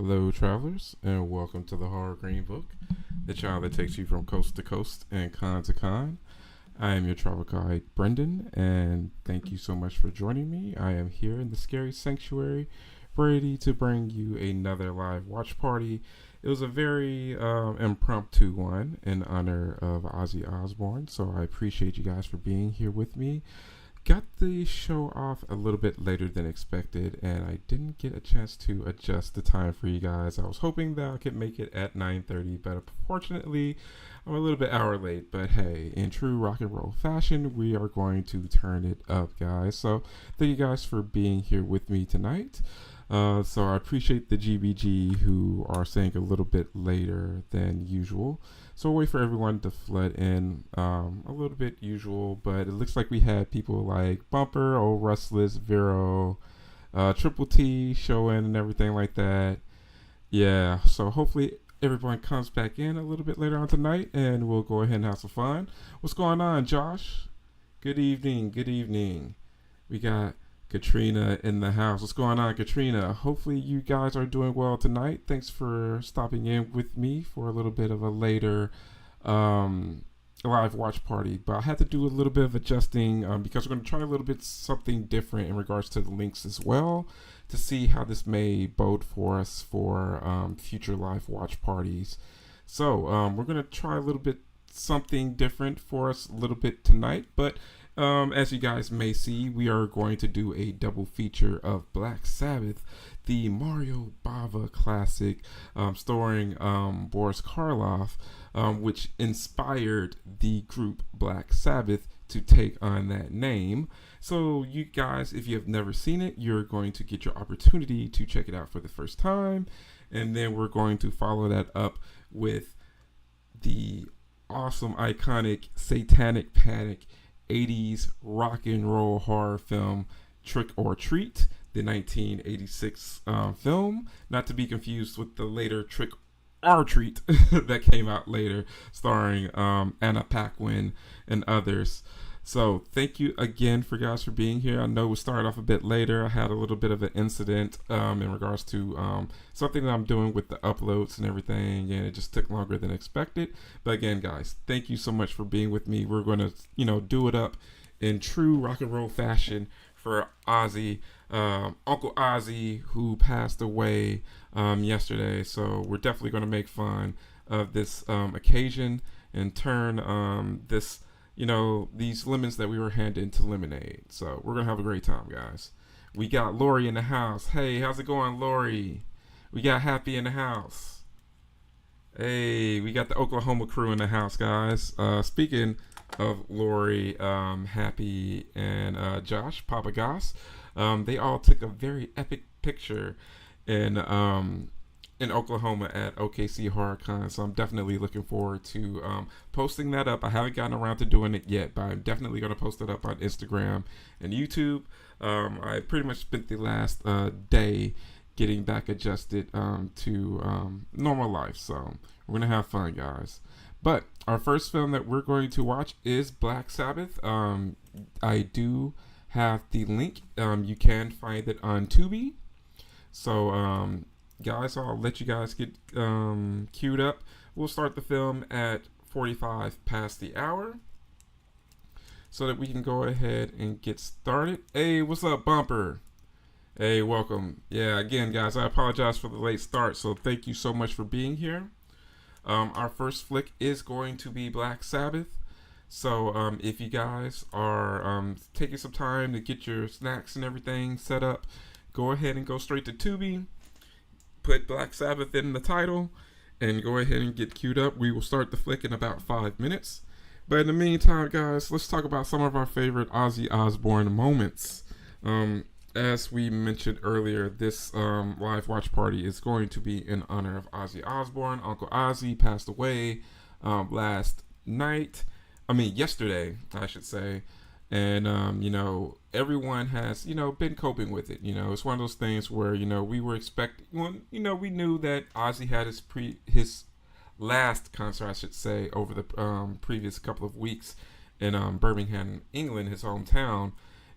Hello, travelers, and welcome to the Horror Greenbook, the channel that takes you from coast to coast and con to con. I am your travel guide, Brendan, and thank you so much for joining me. I am here in the scary sanctuary, ready to bring you another live watch party. It was a very impromptu one in honor of Ozzy Osbourne, so I appreciate you guys for being here with me. Got the show off a little bit later than expected, and I didn't get a chance to adjust the time for you guys. I was hoping that I could make it at 9:30, but unfortunately I'm a little bit hour late. But hey, in true rock and roll fashion, we are going to turn it up, guys. So thank you guys for being here with me tonight. So I appreciate the GBG who are saying a little bit later than usual. So we'll wait for everyone to flood in a little bit usual, but it looks like we had people like Bumper, Old Restless, Vero, Triple T show in and everything like that. Yeah, so hopefully everyone comes back in a little bit later on tonight and we'll go ahead and have some fun. What's going on, Josh? Good evening, good evening. We got Katrina in the house. What's going on, Katrina? Hopefully you guys are doing well tonight. Thanks for stopping in with me for a little bit of a later live watch party. But I had to do a little bit of adjusting because we're going to try a little bit something different in regards to the links as well to see how this may bode for us for future live watch parties. So we're going to try a little bit something different for us a little bit tonight, but as you guys may see, we are going to do a double feature of Black Sabbath, the Mario Bava classic, starring Boris Karloff, which inspired the group Black Sabbath to take on that name. So you guys, if you have never seen it, you're going to get your opportunity to check it out for the first time. And then we're going to follow that up with the awesome, iconic Satanic Panic 80s rock and roll horror film Trick or Treat, the 1986 film, not to be confused with the later Trick or Treat that came out later, starring Anna Paquin and others. So thank you again for guys for being here. I know we started off a bit later. I had a little bit of an incident in regards to something that I'm doing with the uploads and everything, and it just took longer than expected. But again, guys, thank you so much for being with me. We're going to, do it up in true rock and roll fashion for Ozzy, Uncle Ozzy, who passed away yesterday. So we're definitely going to make fun of this occasion and turn this these lemons that we were handed into lemonade. So we're going to have a great time, guys. We got Lori in the house. Hey, how's it going, Lori? We got Happy in the house. Hey, we got the Oklahoma crew in the house, guys. Speaking of Lori, Happy, and Josh, Papa Goss, they all took a very epic picture in Oklahoma at OKC HorrorCon, so I'm definitely looking forward to posting that up. I haven't gotten around to doing it yet, but I'm definitely going to post it up on Instagram and YouTube. I pretty much spent the last day getting back adjusted to normal life, so we're going to have fun, guys. But our first film that we're going to watch is Black Sabbath. I do have the link. You can find it on Tubi. So, guys, I'll let you guys get queued up. We'll start the film at 45 past the hour so that we can go ahead and get started. Hey, what's up, Bumper? Hey, welcome. Yeah, again, guys, I apologize for the late start, so thank you so much for being here. Our first flick is going to be Black Sabbath. So if you guys are taking some time to get your snacks and everything set up, go ahead and go straight to Tubi. Put Black Sabbath in the title and go ahead and get queued up. We will start the flick in about 5 minutes. But in the meantime, guys, let's talk about some of our favorite Ozzy Osbourne moments. As we mentioned earlier, this live watch party is going to be in honor of Ozzy Osbourne. Uncle Ozzy passed away yesterday, I should say. And, everyone has, been coping with it. It's one of those things where, we were expecting, we knew that Ozzy had his last concert, I should say, over the previous couple of weeks in Birmingham, England, his hometown.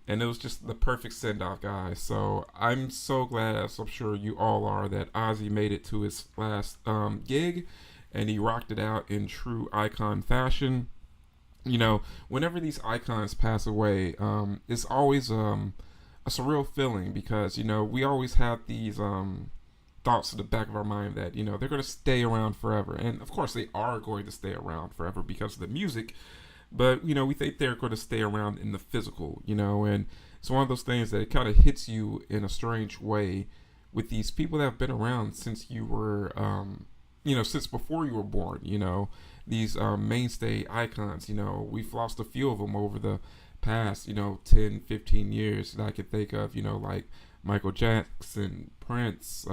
and it was just the perfect send off, guys. So I'm so glad, as I'm sure you all are, that Ozzy made it to his last gig, and he rocked it out in true icon fashion. You know, whenever these icons pass away, it's always a surreal feeling because we always have these thoughts in the back of our mind that they're going to stay around forever, and of course they are going to stay around forever because of the music. But we think they're going to stay around in the physical, and it's one of those things that it kind of hits you in a strange way with these people that have been around since you were, since before you were born. These mainstay icons. We've lost a few of them over the past 10, 15 years that I could think of. Like Michael Jackson, Prince,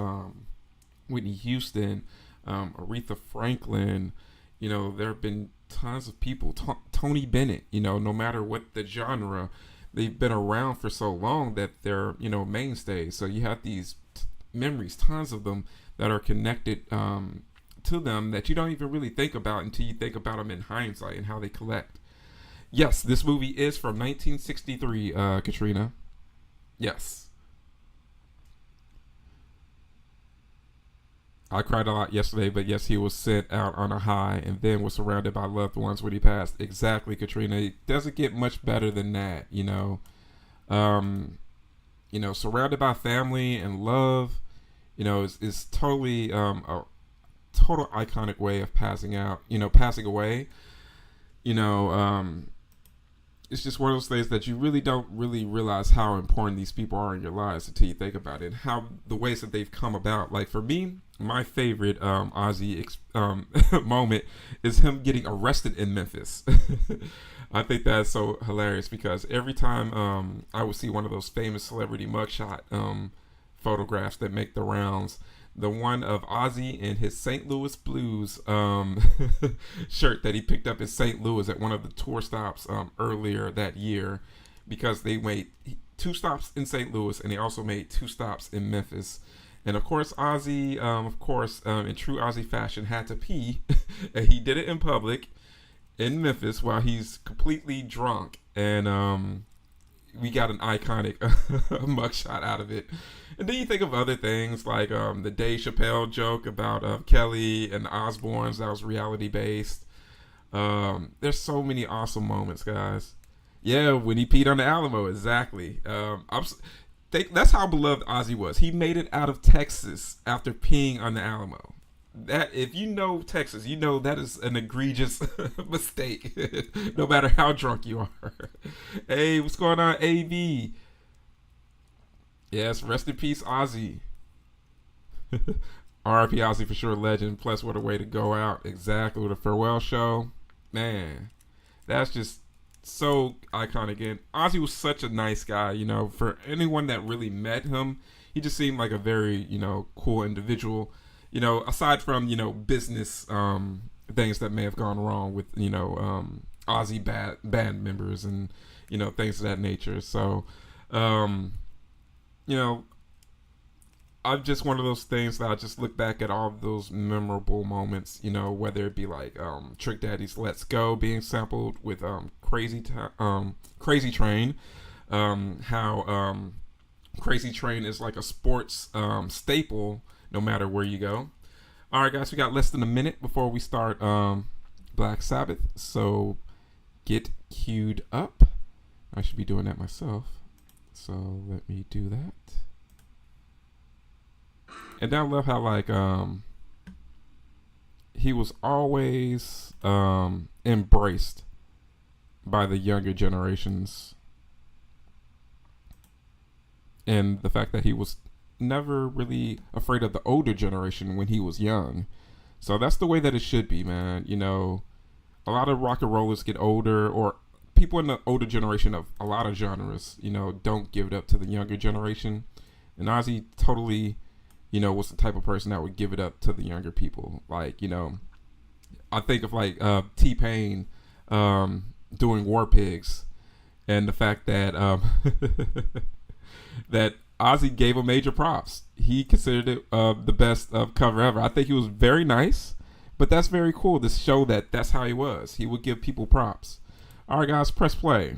Whitney Houston, Aretha Franklin. There have been tons of people. Tony Bennett. No matter what the genre, they've been around for so long that they're mainstays. So you have these memories, tons of them that are connected to them that you don't even really think about until you think about them in hindsight and how they collect. Yes, this movie is from 1963, Katrina. Yes. I cried a lot yesterday, but yes, he was sent out on a high and then was surrounded by loved ones when he passed. Exactly, Katrina. It doesn't get much better than that, surrounded by family and love, is totally a total iconic way of passing away. You know, it's just one of those things that you really don't really realize how important these people are in your lives until you think about it and how the ways that they've come about. Like for me, my favorite Ozzy moment is him getting arrested in Memphis. I think that's so hilarious because every time I would see one of those famous celebrity mugshot photographs that make the rounds, the one of Ozzy in his St. Louis Blues shirt that he picked up in St. Louis at one of the tour stops earlier that year, because they made 2 stops in St. Louis and they also made 2 stops in Memphis. And of course, Ozzy, in true Ozzy fashion, had to pee, and he did it in public in Memphis while he's completely drunk. And we got an iconic mugshot out of it. And then you think of other things like the Dave Chappelle joke about Kelly and the Osbournes that was reality based. There's so many awesome moments, guys. Yeah, when he peed on the Alamo, exactly. That's how beloved Ozzy was. He made it out of Texas after peeing on the Alamo. That, if you know Texas, you know that is an egregious mistake, no matter how drunk you are. Hey, what's going on, AB? Yes, rest in peace, Ozzy. R.I.P. Ozzy for sure, legend. Plus, what a way to go out. Exactly, with a farewell show. Man, that's just so iconic. And Ozzy was such a nice guy, for anyone that really met him, he just seemed like a very, cool individual. Aside from, business things that may have gone wrong with, Ozzy band members and, things of that nature. So, I'm just one of those things that I just look back at all of those memorable moments, whether it be like Trick Daddy's Let's Go being sampled with Crazy Train, how Crazy Train is like a sports staple no matter where you go. All right, guys, we got less than a minute before we start Black Sabbath, so get queued up. I should be doing that myself, so let me do that. And I love how he was always embraced by the younger generations, and the fact that he was never really afraid of the older generation when he was young. So that's the way that it should be, man. A lot of rock and rollers get older, or people in the older generation of a lot of genres, don't give it up to the younger generation. And Ozzy totally, was the type of person that would give it up to the younger people. Like, I think of like T-Pain doing War Pigs, and the fact that that Ozzy gave him major props. He considered it the best cover ever. I think he was very nice, but that's very cool to show that that's how he was. He would give people props. All right, guys, press play.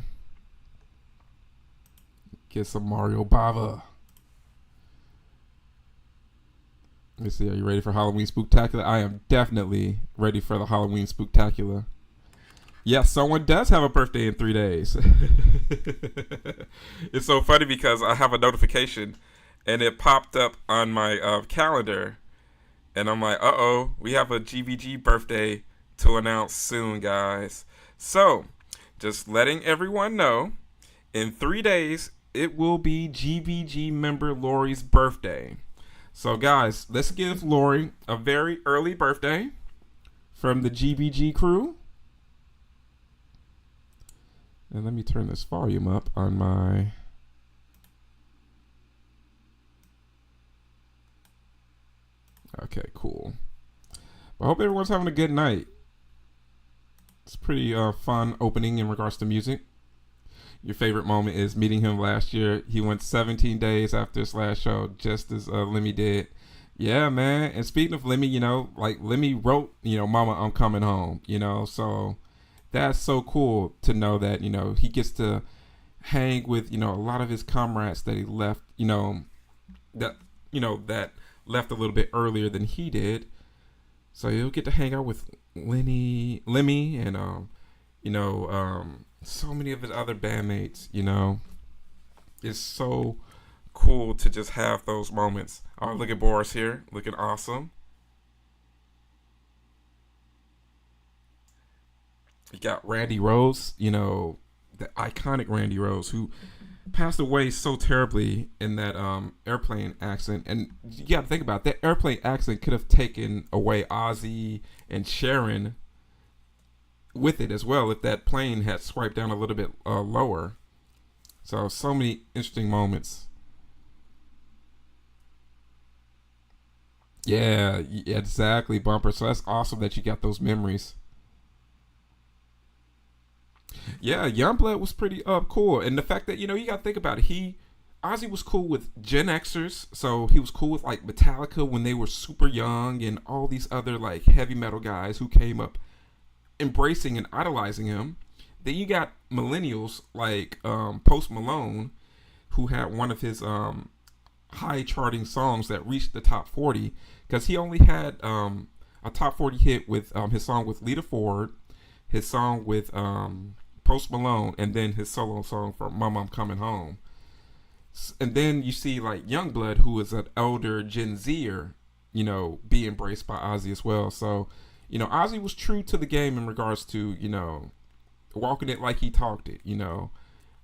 Get some Mario Bava. Let me see. Are you ready for Halloween Spooktacular? I am definitely ready for the Halloween Spooktacular. Yes, someone does have a birthday in 3 days. It's so funny because I have a notification and it popped up on my calendar. And I'm like, uh-oh, we have a GBG birthday to announce soon, guys. So, just letting everyone know, in 3 days, it will be GBG member Lori's birthday. So, guys, let's give Lori a very early birthday from the GBG crew. And let me turn this volume up on my... Okay, cool. I hope everyone's having a good night. It's pretty fun opening in regards to music. Your favorite moment is meeting him last year. He went 17 days after his last show, just as Lemmy did. Yeah, man. And speaking of Lemmy, like Lemmy wrote, Mama, I'm Coming Home, so that's so cool to know that, he gets to hang with, a lot of his comrades that he left, that left a little bit earlier than he did. So you'll get to hang out with Lemmy and so many of his other bandmates, It's so cool to just have those moments. Oh, look at Boris here, looking awesome. You got Randy Rose, the iconic Randy Rose, who passed away so terribly in that airplane accident. And you got to think about it, that airplane accident could have taken away Ozzy and Sharon with it as well if that plane had swiped down a little bit lower. So many interesting moments. Yeah, exactly, Bumper. So that's awesome that you got those memories. Yeah, Youngblood was pretty cool, and the fact that you got to think about it. Ozzy was cool with Gen Xers, so he was cool with like Metallica when they were super young, and all these other like heavy metal guys who came up embracing and idolizing him. Then you got millennials like Post Malone, who had one of his high charting songs that reached the top 40 because he only had a top 40 hit with his song with Lita Ford, his song with Post Malone, and then his solo song for Mama, I'm Coming Home. And then you see like Youngblood, who is an elder Gen Zer, be embraced by Ozzy as well. So, Ozzy was true to the game in regards to, walking it like he talked it,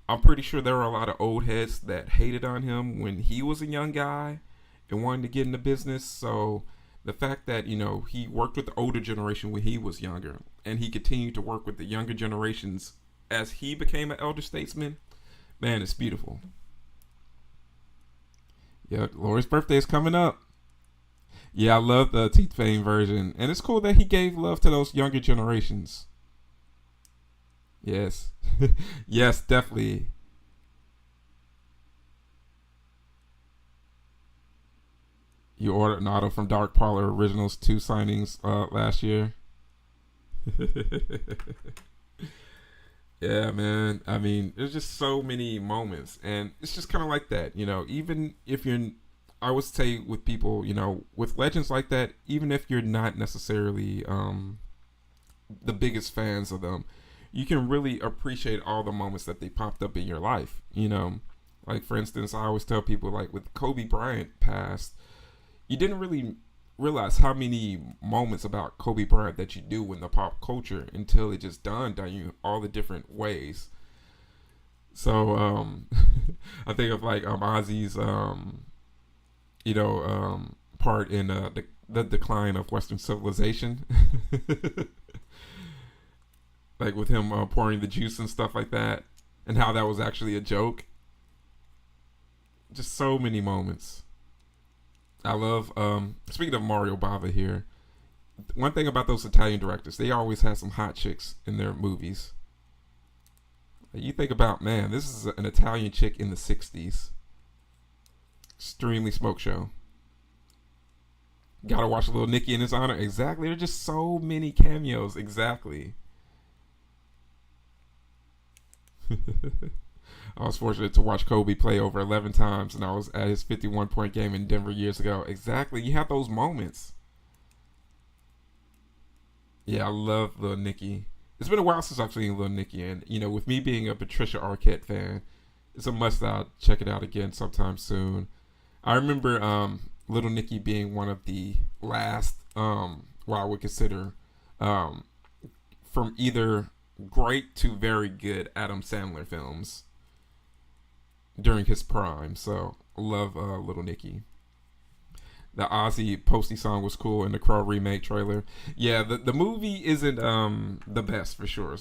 I'm pretty sure there were a lot of old heads that hated on him when he was a young guy and wanted to get into business. So the fact that, he worked with the older generation when he was younger and he continued to work with the younger generations as he became an elder statesman, man, it's beautiful. Yeah, Lori's birthday is coming up. Yeah, I love the Teeth Fame version. And it's cool that he gave love to those younger generations. Yes. Yes, definitely. You ordered an auto from Dark Parlor Originals 2 signings last year. Yeah, man. I mean, there's just so many moments. And it's just kind of like that, even if I would say with people, with legends like that, even if you're not necessarily the biggest fans of them, you can really appreciate all the moments that they popped up in your life, Like, for instance, I always tell people, like, with Kobe Bryant passed, you didn't really realize how many moments about Kobe Bryant that you do in the pop culture until it just dawned on you all the different ways. So, I think of, like, Ozzy's, part in the decline of Western civilization. Like with him pouring the juice and stuff like that, and how that was actually a joke. Just so many moments. I love, speaking of Mario Bava here, one thing about those Italian directors, they always have some hot chicks in their movies. You think about, man, this is an Italian chick in the 60s. Extremely smoke show. Gotta watch a little Nicky in his honor. Exactly. There's just so many cameos. Exactly. I was fortunate to watch Kobe play over 11 times, and I was at his 51-point game in Denver years ago. Exactly. You have those moments. Yeah, I love Lil Nicky. It's been a while since I've seen Lil Nicky, and with me being a Patricia Arquette fan, it's a must out. Check it out again sometime soon. I remember Little Nicky being one of the last, what I would consider, um, from either great to very good Adam Sandler films during his prime. So I love Little Nicky. The Ozzy Posty song was cool in the Crow remake trailer. Yeah, the movie isn't the best for sure.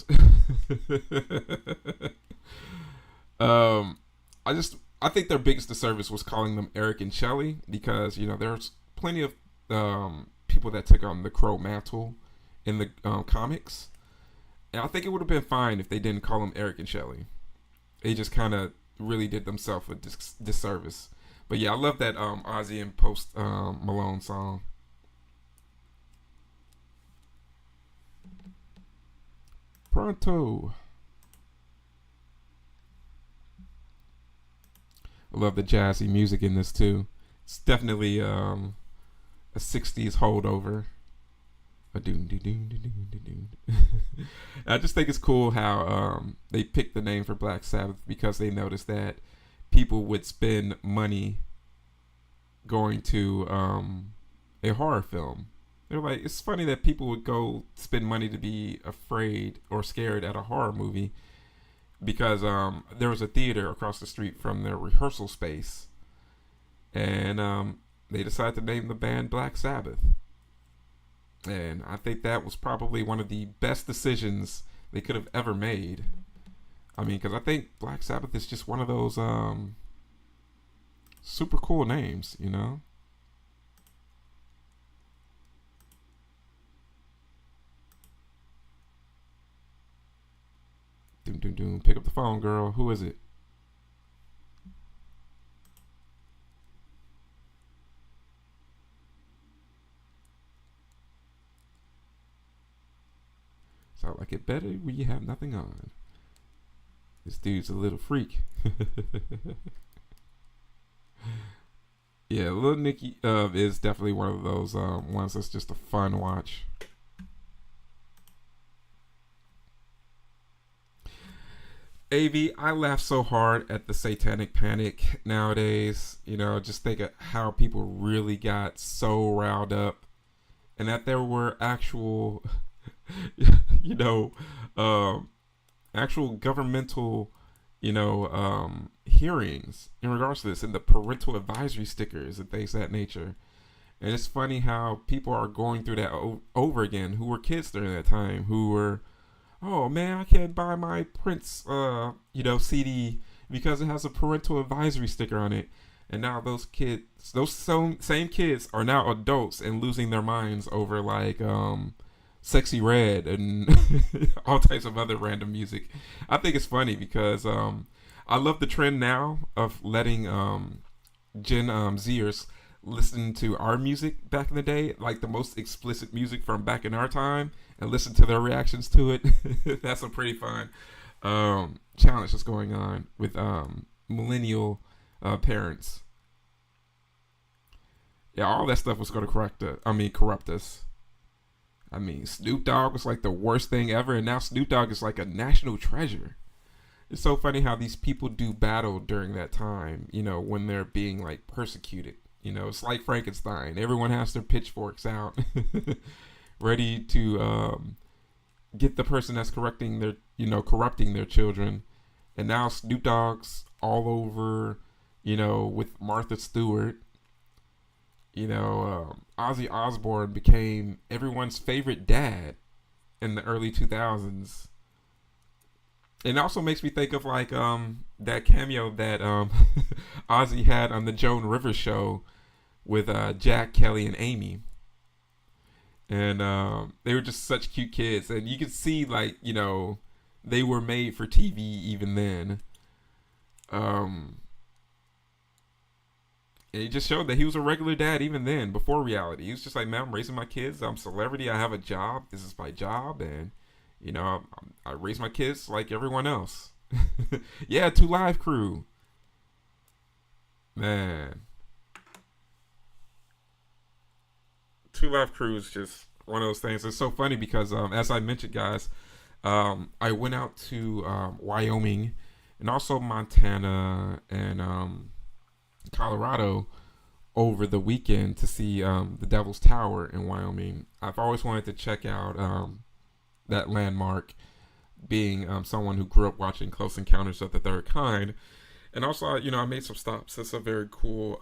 um, I think their biggest disservice was calling them Eric and Shelley because there's plenty of people that took on the Crow mantle in the comics, and I think it would have been fine if they didn't call them Eric and Shelley. They just kind of really did themselves a disservice. But yeah, I love that Ozzy and Post Malone song. Pronto. I love the jazzy music in this too. It's definitely a 60s holdover. A doom doom doom doom doom doom. I just think it's cool how they picked the name for Black Sabbath because they noticed that people would spend money going to a horror film. They're like, it's funny that people would go spend money to be afraid or scared at a horror movie because there was a theater across the street from their rehearsal space, and they decided to name the band Black Sabbath. And I think that was probably one of the best decisions they could have ever made. I mean, because I think Black Sabbath is just one of those super cool names, Doom, doom, doom. Pick up the phone, girl. Who is it? Sound like it better when you have nothing on. This dude's a little freak. Yeah, Lil Nicky is definitely one of those ones that's just a fun watch. AV, I laugh so hard at the Satanic Panic nowadays. Just think of how people really got so riled up, and that there were actual, you know, actual governmental, hearings in regards to this, and the parental advisory stickers and things of that nature. And it's funny how people are going through that over again, who were kids during that time, who were, oh man, I can't buy my Prince, CD because it has a parental advisory sticker on it. And now those kids, same kids, are now adults and losing their minds over like Sexy Red and all types of other random music. I think it's funny because I love the trend now of letting Gen Zers listen to our music back in the day, like the most explicit music from back in our time, and listen to their reactions to it. That's a pretty fun challenge that's going on with millennial parents. Yeah, all that stuff was going to corrupt us. I mean, Snoop Dogg was like the worst thing ever, and now Snoop Dogg is like a national treasure. It's so funny how these people do battle during that time, when they're being like persecuted. It's like Frankenstein. Everyone has their pitchforks out, ready to get the person that's corrupting their children. And now Snoop Dogg's all over, with Martha Stewart. Ozzy Osbourne became everyone's favorite dad in the early 2000s. And it also makes me think of like that cameo that Ozzy had on the Joan Rivers show with Jack, Kelly, and Amy. And they were just such cute kids. And you could see like, they were made for TV even then. And it just showed that he was a regular dad even then, before reality. He was just like, man, I'm raising my kids. I'm a celebrity. I have a job. This is my job. And, I raise my kids like everyone else. Yeah, 2 Live Crew. Man, 2 Live Crew is just one of those things. It's so funny because, as I mentioned, guys, I went out to Wyoming and also Montana and Colorado over the weekend to see the Devil's Tower in Wyoming. I've always wanted to check out that landmark, being someone who grew up watching Close Encounters of the Third Kind. And also, I made some stops at some very cool,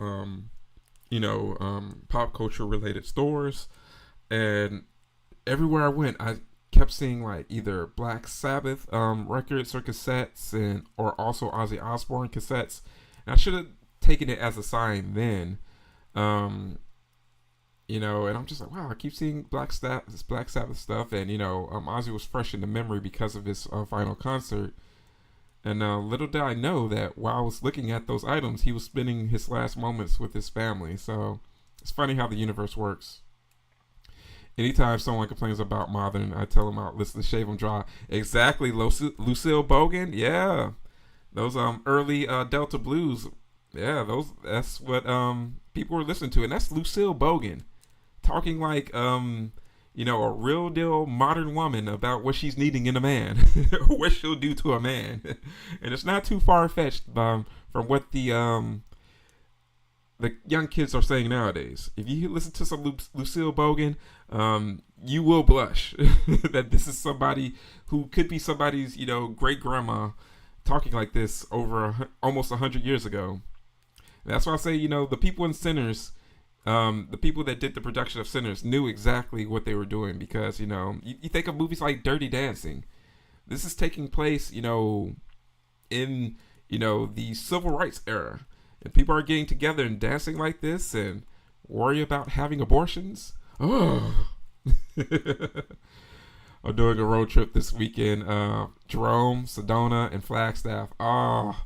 pop culture related stores. And everywhere I went, I kept seeing like either Black Sabbath records or cassettes, and or also Ozzy Osbourne cassettes. And I should have taken it as a sign then, um, and I'm just like, wow, I keep seeing Black Sabbath stuff, and Ozzy was fresh in the memory because of his final concert. And little did I know that while I was looking at those items, he was spending his last moments with his family. So it's funny how the universe works. Anytime someone complains about modern, I tell them out, listen to Shave 'em Dry. Exactly, Lucille Bogan. Yeah, those early Delta blues. Yeah, that's what people were listening to, and that's Lucille Bogan talking like a real deal modern woman about what she's needing in a man, what she'll do to a man, and it's not too far fetched from what the young kids are saying nowadays. If you listen to some Lucille Bogan, you will blush that this is somebody who could be somebody's, great grandma talking like this over almost 100 years ago. And that's why I say, the people in Sinners, the people that did the production of Sinners knew exactly what they were doing because, you think of movies like Dirty Dancing. This is taking place, in, the civil rights era. And people are getting together and dancing like this and worry about having abortions. Oh. I'm doing a road trip this weekend. Jerome, Sedona, and Flagstaff. Oh,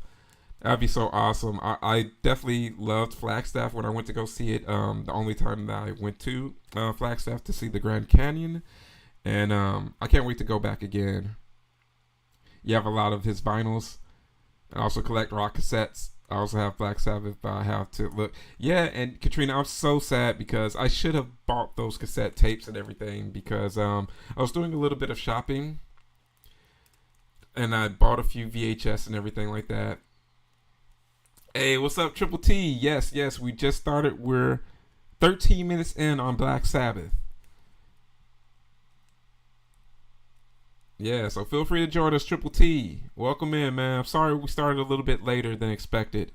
that'd be so awesome. I definitely loved Flagstaff when I went to go see it. The only time that I went to Flagstaff to see the Grand Canyon. And I can't wait to go back again. You have a lot of his vinyls. I also collect rock cassettes. I also have Black Sabbath, but I have to look. Yeah, and Katrina, I'm so sad because I should have bought those cassette tapes and everything because I was doing a little bit of shopping and I bought a few VHS and everything like that. Hey, what's up, Triple T? Yes, we just started. We're 13 minutes in on Black Sabbath. Yeah, so feel free to join us, Triple T. Welcome in, man. I'm sorry we started a little bit later than expected.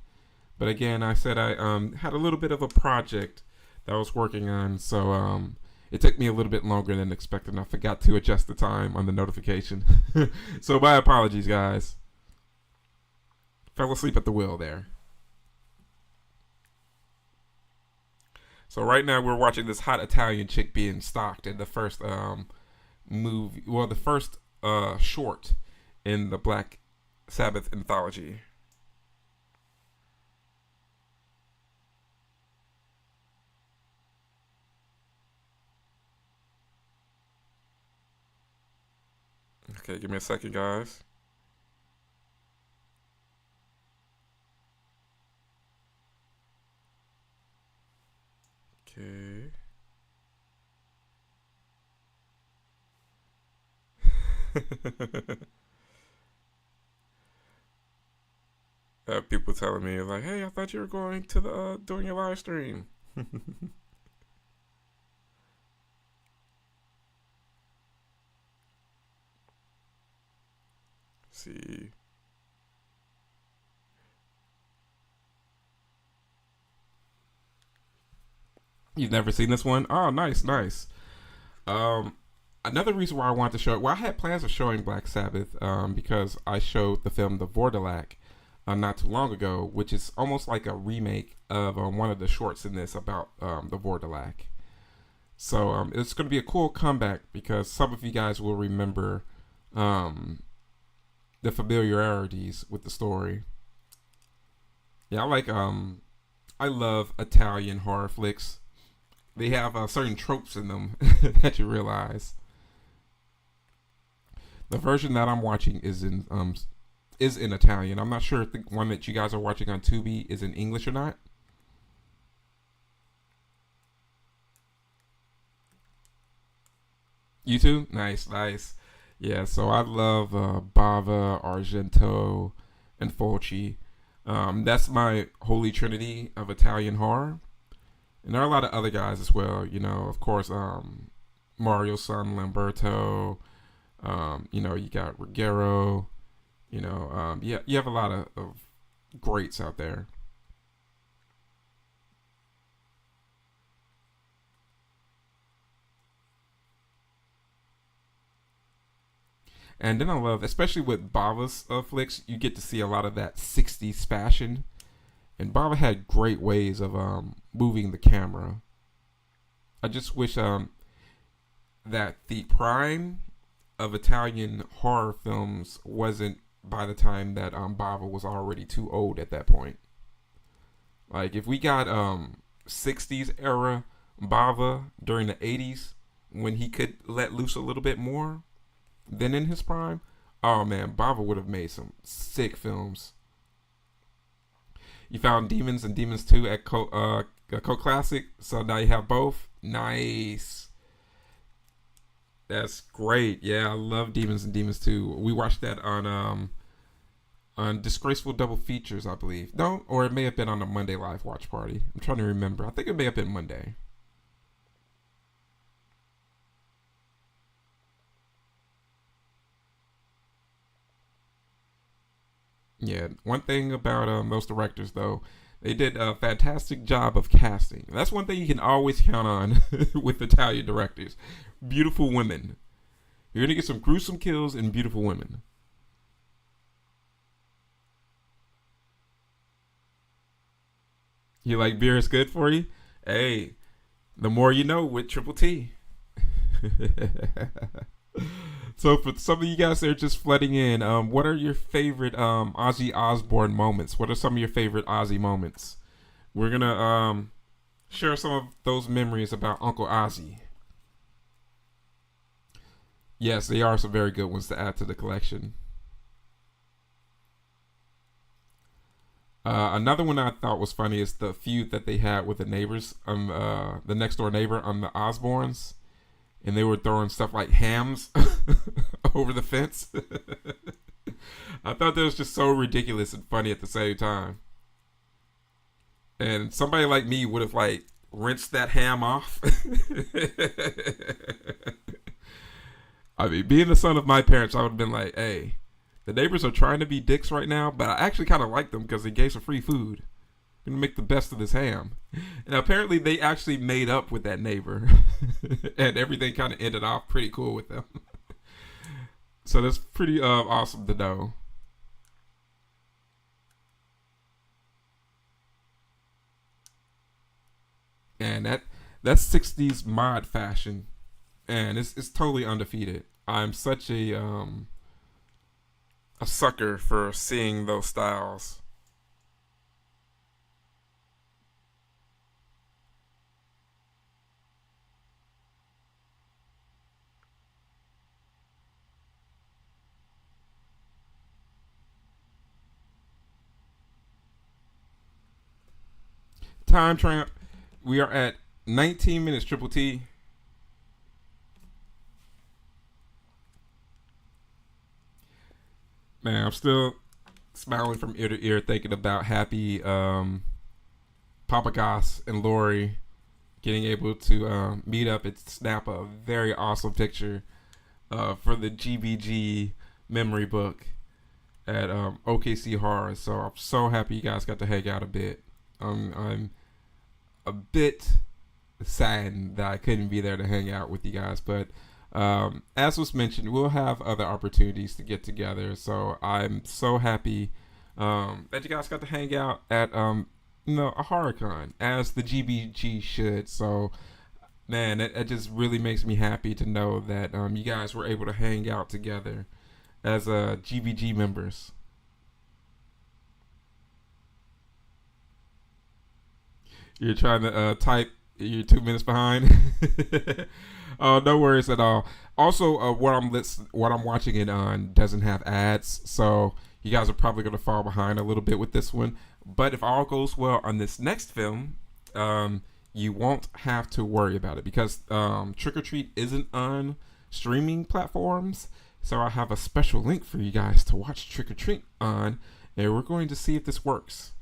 But again, I said I had a little bit of a project that I was working on, so it took me a little bit longer than expected, and I forgot to adjust the time on the notification. So my apologies, guys. Fell asleep at the wheel there. So right now we're watching this hot Italian chick being stalked in the first movie, well, the first short in the Black Sabbath anthology. Okay, give me a second, guys. Okay. People telling me like, "Hey, I thought you were going to the doing your live stream." See, you've never seen this one? Oh, nice. Um, Another reason why I wanted to show it, well, I had plans of showing Black Sabbath because I showed the film The Vordelak not too long ago, which is almost like a remake of one of the shorts in this about the Vordelak. So it's going to be a cool comeback because some of you guys will remember um, the familiarities with the story. Yeah, I love Italian horror flicks. They have certain tropes in them that you realize. The version that I'm watching is in is in Italian. I'm not sure if the one that you guys are watching on Tubi is in English or not. You too? Nice, nice. Yeah, so I love Bava, Argento, and Fulci. That's my holy trinity of Italian horror. And there are a lot of other guys as well. You know, of course, Mario's son Lamberto. You got Ruggero. Yeah, you have a lot of greats out there. And then I love, especially with Bava's flicks, you get to see a lot of that '60s fashion. And Bava had great ways of moving the camera. I just wish that the prime of Italian horror films wasn't by the time that Bava was already too old at that point. Like if we got '60s era Bava during the '80s when he could let loose a little bit more than in his prime, oh man, Bava would have made some sick films. You found Demons and Demons 2 at Cult Classic, so now you have both. Nice. That's great. Yeah, I love Demons and Demons 2. We watched that on Disgraceful Double Features, I believe. No, or it may have been on the Monday Live Watch Party. I'm trying to remember. I think it may have been Monday. Yeah, one thing about those directors, though, they did a fantastic job of casting. That's one thing you can always count on with Italian directors. Beautiful women. You're going to get some gruesome kills and beautiful women. You like beer is good for you? Hey, the more you know with Triple T. So for some of you guys that are just flooding in, what are your favorite Ozzy Osbourne moments? What are some of your favorite Ozzy moments? We're gonna share some of those memories about Uncle Ozzy. Yes, they are some very good ones to add to the collection. Another one I thought was funny is the feud that they had with the neighbors, the next door neighbor on the Osbournes, and they were throwing stuff like hams over the fence. I thought that was just so ridiculous and funny at the same time. And somebody like me would have like rinsed that ham off. I mean, being the son of my parents, I would have been like, "Hey, the neighbors are trying to be dicks right now, but I actually kind of like them because they gave some free food. I'm gonna make the best of this ham." And apparently, they actually made up with that neighbor, and everything kind of ended off pretty cool with them. So that's pretty awesome to know. And that's '60s mod fashion, and it's totally undefeated. I'm such a sucker for seeing those styles. Time tramp. We are at 19 minutes. Triple T. Man, I'm still smiling from ear to ear thinking about happy Papa Goss and Lori getting able to meet up and snap a very awesome picture for the GBG memory book at OKC Horror. So I'm so happy you guys got to hang out a bit. I'm a bit saddened that I couldn't be there to hang out with you guys, but as was mentioned, we'll have other opportunities to get together. So I'm so happy that you guys got to hang out at a HorrorCon as the GBG should. So man, it just really makes me happy to know that you guys were able to hang out together as GBG members. You're trying to type. You're 2 minutes behind. Oh, no worries at all. Also, what I'm watching it on doesn't have ads, so you guys are probably going to fall behind a little bit with this one. But if all goes well on this next film, you won't have to worry about it because Trick or Treat isn't on streaming platforms. So I have a special link for you guys to watch Trick or Treat on, and we're going to see if this works.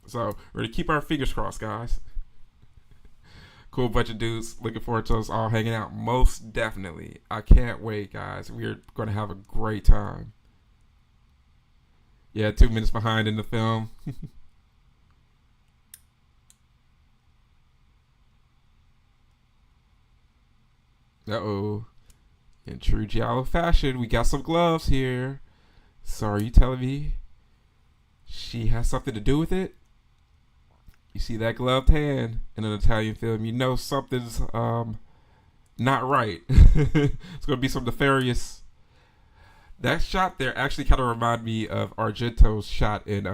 So we're going to keep our fingers crossed, guys. Cool bunch of dudes. Looking forward to us all hanging out. Most definitely. I can't wait, guys. We're going to have a great time. Yeah, 2 minutes behind in the film. Uh-oh. In true Giallo fashion, we got some gloves here. So are you telling me she has something to do with it? You see that gloved hand in an Italian film, you know something's not right. It's going to be some nefarious. That shot there actually kind of reminded me of Argento's shot in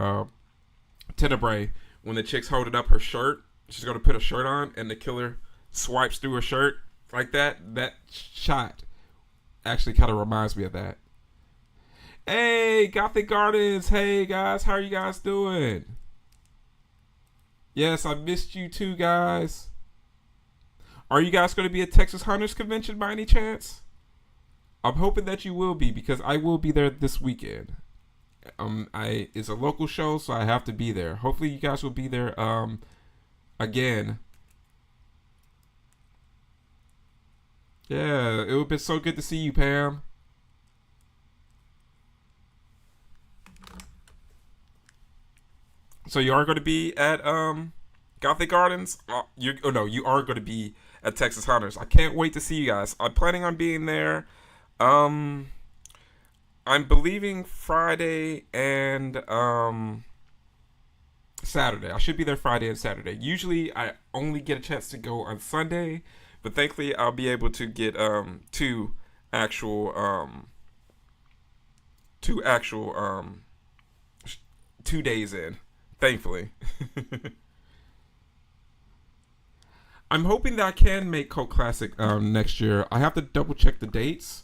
Tenebrae when the chick's holding up her shirt. She's going to put a shirt on and the killer swipes through her shirt like that. That shot actually kind of reminds me of that. Hey, Gothic Gardens. Hey, guys. How are you guys doing? Yes, I missed you too, guys. Are you guys going to be at Texas Hunters Convention by any chance? I'm hoping that you will be because I will be there this weekend. It's a local show, so I have to be there. Hopefully, you guys will be there again. Yeah, it would have been so good to see you, Pam. So you are going to be at Gothic Gardens? You are going to be at Texas Hunters. I can't wait to see you guys. I'm planning on being there. I'm believing Friday and Saturday. I should be there Friday and Saturday. Usually I only get a chance to go on Sunday, but thankfully I'll be able to get two actual 2 days in. Thankfully. I'm hoping that I can make Cult Classic next year. I have to double check the dates.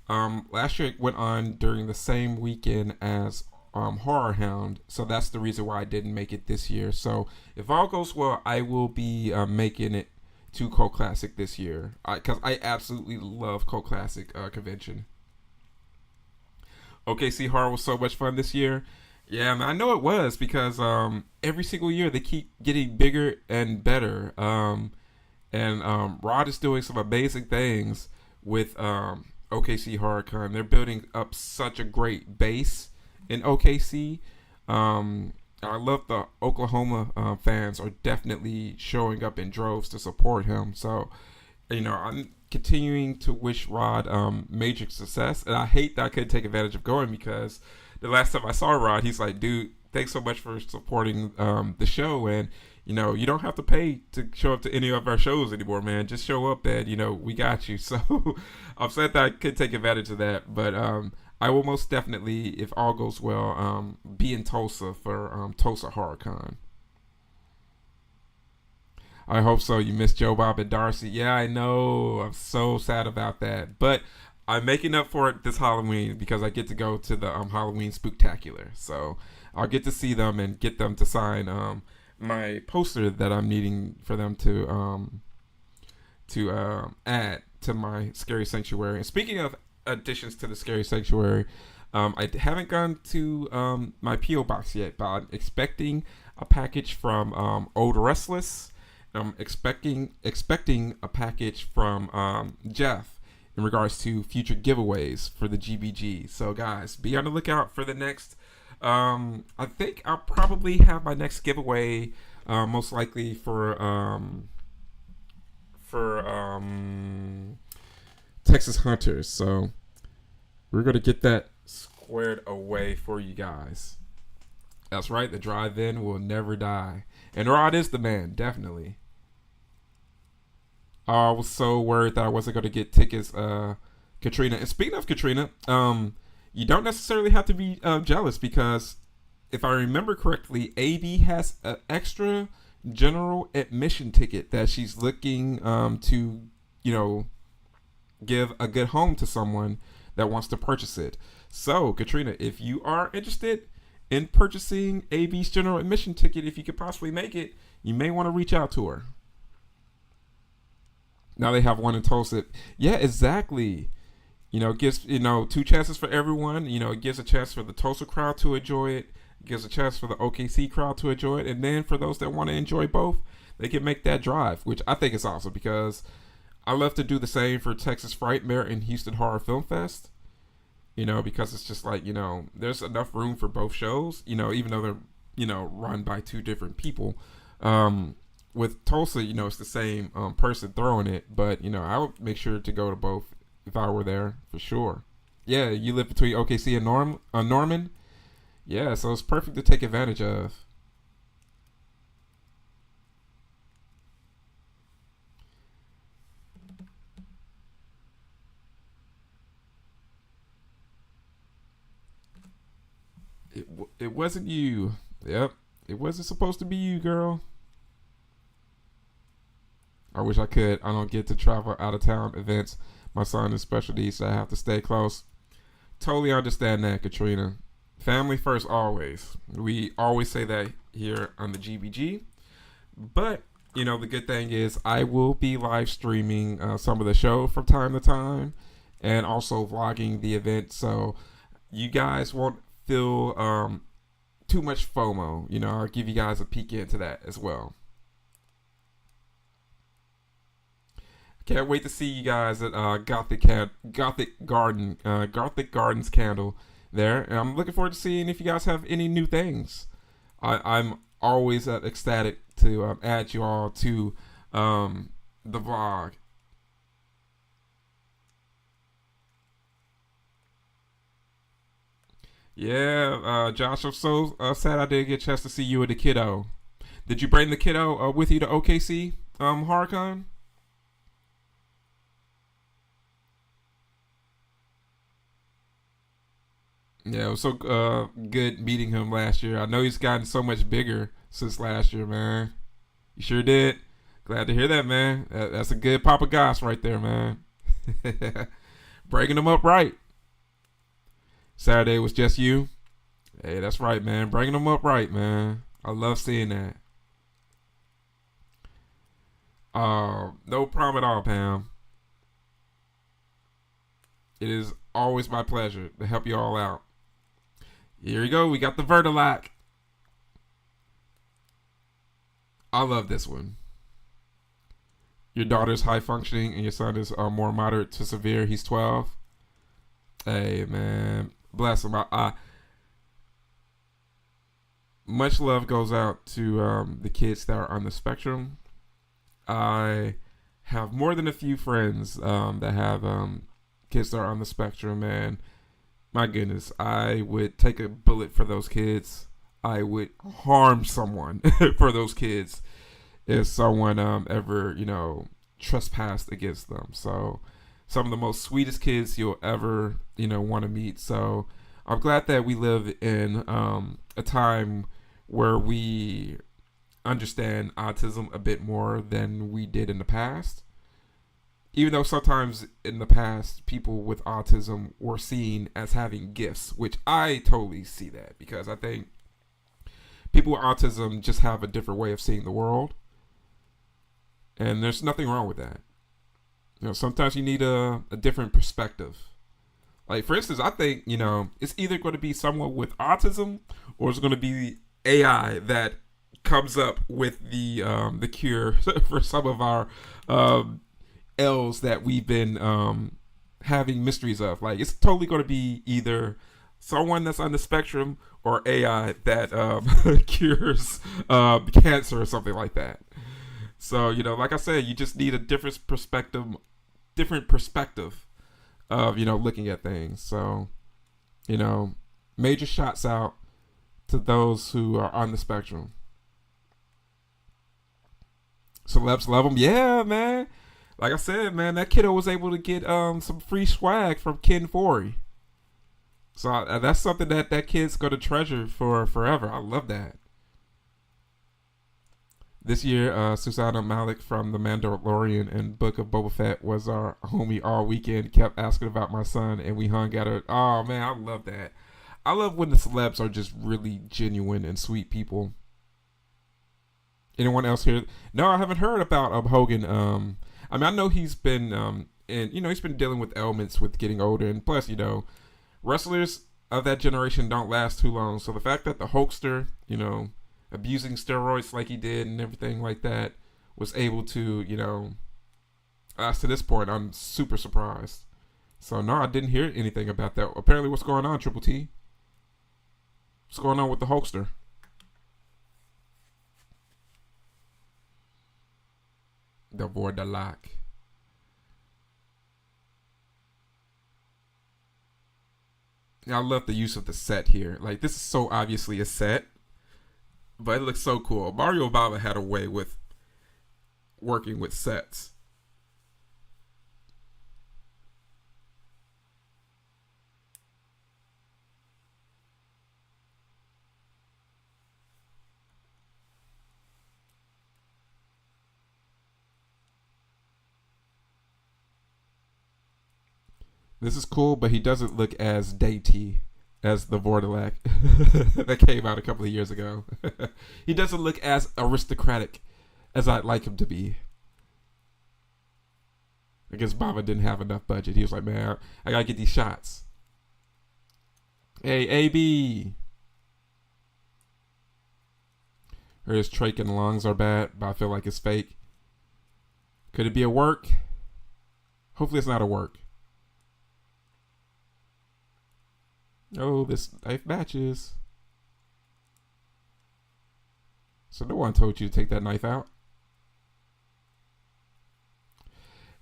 Last year it went on during the same weekend as Horror Hound, so that's the reason why I didn't make it this year. So if all goes well, I will be making it to Cult Classic this year because I absolutely love Cult Classic convention. OKC Horror was so much fun this year. Yeah, man, I know it was because every single year they keep getting bigger and better. And Rod is doing some amazing things with OKC HorrorCon. They're building up such a great base in OKC. I love the Oklahoma fans are definitely showing up in droves to support him. So, I'm continuing to wish Rod major success. And I hate that I couldn't take advantage of going because the last time I saw Rod, he's like, dude, thanks so much for supporting the show. And, you don't have to pay to show up to any of our shows anymore, man. Just show up and, we got you. So I'm sad that I could take advantage of that. But I will most definitely, if all goes well, be in Tulsa for Tulsa HorrorCon. I hope so. You missed Joe Bob and Darcy. Yeah, I know. I'm so sad about that. But I'm making up for it this Halloween because I get to go to the Halloween Spooktacular. So I'll get to see them and get them to sign my poster that I'm needing for them to add to my Scary Sanctuary. And speaking of additions to the Scary Sanctuary, I haven't gone to my P.O. box yet, but I'm expecting a package from Old Restless. I'm expecting a package from Jeff in regards to future giveaways for the GBG. So guys, be on the lookout for the next. I think I'll probably have my next giveaway most likely for Texas Hunters. So we're gonna get that squared away for you guys. That's right, the drive-in will never die. And Rod is the man, definitely. I was so worried that I wasn't going to get tickets, Katrina. And speaking of Katrina, you don't necessarily have to be jealous because if I remember correctly, AB has an extra general admission ticket that she's looking to, give a good home to someone that wants to purchase it. So, Katrina, if you are interested, in purchasing AB's general admission ticket, if you could possibly make it, you may want to reach out to her. Now they have one in Tulsa. Yeah, exactly. It gives, 2 chances for everyone. It gives a chance for the Tulsa crowd to enjoy it. It gives a chance for the OKC crowd to enjoy it. And then for those that want to enjoy both, they can make that drive, which I think is awesome because I love to do the same for Texas Frightmare and Houston Horror Film Fest. Because it's just like, there's enough room for both shows, even though they're, run by 2 different people. With Tulsa, it's the same person throwing it, but, I would make sure to go to both if I were there for sure. Yeah, you live between OKC and Norman. Yeah, so it's perfect to take advantage of. It wasn't you. Yep. It wasn't supposed to be you, girl. I wish I could. I don't get to travel out of town events. My son is special needs, so I have to stay close. Totally understand that, Katrina. Family first always. We always say that here on the GBG. But, the good thing is I will be live streaming some of the show from time to time and also vlogging the event. So you guys won't feel too much FOMO. I'll give you guys a peek into that as well. Can't wait to see you guys at Gothic Gardens Candle there. And I'm looking forward to seeing if you guys have any new things. I'm always ecstatic to add you all to the vlog. Yeah, Josh, I'm so sad I didn't get a chance to see you and the kiddo. Did you bring the kiddo with you to OKC HorrorCon? Yeah, it was so good meeting him last year. I know he's gotten so much bigger since last year, man. You sure did. Glad to hear that, man. That's a good Papa Goss right there, man. Breaking them up right. Saturday was just you. Hey, that's right, man. Bringing them up right, man. I love seeing that. No problem at all, Pam. It is always my pleasure to help you all out. Here we go. We got the Vertilac. I love this one. Your daughter's high functioning and your son is more moderate to severe. He's 12. Hey, man. Bless him. Much love goes out to the kids that are on the spectrum. I have more than a few friends that have kids that are on the spectrum, and my goodness, I would take a bullet for those kids. I would harm someone for those kids if someone ever, trespassed against them. So some of the most sweetest kids you'll ever, want to meet. So I'm glad that we live in a time where we understand autism a bit more than we did in the past. Even though sometimes in the past, people with autism were seen as having gifts, which I totally see that because I think people with autism just have a different way of seeing the world. And there's nothing wrong with that. Sometimes you need a different perspective. Like, for instance, I think, it's either going to be someone with autism or it's going to be AI that comes up with the cure for some of our L's that we've been having mysteries of. Like, it's totally going to be either someone that's on the spectrum or AI that cures cancer or something like that. So, like I said, you just need a different perspective of, looking at things. So, major shots out to those who are on the spectrum. Celebs love them. Yeah, man. Like I said, man, that kiddo was able to get some free swag from Ken Forey. So that's something that kid's going to treasure for forever. I love that. This year, Susanna Malik from The Mandalorian and Book of Boba Fett was our homie all weekend. Kept asking about my son, and we hung at her. Oh, man, I love that. I love when the celebs are just really genuine and sweet people. Anyone else here? No, I haven't heard about Hogan. I mean, I know he's been and he's been dealing with ailments with getting older, and plus, wrestlers of that generation don't last too long. So the fact that the Hulkster, abusing steroids like he did and everything like that, was able to, last to this point, I'm super surprised. So no, I didn't hear anything about that. Apparently, what's going on, Triple T? What's going on with the Hulkster? The Vordelak. I love the use of the set here. Like, this is so obviously a set, but it looks so cool. Mario Bava had a way with working with sets. This is cool, but he doesn't look as dainty as the Vordelak that came out a couple of years ago. He doesn't look as aristocratic as I'd like him to be. I guess Bava didn't have enough budget. He was like, man, I gotta get these shots. Hey, AB. Or his trach and lungs are bad, but I feel like it's fake. Could it be a work? Hopefully it's not a work. Oh, this knife matches. So no one told you to take that knife out.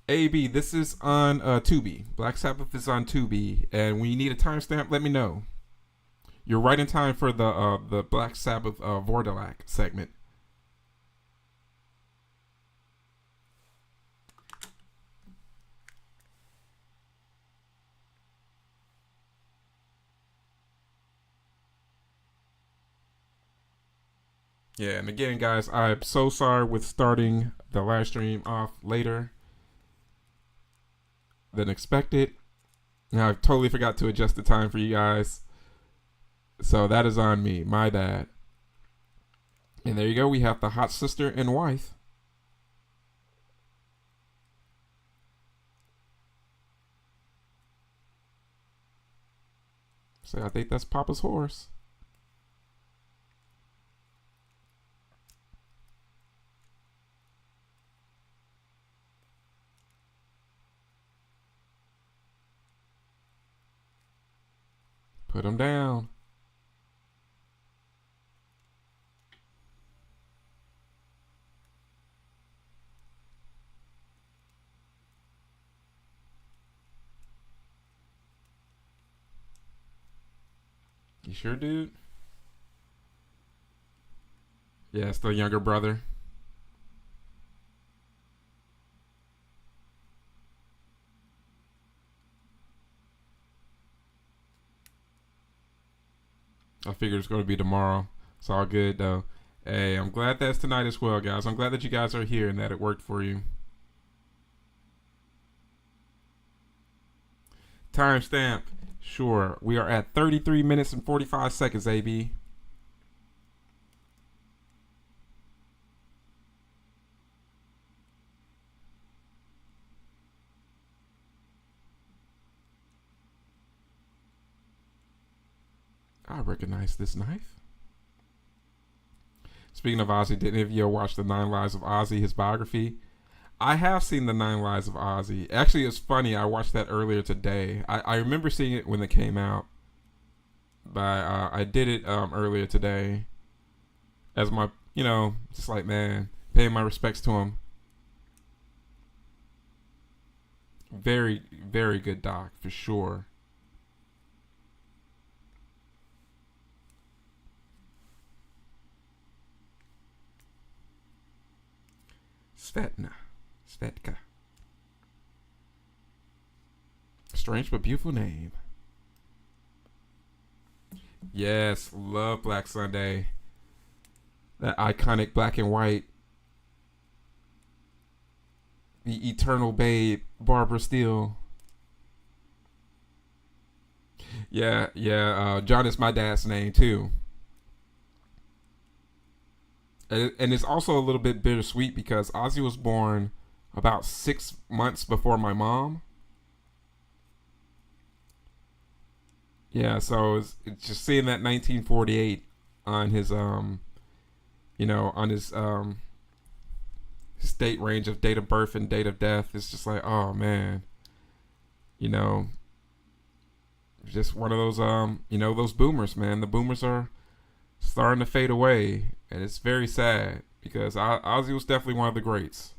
AB, this is on Tubi. Black Sabbath is on Tubi, and when you need a timestamp, let me know. You're right in time for the Black Sabbath Vordelak segment. Yeah, and again, guys, I'm so sorry with starting the live stream off later than expected. Now, I totally forgot to adjust the time for you guys. So that is on me. My bad. And there you go. We have the hot sister and wife. So I think that's Papa's horse. Put him down. You sure, dude? Yeah, it's the younger brother. I figured it's going to be tomorrow. It's all good, though. Hey, I'm glad that's tonight as well, guys. I'm glad that you guys are here and that it worked for you. Timestamp. Sure. We are at 33 minutes and 45 seconds, AB. I recognize this knife. Speaking of Ozzy, did any of you watch the 9 Lives of Ozzy, his biography? I have seen the 9 Lives of Ozzy. Actually, it's funny. I watched that earlier today. I remember seeing it when it came out, but I did it earlier today as my, just like, man, paying my respects to him. Very, very good doc, for sure. Svetka. Strange but beautiful name. Yes, love Black Sunday. That iconic black and white. The eternal babe, Barbara Steele. Yeah. John is my dad's name too, and it's also a little bit bittersweet because Ozzy was born about 6 months before my mom. Yeah, so it's just seeing that 1948 on his on his date range of date of birth and date of death is just like, oh man, you know, just one of those those boomers, man. The boomers are starting to fade away, and it's very sad because Ozzy was definitely one of the greats.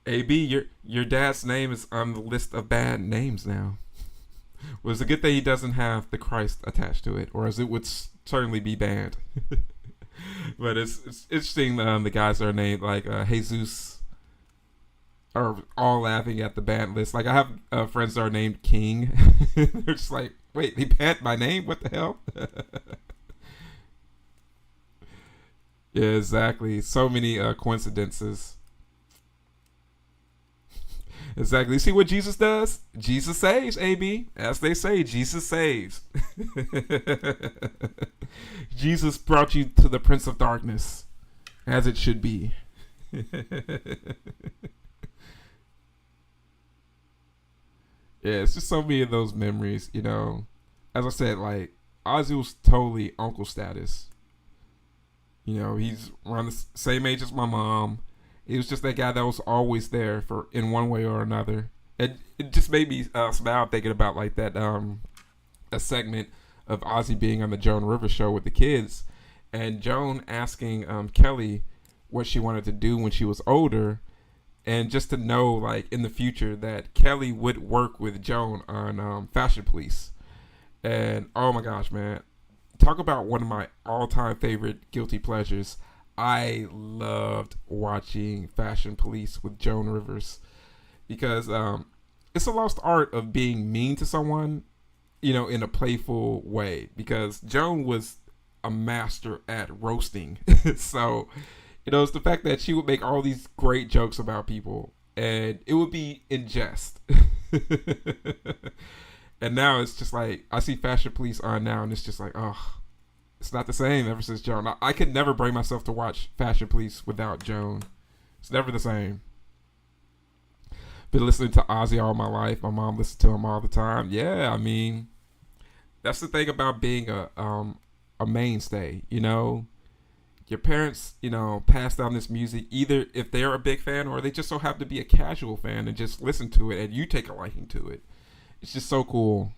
AB, your dad's name is on the list of bad names now. Well, it's a good thing he doesn't have the Christ attached to it, or as it would certainly be banned. But it's interesting. The guys that are named like Jesus are all laughing at the band list. Like I have friends that are named King. They're just like, wait, they banned my name? What the hell? Yeah, exactly. So many coincidences. Exactly. See what Jesus does? Jesus saves, AB. As they say, Jesus saves. Jesus brought you to the Prince of Darkness, as it should be. Yeah, it's just so many of those memories, As I said, like, Ozzy was totally uncle status. He's around the same age as my mom. He was just that guy that was always there for in one way or another. It just made me smile thinking about like that a segment of Ozzy being on the Joan Rivers show with the kids, and Joan asking Kelly what she wanted to do when she was older, and just to know like in the future that Kelly would work with Joan on Fashion Police. And oh my gosh, man, talk about one of my all-time favorite guilty pleasures. I loved watching Fashion Police with Joan Rivers because it's a lost art of being mean to someone, in a playful way. Because Joan was a master at roasting. So, it's the fact that she would make all these great jokes about people and it would be in jest. And now it's just like, I see Fashion Police on now and it's just like, oh, it's not the same ever since Joan. I could never bring myself to watch Fashion Police without Joan. It's never the same. Been listening to Ozzy all my life. My mom listened to him all the time. Yeah, I mean, that's the thing about being a mainstay. Your parents, pass down this music either if they're a big fan or they just so happen to be a casual fan and just listen to it and you take a liking to it. It's just so cool.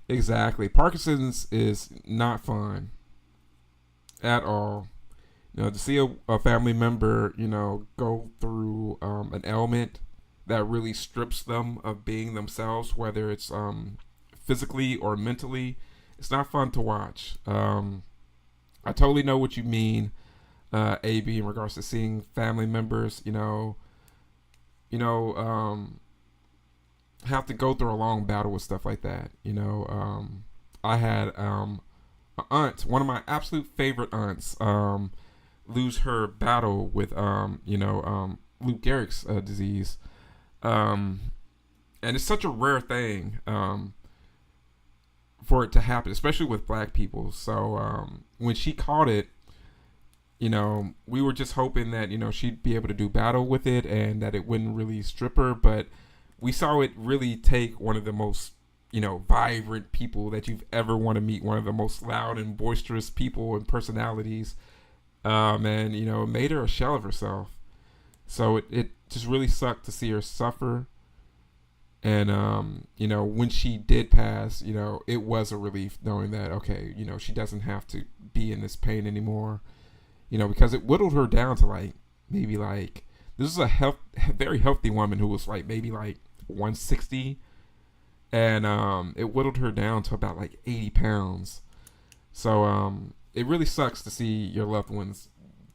Exactly. Parkinson's is not fun at all. To see a family member, go through an ailment that really strips them of being themselves, whether it's physically or mentally, it's not fun to watch. I totally know what you mean, AB, in regards to seeing family members, have to go through a long battle with stuff like that. I had an aunt, one of my absolute favorite aunts, lose her battle with Lou Gehrig's disease, and it's such a rare thing for it to happen, especially with Black people. So when she caught it, we were just hoping that she'd be able to do battle with it and that it wouldn't really strip her, but we saw it really take one of the most, vibrant people that you've ever want to meet, one of the most loud and boisterous people and personalities, and, it made her a shell of herself. So it just really sucked to see her suffer. And, when she did pass, it was a relief knowing that, okay, she doesn't have to be in this pain anymore, because it whittled her down to like, maybe like, this is a very healthy woman who was like, maybe like 160, and it whittled her down to about like 80 pounds. So it really sucks to see your loved ones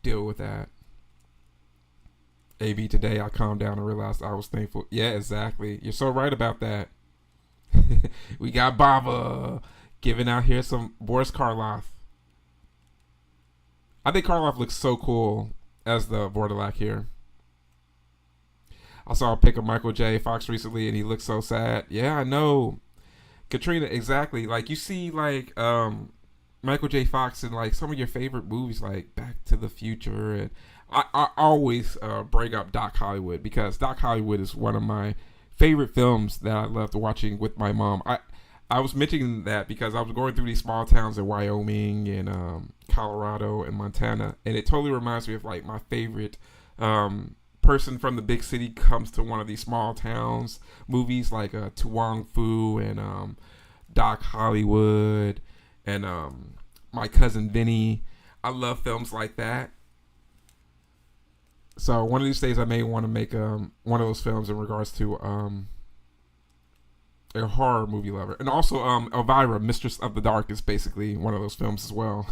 deal with that. AB, today I calmed down and realized I was thankful. Yeah, exactly. You're so right about that. We got Bava giving out here some Boris Karloff. I think Karloff looks so cool as the Vordelak here. I saw a pic of Michael J. Fox recently, and he looked so sad. Yeah, I know, Katrina. Exactly. Like you see, like Michael J. Fox in like some of your favorite movies, like Back to the Future, and I always bring up Doc Hollywood because Doc Hollywood is one of my favorite films that I loved watching with my mom. I was mentioning that because I was going through these small towns in Wyoming and Colorado and Montana, and it totally reminds me of like my favorite person from the big city comes to one of these small towns movies like To Wong Fu and Doc Hollywood and My Cousin Vinny. I love films like that. So one of these days I may want to make one of those films in regards to a horror movie lover. And also Elvira, Mistress of the Dark is basically one of those films as well.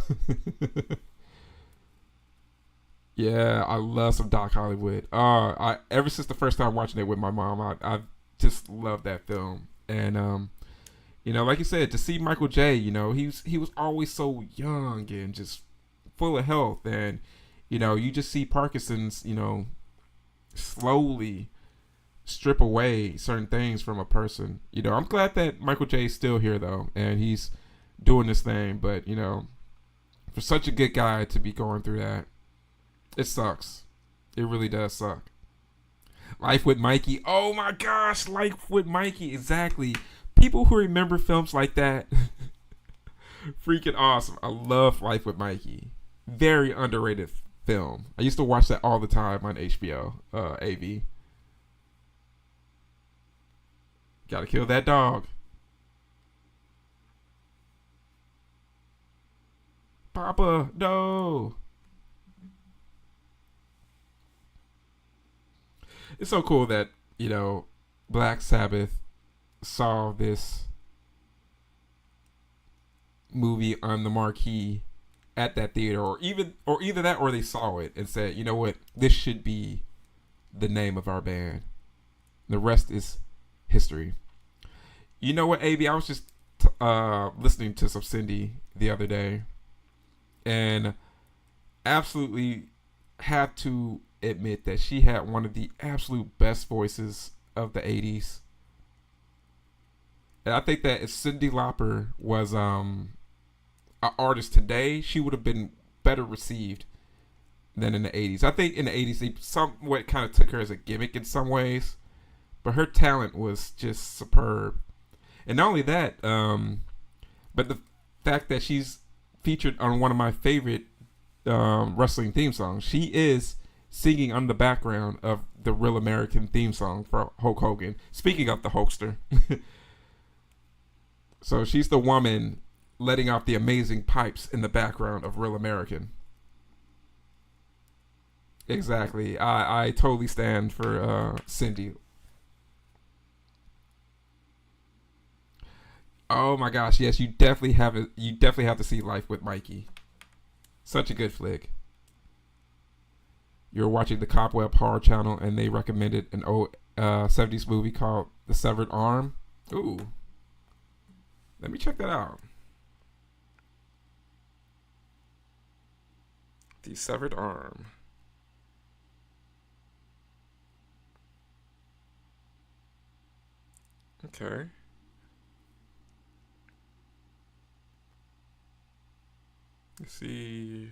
Yeah, I love some Doc Hollywood. I ever since the first time watching it with my mom, I just love that film. And like you said, to see Michael J, he was always so young and just full of health, and you just see Parkinson's, slowly strip away certain things from a person. I'm glad that Michael J is still here though, and he's doing this thing. But for such a good guy to be going through that, it sucks. It really does suck. Life with Mikey. Oh my gosh, Life with Mikey. Exactly. People who remember films like that, freaking awesome. I love Life with Mikey. Very underrated film. I used to watch that all the time on HBO, AV. Gotta kill that dog. Papa, no. It's so cool that, Black Sabbath saw this movie on the marquee at that theater, or either that, or they saw it and said, you know what, this should be the name of our band. The rest is history. You know what, AB? I was just listening to some Cindy the other day, and absolutely have to admit that she had one of the absolute best voices of the 80s. And I think that if Cyndi Lauper was an artist today, she would have been better received than in the 80s. I think in the 80s, they somewhat kind of took her as a gimmick in some ways, but her talent was just superb. And not only that, but the fact that she's featured on one of my favorite wrestling theme songs. She is singing on the background of the Real American theme song for Hulk Hogan. Speaking of the Hulkster. So she's the woman letting off the amazing pipes in the background of Real American. Exactly. I totally stand for Cindy. Oh my gosh, yes, you definitely have it. You definitely have to see Life with Mikey. Such a good flick. You're watching the Cobweb Horror Channel, and they recommended an old 70s movie called The Severed Arm. Ooh. Let me check that out. The Severed Arm. Okay. Let's see.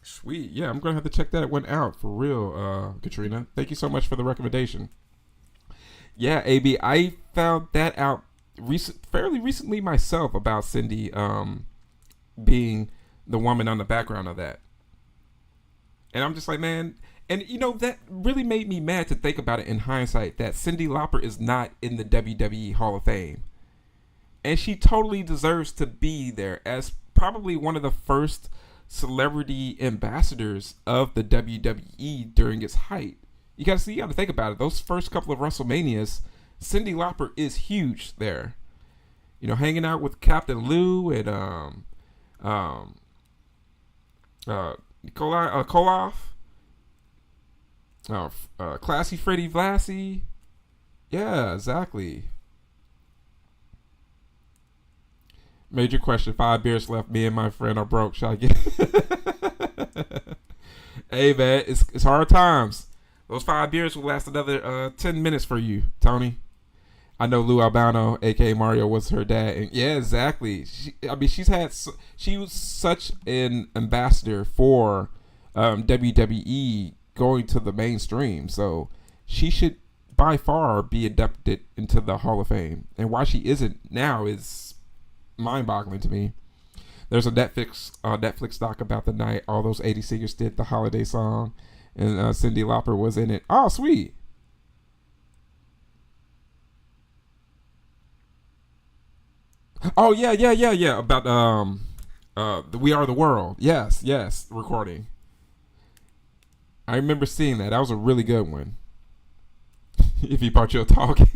Sweet. Yeah, I'm going to have to check that one out for real, Katrina. Thank you so much for the recommendation. Yeah, AB, I found that out fairly recently myself about Cindy being the woman on the background of that. And I'm just like, man, and that really made me mad to think about it in hindsight, that Cyndi Lauper is not in the WWE Hall of Fame. And she totally deserves to be there as probably one of the first celebrity ambassadors of the WWE during its height. You gotta think about it. Those first couple of WrestleManias, Cyndi Lauper is huge there. Hanging out with Captain Lou and Koloff, Classy Freddie Blassie. Yeah, exactly. Major question. 5 beers left. Me and my friend are broke. Should I get? Hey man, it's hard times. Those 5 beers will last another 10 minutes for you, Tony. I know Lou Albano, aka Mario, was her dad, and yeah, exactly. I mean, she was such an ambassador for WWE going to the mainstream, so she should by far be inducted into the Hall of Fame. And why she isn't now is mind-boggling to me. There's a Netflix doc about the night all those 80 singers did the holiday song, and Cyndi Lauper was in it. Oh, sweet. Oh yeah. About the We Are the World. Yes, recording. I remember seeing that. That was a really good one. If you bought you a tall can,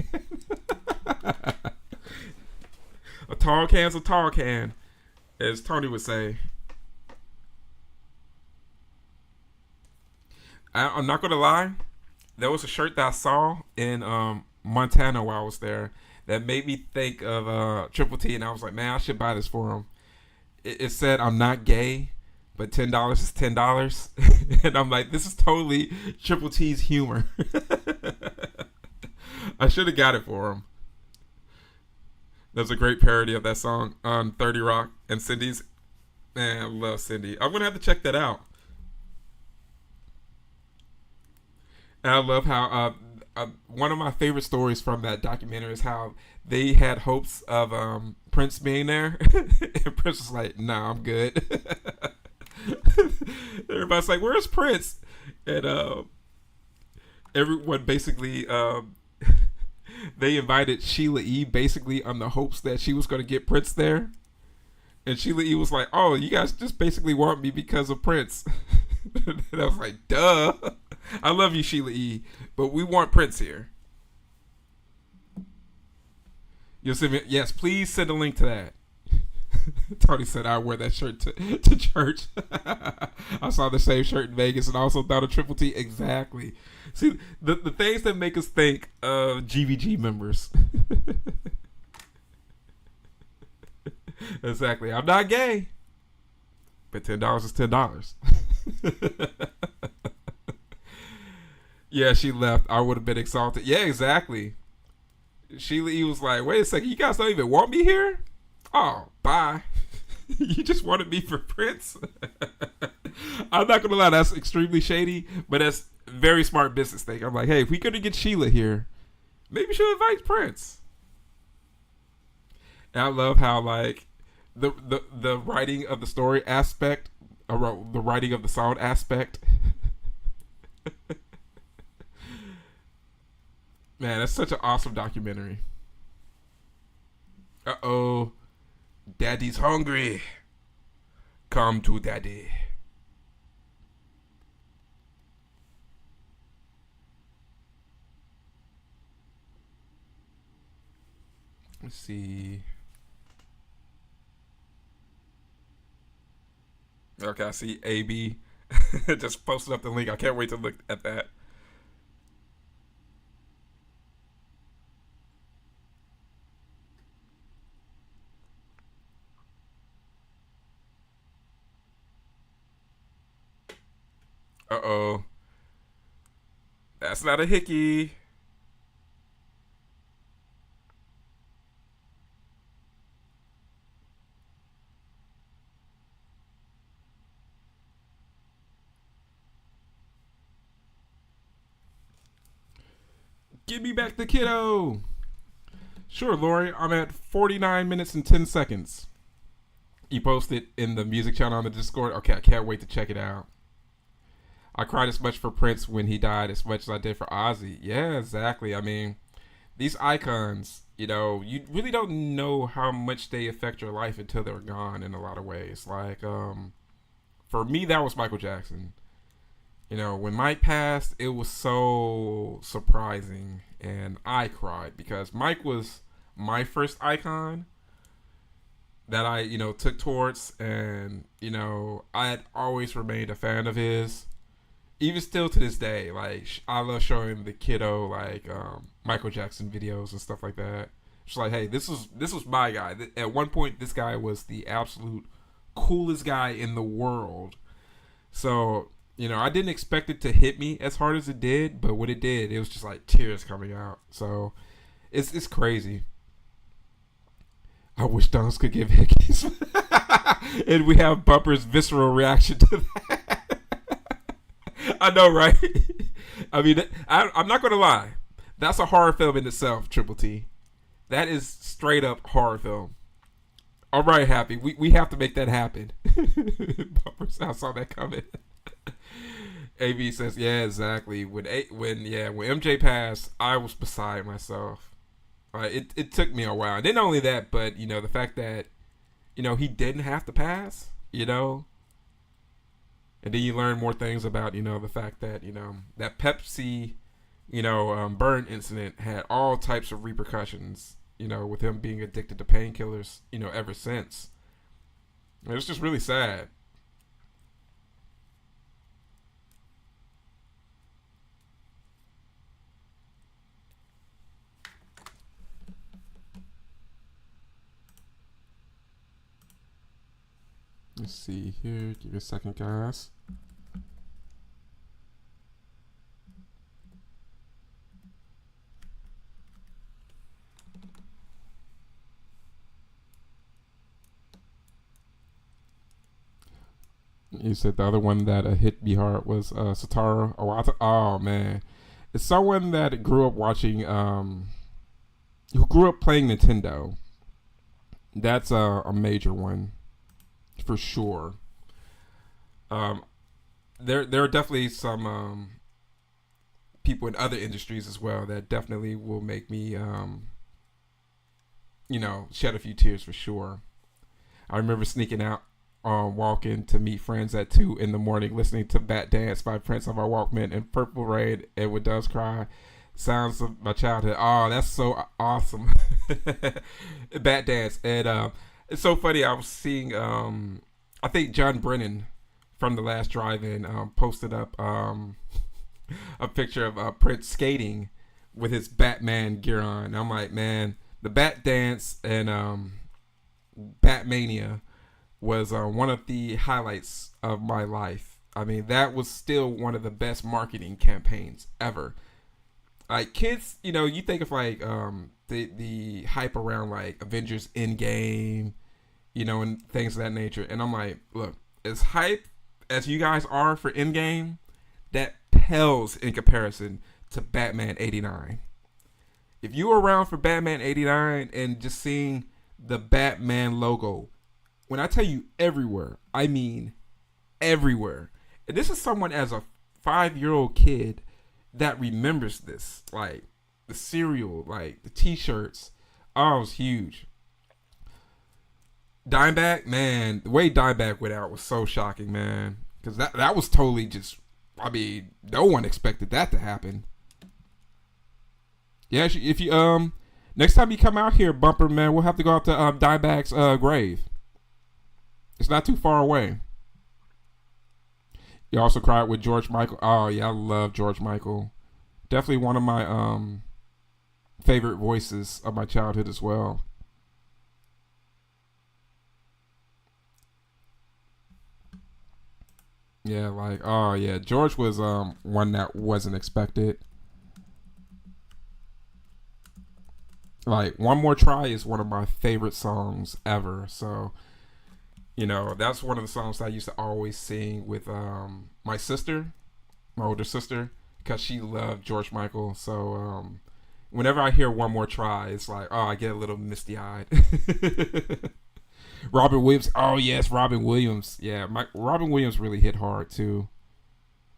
a tall can's a tall can, as Tony would say. I'm not gonna lie. There was a shirt that I saw in Montana while I was there that made me think of Triple T, and I was like, man, I should buy this for him. It said, "I'm not gay, but $10 is $10," and I'm like, this is totally Triple T's humor. I should have got it for him. There's a great parody of that song on 30 Rock and Cindy's. Man, I love Cindy. I'm gonna have to check that out. And I love how one of my favorite stories from that documentary is how they had hopes of Prince being there, and Prince was like, "Nah, I'm good." Everybody's like, "Where's Prince?" And everyone basically they invited Sheila E. basically on the hopes that she was going to get Prince there, and Sheila E. was like, "Oh, you guys just basically want me because of Prince." And I was like, "Duh." I love you, Sheila E., but we want Prince here. You'll send me, yes, please send a link to that. Tony said I wear that shirt to church. I saw the same shirt in Vegas and also thought of Triple T. Exactly. See, the things that make us think of GVG members. Exactly. I'm not gay, but $10 is $10. Yeah, she left. I would have been exalted. Yeah, exactly. Sheila E. was like, wait a second, you guys don't even want me here? Oh, bye. You just wanted me for Prince? I'm not going to lie, that's extremely shady, but that's very smart business thing. I'm like, hey, if we could get Sheila here, maybe she'll invite Prince. And I love how, like, the writing of the story aspect, or the writing of the song aspect. Man, that's such an awesome documentary. Uh-oh. Daddy's hungry. Come to daddy. Let's see. Okay, I see AB just posted up the link. I can't wait to look at that. Uh-oh. That's not a hickey. Give me back the kiddo. Sure, Lori. I'm at 49 minutes and 10 seconds. You posted in the music channel on the Discord. Okay, I can't wait to check it out. I cried as much for Prince when he died as much as I did for Ozzy. Yeah, exactly. I mean, these icons, you really don't know how much they affect your life until they're gone in a lot of ways. Like, for me, that was Michael Jackson. When Mike passed, it was so surprising, and I cried because Mike was my first icon that I, took towards, and, I had always remained a fan of his. Even still to this day, like, I love showing the kiddo, like, Michael Jackson videos and stuff like that. It's like, hey, this was my guy. At one point, this guy was the absolute coolest guy in the world. So, I didn't expect it to hit me as hard as it did, but what it did, it was just like tears coming out. So, it's crazy. I wish Don's could give hickeys. And we have Bumper's visceral reaction to that. I know, right? I mean, I'm not going to lie. That's a horror film in itself, Triple T. That is straight up horror film. All right, Happy. We have to make that happen. I saw that coming. AB says, yeah, exactly. When MJ passed, I was beside myself. It took me a while. And then not only that, but, the fact that, he didn't have to pass, And then you learn more things about, the fact that, that Pepsi, burn incident had all types of repercussions, with him being addicted to painkillers, ever since. It was just really sad. Let's see here. Give me a second, guys. You said the other one that hit me hard was Satoru Iwata. Oh man, it's someone that grew up watching, who grew up playing Nintendo. That's a major one, for sure. There are definitely some people in other industries as well that definitely will make me shed a few tears for sure. I remember sneaking out, walking to meet friends at 2 in the morning, listening to Bat Dance by Prince on my Walkman and Purple Rain and When Doves Cry. Sounds of my childhood. Oh, that's so awesome. Bat Dance. And it's so funny. I was seeing, I think John Brennan from The Last Drive-In posted up a picture of Prince skating with his Batman gear on. I'm like, man, the Bat Dance and Batmania was one of the highlights of my life. I mean, that was still one of the best marketing campaigns ever. Like, kids, you think of like the hype around like Avengers Endgame, and things of that nature. And I'm like, look, as hype as you guys are for Endgame, that pales in comparison to Batman 89. If you were around for Batman 89 and just seeing the Batman logo, when I tell you everywhere, I mean everywhere. And this is someone as a 5-year-old kid that remembers this. Like, the cereal, like, the t-shirts. Oh, it was huge. Dimebag, man, the way Dimebag went out was so shocking, man. Because that was totally just, I mean, no one expected that to happen. Yeah, if you, next time you come out here, Bumper, man, we'll have to go out to Dimebag's grave. It's not too far away. You also cried with George Michael. Oh, yeah, I love George Michael. Definitely one of my favorite voices of my childhood as well. Yeah, like, oh, yeah. George was one that wasn't expected. Like, One More Try is one of my favorite songs ever. So, that's one of the songs I used to always sing with my sister, my older sister, because she loved George Michael. So whenever I hear One More Try, it's like, oh, I get a little misty-eyed. Robin Williams. Oh, yes, Robin Williams. Yeah, Robin Williams really hit hard, too.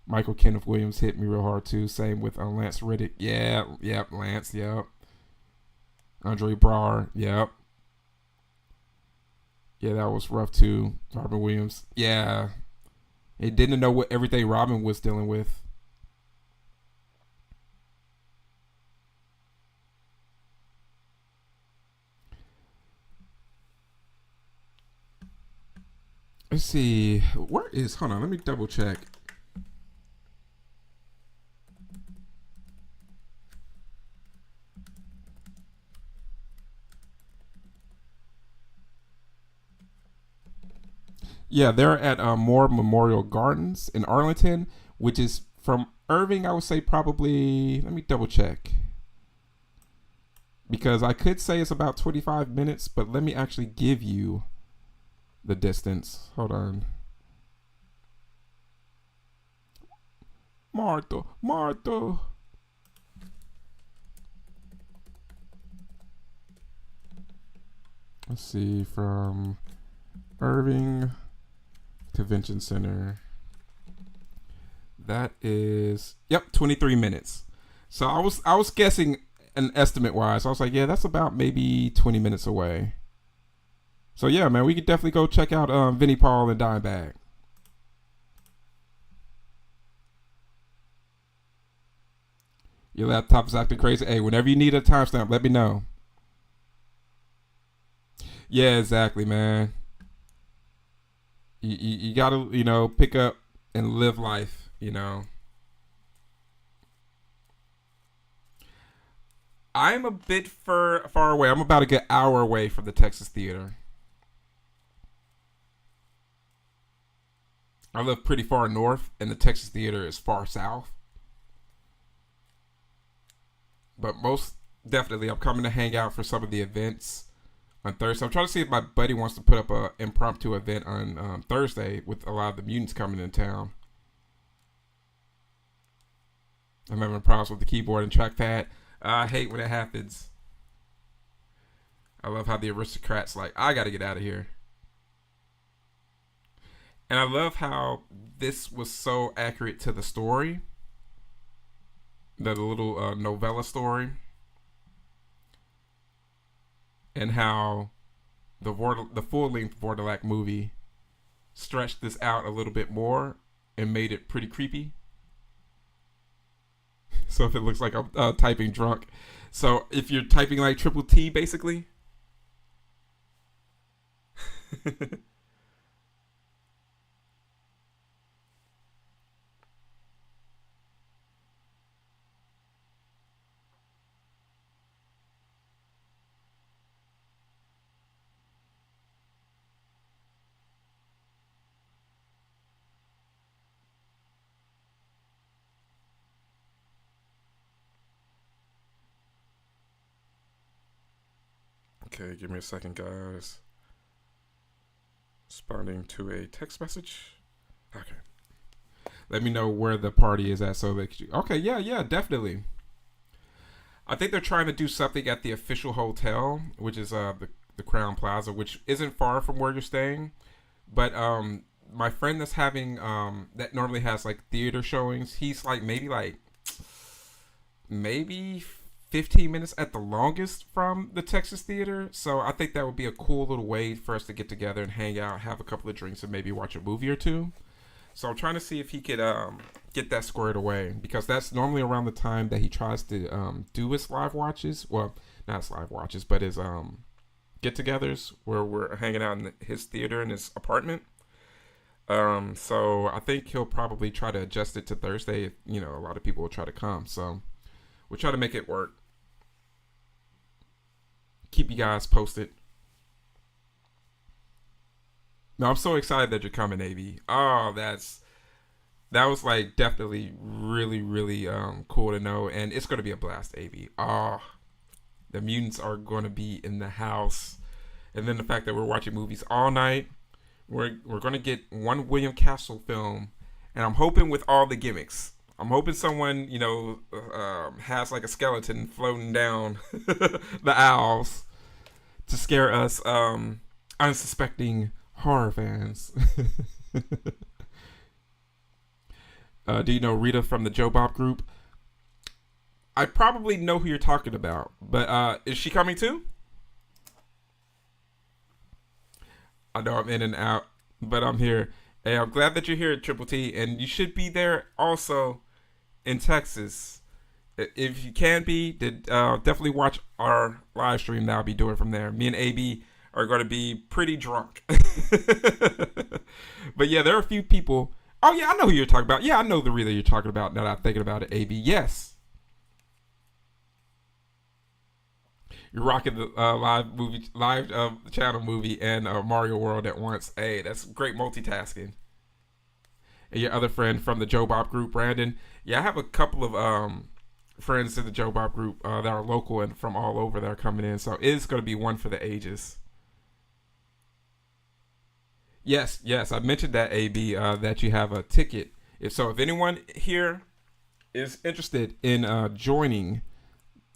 Michael Kenneth Williams hit me real hard, too. Same with Lance Reddick. Yeah, yep, Lance, yep. Andre Braugher, yep. Yeah, that was rough too. Robin Williams. Yeah. He didn't know what everything Robin was dealing with. Let's see. Hold on, let me double check. Yeah, they're at Moore Memorial Gardens in Arlington, which is from Irving. I would say probably. Let me double check because I could say it's about 25 minutes, but let me actually give you the distance. Hold on. Martha. Let's see, from Irving Convention Center. That is 23 minutes. So I was guessing an estimate wise. I was like, yeah, that's about maybe 20 minutes away. So yeah, man, we could definitely go check out Vinnie Paul and Dimebag. Your laptop is acting crazy. Hey, whenever you need a timestamp, let me know. Yeah, exactly, man. You gotta, pick up and live life, I'm a bit far away. I'm about a good hour away from the Texas Theater. I live pretty far north, and the Texas Theater is far south. But most definitely, I'm coming to hang out for some of the events on Thursday. I'm trying to see if my buddy wants to put up a impromptu event on Thursday with a lot of the mutants coming in town. I'm having problems with the keyboard and trackpad. I hate when it happens. I love how the aristocrats like, I gotta get out of here. And I love how this was so accurate to the story. The little novella story. And how the full-length Vordelak movie stretched this out a little bit more and made it pretty creepy. So if it looks like I'm typing drunk. So if you're typing like triple T, basically. Okay, give me a second, guys. Responding to a text message. Okay. Let me know where the party is at so that you. Okay, yeah, definitely. I think they're trying to do something at the official hotel, which is the Crown Plaza, which isn't far from where you're staying. But my friend that's having that normally has like theater showings, he's like maybe 15 minutes at the longest from the Texas Theater. So I think that would be a cool little way for us to get together and hang out, have a couple of drinks, and maybe watch a movie or two. So I'm trying to see if he could get that squared away, because that's normally around the time that he tries to do his live watches. Well, not his live watches, but his get-togethers where we're hanging out in his theater in his apartment. So I think he'll probably try to adjust it to Thursday if, a lot of people will try to come. So we'll try to make it work. Keep you guys posted. No, I'm so excited that you're coming, AV. Oh, that was like definitely really, really cool to know, and it's gonna be a blast, AV. Oh, the mutants are gonna be in the house, and then the fact that we're watching movies all night. We're gonna get one William Castle film, and I'm hoping with all the gimmicks. I'm hoping someone, has like a skeleton floating down the aisles to scare us unsuspecting horror fans. Do you know Rita from the Joe Bob group? I probably know who you're talking about, but is she coming too? I know I'm in and out, but I'm here. Hey, I'm glad that you're here at Triple T, and you should be there also in Texas. If you can be, definitely watch our live stream that I'll be doing from there. Me and AB are going to be pretty drunk. But yeah, there are a few people. Oh yeah, I know who you're talking about. Yeah, I know the Rita you're talking about now that I'm thinking about it, AB. Yes. You're rocking the live channel movie and Mario World at once. Hey, that's great multitasking. And your other friend from the Joe Bob group, Brandon. Yeah, I have a couple of friends in the Joe Bob group that are local and from all over that are coming in. So it's going to be one for the ages. Yes, yes, I mentioned that, AB, that you have a ticket. If anyone here is interested in joining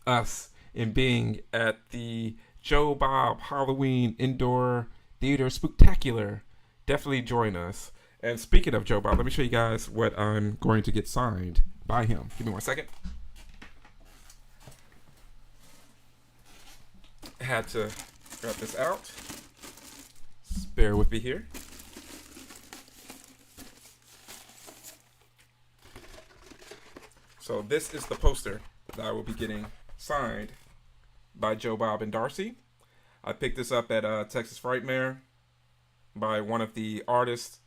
us in being at the Joe Bob Halloween Indoor Theater Spooktacular, definitely join us. And speaking of Joe Bob, let me show you guys what I'm going to get signed by him. Give me 1 second. I had to grab this out. Bear with me here. So this is the poster that I will be getting signed by Joe Bob and Darcy. I picked this up at Texas Frightmare by one of the artists.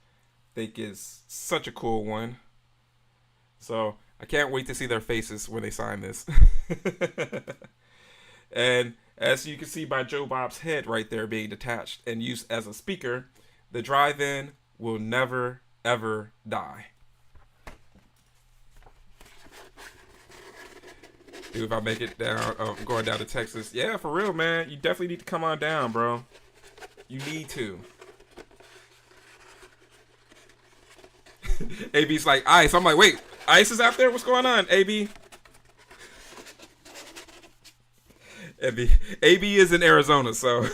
I think is such a cool one. So I can't wait to see their faces when they sign this. And as you can see by Joe Bob's head right there being detached and used as a speaker, the drive-in will never, ever die. Dude, if I make it down, going down to Texas, yeah, for real, man, you definitely need to come on down, bro. You need to. AB's like, Ice. I'm like, wait, Ice is out there? What's going on, AB? AB is in Arizona, so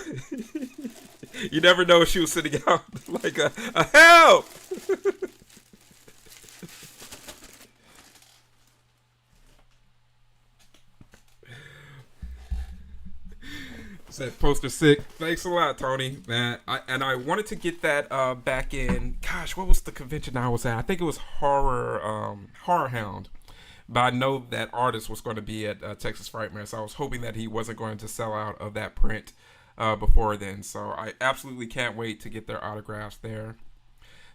you never know if she was sitting out like a help. Said poster sick. Thanks a lot, Tony. Man, I wanted to get that back in. Gosh, what was the convention I was at? I think it was Horror Hound. But I know that artist was going to be at Texas Frightmare, so I was hoping that he wasn't going to sell out of that print before then. So I absolutely can't wait to get their autographs there.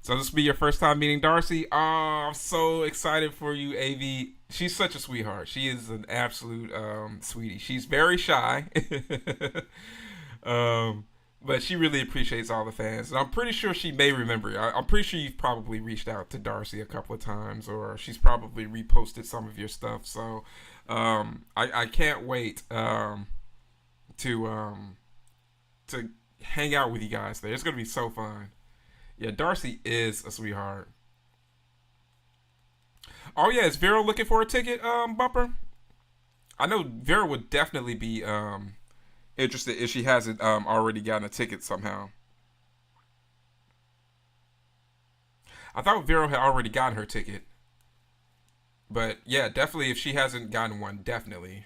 So this will be your first time meeting Darcy. Oh, I'm so excited for you, AV. She's such a sweetheart. She is an absolute sweetie. She's very shy. But she really appreciates all the fans. And I'm pretty sure she may remember you. I'm pretty sure you've probably reached out to Darcy a couple of times, or she's probably reposted some of your stuff. So I can't wait to hang out with you guys there. It's going to be so fun. Yeah, Darcy is a sweetheart. Oh, yeah, is Vera looking for a ticket, Bumper? I know Vera would definitely be interested if she hasn't already gotten a ticket somehow. I thought Vero had already gotten her ticket. But yeah, definitely if she hasn't gotten one, definitely.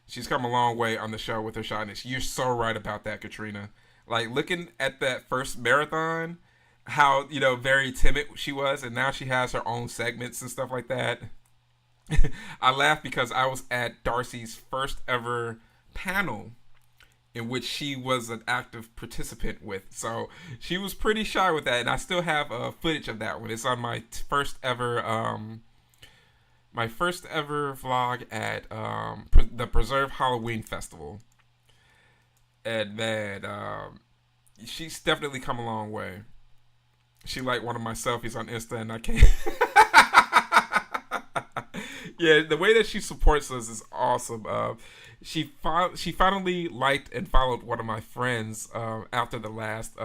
She's come a long way on the show with her shyness. You're so right about that, Katrina. Like looking at that first marathon, how, very timid she was, and now she has her own segments and stuff like that. I laughed because I was at Darcy's first ever panel in which she was an active participant with, so she was pretty shy with that, and I still have footage of that one. It's on my first ever vlog at the Preserve Halloween Festival, and man, she's definitely come a long way. She liked one of my selfies on Insta, and I can't. Yeah, the way that she supports us is awesome. She finally liked and followed one of my friends after the last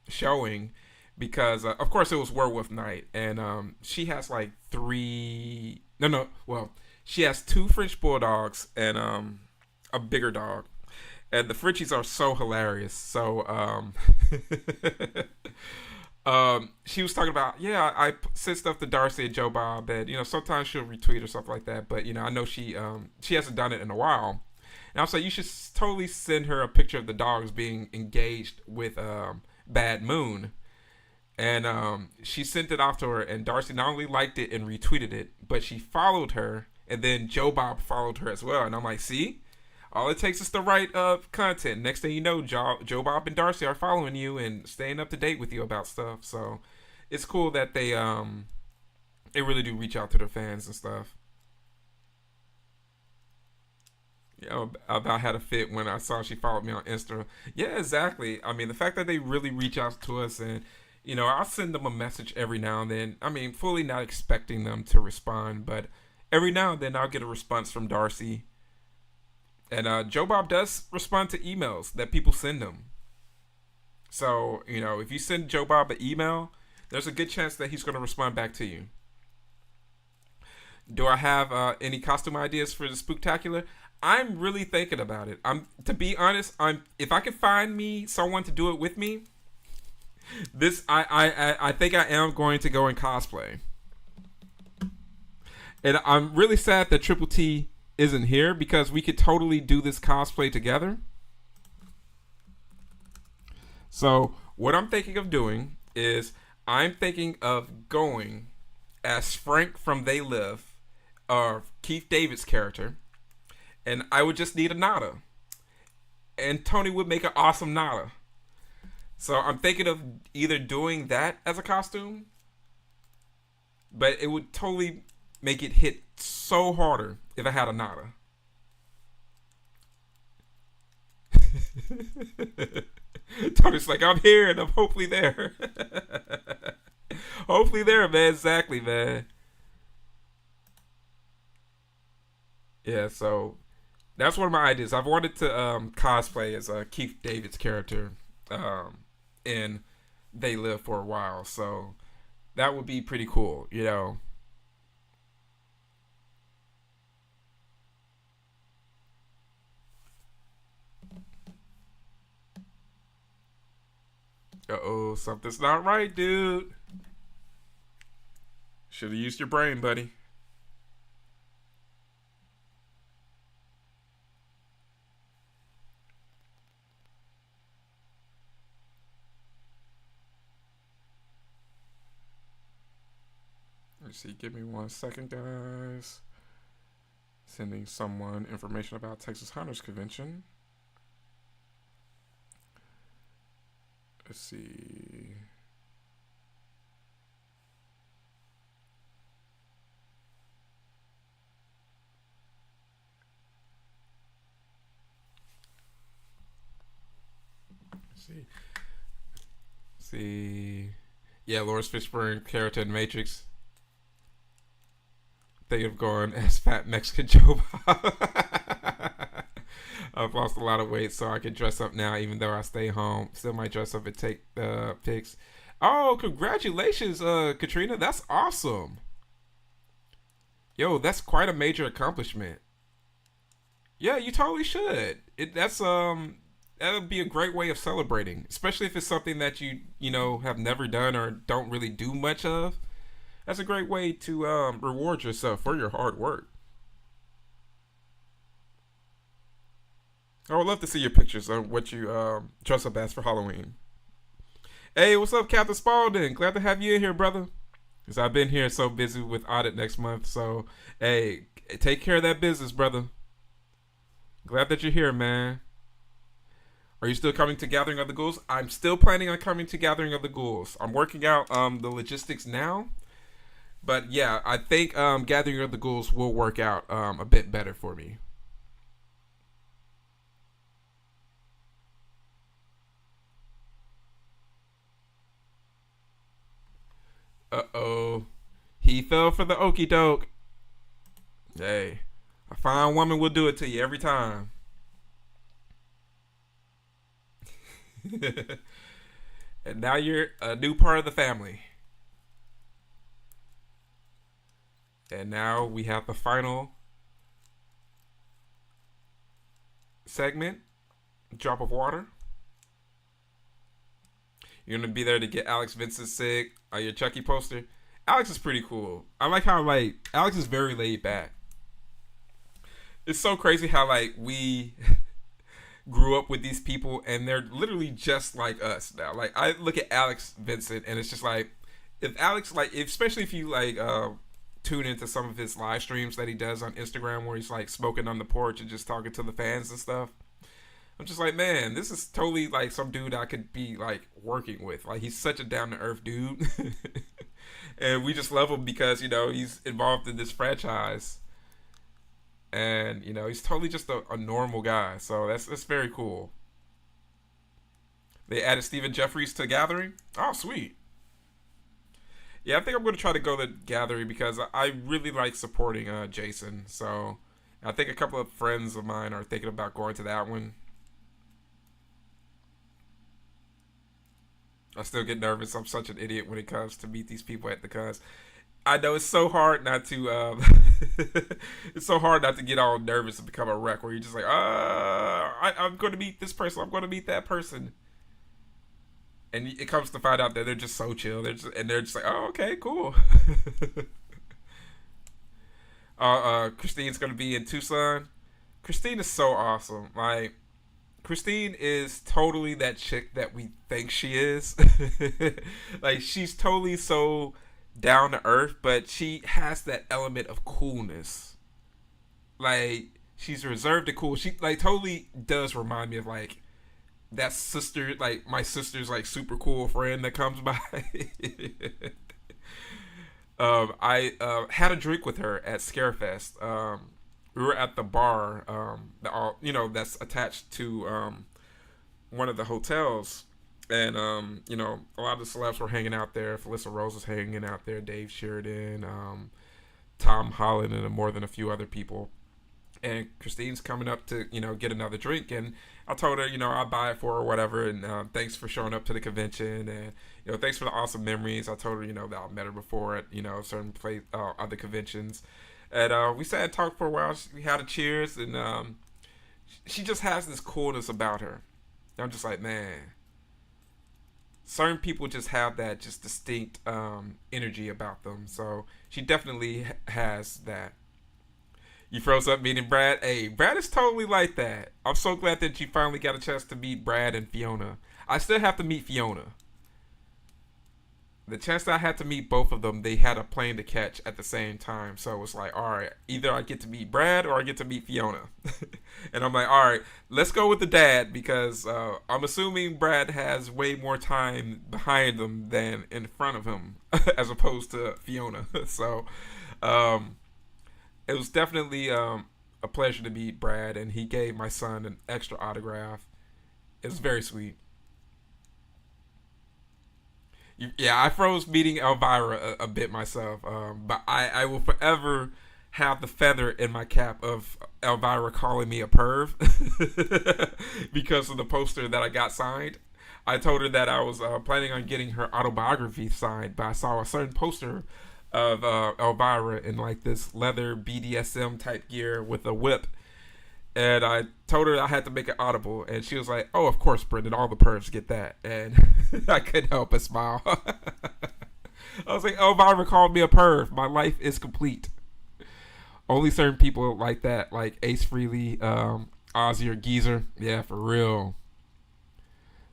showing, because of course it was Werewolf Night, and she has like she has 2 French bulldogs and a bigger dog, and the Frenchies are so hilarious. So she was talking about, I sent stuff to Darcy and Joe Bob, and sometimes she'll retweet or something like that, but I know she hasn't done it in a while, and I was like, you should totally send her a picture of the dogs being engaged with Bad Moon, and she sent it off to her, and Darcy not only liked it and retweeted it, but she followed her, and then Joe Bob followed her as well, and I'm like, see? All it takes is the right content. Next thing you know, Joe Bob and Darcy are following you and staying up to date with you about stuff. So it's cool that they really do reach out to their fans and stuff. You know, about had a fit when I saw she followed me on Insta. Yeah, exactly. I mean, the fact that they really reach out to us and, I'll send them a message every now and then. I mean, fully not expecting them to respond, but every now and then I'll get a response from Darcy. And Joe Bob does respond to emails that people send him. So, if you send Joe Bob an email, there's a good chance that he's going to respond back to you. Do I have any costume ideas for the Spooktacular? I'm really thinking about it. To be honest, if I can find me someone to do it with me, I think I am going to go in cosplay. And I'm really sad that Triple T isn't here because we could totally do this cosplay together. So what I'm thinking of doing is I'm thinking of going as Frank from They Live, or Keith David's character, and I would just need a Nada. And Tony would make an awesome Nada. So I'm thinking of either doing that as a costume, but it would totally make it hit so harder if I had a Nada. Tony's like, I'm here and I'm hopefully there. Hopefully there, man. Exactly, man. Yeah, so that's one of my ideas. I've wanted to cosplay as Keith David's character in They Live for a while, so that would be pretty cool. Uh-oh, something's not right, dude. Should have used your brain, buddy. Let's see, give me 1 second, guys. Sending someone information about Texas Hunters Convention. Let's see. See. Yeah, Lawrence Fishburne character in Matrix. They have gone as fat Mexican Joe Bob. I've lost a lot of weight, so I can dress up now, even though I stay home. Still might dress up and take pics. Oh, congratulations, Katrina. That's awesome. Yo, that's quite a major accomplishment. Yeah, you totally should. That'll be a great way of celebrating, especially if it's something that you have never done or don't really do much of. That's a great way to reward yourself for your hard work. I would love to see your pictures of what you dress up as for Halloween. Hey, what's up, Captain Spaulding? Glad to have you in here, brother. Because I've been here so busy with audit next month. So, hey, take care of that business, brother. Glad that you're here, man. Are you still coming to Gathering of the Ghouls? I'm still planning on coming to Gathering of the Ghouls. I'm working out the logistics now. But yeah, I think Gathering of the Ghouls will work out a bit better for me. Uh-oh. He fell for the okie doke. Hey, a fine woman will do it to you every time. And now you're a new part of the family. And now we have the final segment, Drop of Water. You're going to be there to get Alex Vincent sick. Your Chucky poster. Alex is pretty cool. I like how, Alex is very laid back. It's so crazy how, we grew up with these people and they're literally just like us now. Like, I look at Alex Vincent and it's just like, if Alex, especially if you, tune into some of his live streams that he does on Instagram where he's, smoking on the porch and just talking to the fans and stuff. I'm just like, man, this is totally some dude I could be working with. He's such a down to earth dude, and we just love him because he's involved in this franchise. and he's totally just a normal guy. So that's very cool. They added Stephen Jeffries to Gathering. Oh, sweet. Yeah, I think I'm going to try to go to Gathering because I really like supporting Jason. So I think a couple of friends of mine are thinking about going to that one. I still get nervous. I'm such an idiot when it comes to meet these people at the cons. I know it's so hard not to. It's so hard not to get all nervous and become a wreck. Where you're just like, I'm going to meet this person. I'm going to meet that person, and it comes to find out that they're just so chill. They're just like, oh, okay, cool. Christine's going to be in Tucson. Christine is so awesome. Like, Christine is totally that chick that we think she is. Like, she's totally so down to earth, but she has that element of coolness. Like, she's reserved and cool. She like totally does remind me of like that sister, like my sister's like super cool friend that comes by. I had a drink with her at Scarefest. We were at the bar, that's attached to one of the hotels, and a lot of the celebs were hanging out there. Felissa Rose was hanging out there. Dave Sheridan, Tom Holland, and more than a few other people. And Christine's coming up to get another drink, and I told her I'll buy it for her or whatever. And thanks for showing up to the convention, and thanks for the awesome memories. I told her that I met her before at certain place other conventions, and we sat and talked for a while. We had a cheers, and she just has this coolness about her. I'm just like, man, certain people just have that just distinct energy about them. So she definitely has that. You froze up meeting Brad. Hey, Brad is totally like that. I'm so glad that you finally got a chance to meet Brad and Fiona. I still have to meet Fiona. The chance that I had to meet both of them, they had a plane to catch at the same time. So it was like, all right, either I get to meet Brad or I get to meet Fiona. And I'm like, all right, let's go with the dad because I'm assuming Brad has way more time behind him than in front of him as opposed to Fiona. So, it was definitely a pleasure to meet Brad, and he gave my son an extra autograph. It was very sweet. Yeah, I froze meeting Elvira a bit myself, but I will forever have the feather in my cap of Elvira calling me a perv because of the poster that I got signed. I told her that I was planning on getting her autobiography signed, but I saw a certain poster of Elvira in like this leather BDSM type gear with a whip. And I told her I had to make it audible. And she was like, oh, of course, Brendan, all the pervs get that. And I couldn't help but smile. I was like, Elvira called me a perv. My life is complete. Only certain people like that, like Ace Frehley, Ozzy, or Geezer. Yeah, for real.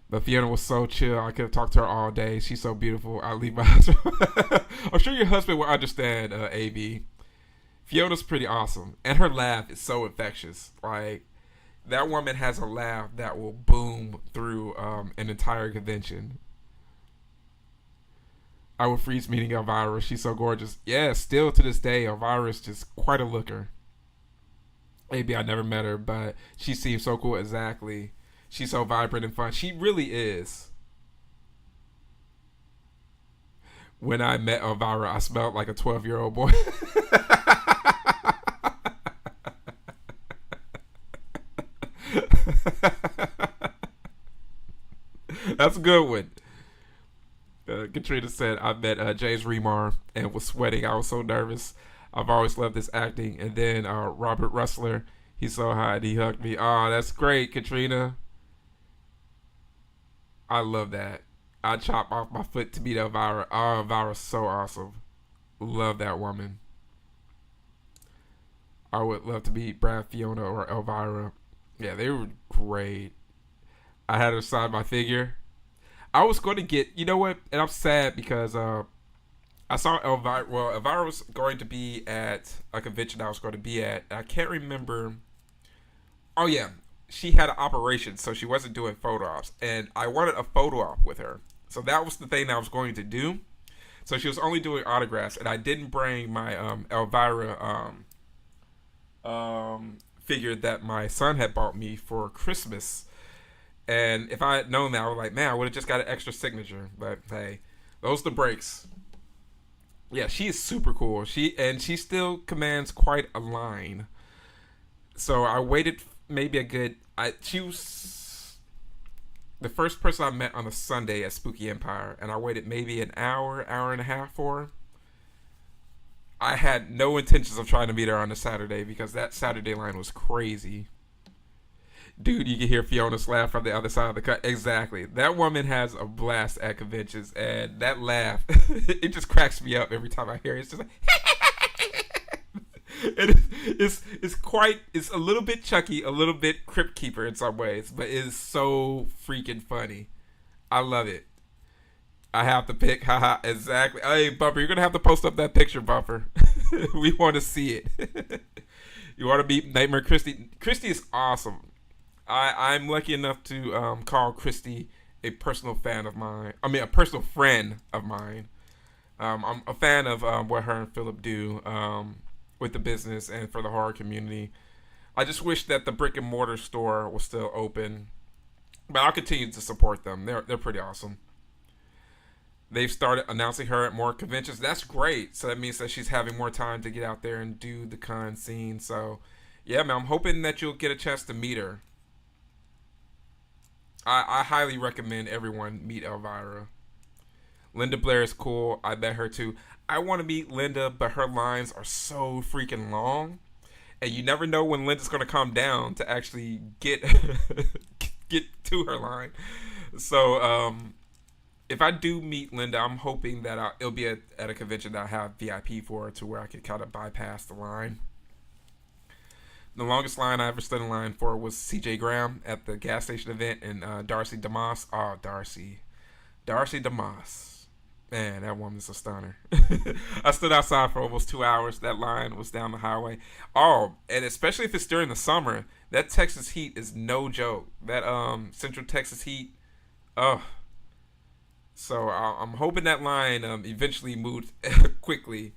But Fiona was so chill. I could have talked to her all day. She's so beautiful. I'll leave my husband. I'm sure your husband will understand, AB. Fiona's pretty awesome. And her laugh is so infectious. Like, that woman has a laugh that will boom through an entire convention. I would freeze meeting Elvira. She's so gorgeous. Yeah, still to this day, Elvira is just quite a looker. Maybe I never met her, but she seems so cool. Exactly. She's so vibrant and fun. She really is. When I met Elvira, I smelled like a 12-year-old boy. That's a good one. Katrina said, I met James Remar and was sweating. I was so nervous. I've always loved his acting. And then Robert Russler, he's so hot. He hugged me. Oh, that's great, Katrina. I love that. I chop off my foot to meet Elvira. Oh, Elvira's so awesome. Love that woman. I would love to meet Brad, Fiona, or Elvira. Yeah, they were great. I had her sign my figure. I was going to get, you know what? And I'm sad because I saw Elvira. Well, Elvira was going to be at a convention I was going to be at. I can't remember. Oh, yeah. She had an operation, so she wasn't doing photo ops. And I wanted a photo op with her. So that was the thing I was going to do. So she was only doing autographs. And I didn't bring my Elvira figure that my son had bought me for Christmas. And if I had known that, I was like, man, I would have just got an extra signature. But hey, those are the breaks. Yeah, she is super cool. She still commands quite a line. So I waited maybe a good. She was the first person I met on a Sunday at Spooky Empire, and I waited maybe an hour, hour and a half for her. I had no intentions of trying to meet her on a Saturday because that Saturday line was crazy. Dude, you can hear Fiona's laugh from the other side of the cut. Exactly. That woman has a blast at conventions, and that laugh, it just cracks me up every time I hear it. It's just like, it's a little bit Chucky, a little bit Crypt Keeper in some ways, but it is so freaking funny. I love it. I have to pick, haha, exactly. Hey, Bumper, you're going to have to post up that picture, Bumper. We want to see it. You want to meet Nightmare Christie? Christie is awesome. I'm lucky enough to call Christy a personal fan of mine. I mean, a personal friend of mine. I'm a fan of what her and Philip do with the business and for the horror community. I just wish that the brick and mortar store was still open, but I'll continue to support them. They're pretty awesome. They've started announcing her at more conventions. That's great. So that means that she's having more time to get out there and do the con scene. So, yeah, man, I'm hoping that you'll get a chance to meet her. I highly recommend everyone meet Elvira. Linda Blair is cool. I bet her too. I want to meet Linda, but her lines are so freaking long, and you never know when Linda's going to come down to actually get get to her line. So if I do meet Linda, I'm hoping that it'll be at a convention that I have VIP for, to where I can kind of bypass the line. The longest line I ever stood in line for was CJ Graham at the gas station event, and Darcy DeMoss. Oh, Darcy DeMoss. Man, that woman's a stunner. I stood outside for almost 2 hours. That line was down the highway. Oh, and especially if it's during the summer, that Texas heat is no joke. That Central Texas heat. Oh. So I'm hoping that line eventually moved quickly.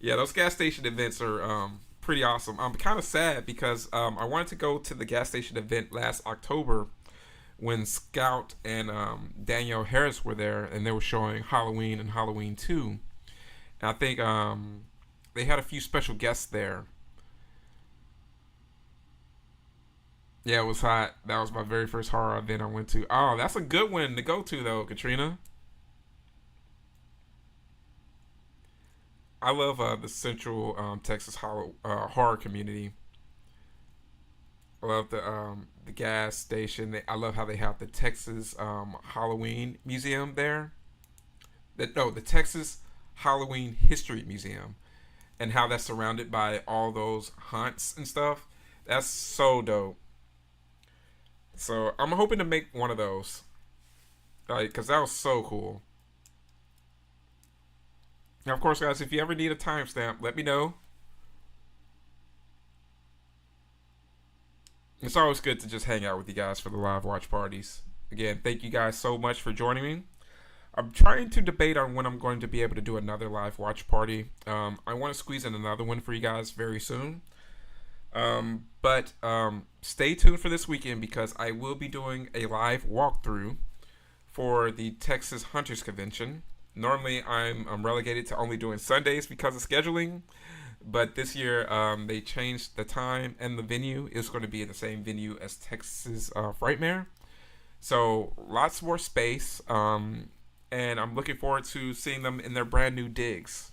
Yeah, those gas station events are pretty awesome. I'm kind of sad because I wanted to go to the gas station event last October when Scout and Danielle Harris were there, and they were showing Halloween and Halloween 2. And I think they had a few special guests there. Yeah, it was hot. That was my very first horror event I went to. Oh, that's a good one to go to, though, Katrina. I love the Central Texas horror community. I love the gas station. I love how they have the Texas Halloween Museum there. The Texas Halloween History Museum, and how that's surrounded by all those hunts and stuff. That's so dope. So I'm hoping to make one of those, like, cause that was so cool. Now, of course, guys, if you ever need a timestamp, let me know. It's always good to just hang out with you guys for the live watch parties. Again, thank you guys so much for joining me. I'm trying to debate on when I'm going to be able to do another live watch party. I want to squeeze in another one for you guys very soon. But stay tuned for this weekend, because I will be doing a live walkthrough for the Texas Hunters Convention. Normally, I'm relegated to only doing Sundays because of scheduling. But this year, they changed the time and the venue. It's going to be in the same venue as Texas Frightmare. So, lots more space. And I'm looking forward to seeing them in their brand new digs.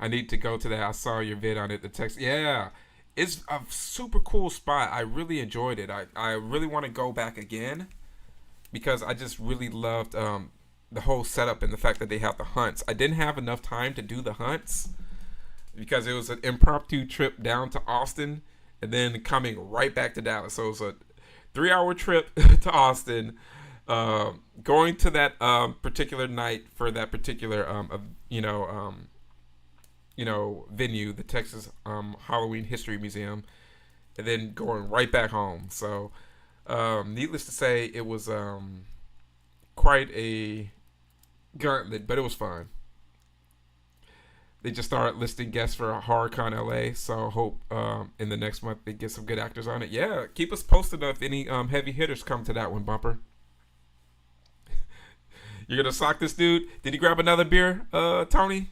I need to go to that. I saw your vid on it. The text. Yeah. It's a super cool spot. I really enjoyed it. I really want to go back again, because I just really loved the whole setup and the fact that they have the hunts. I didn't have enough time to do the hunts because it was an impromptu trip down to Austin and then coming right back to Dallas. So it was a 3-hour trip to Austin, going to that particular night for that particular venue, the Texas Halloween History Museum, and then going right back home. So needless to say, it was quite a gauntlet, but it was fun. They just started listing guests for HorrorCon LA, so hope in the next month they get some good actors on it. Yeah, keep us posted if any heavy hitters come to that one, Bumper. You're gonna sock this dude? Did he grab another beer, Tony?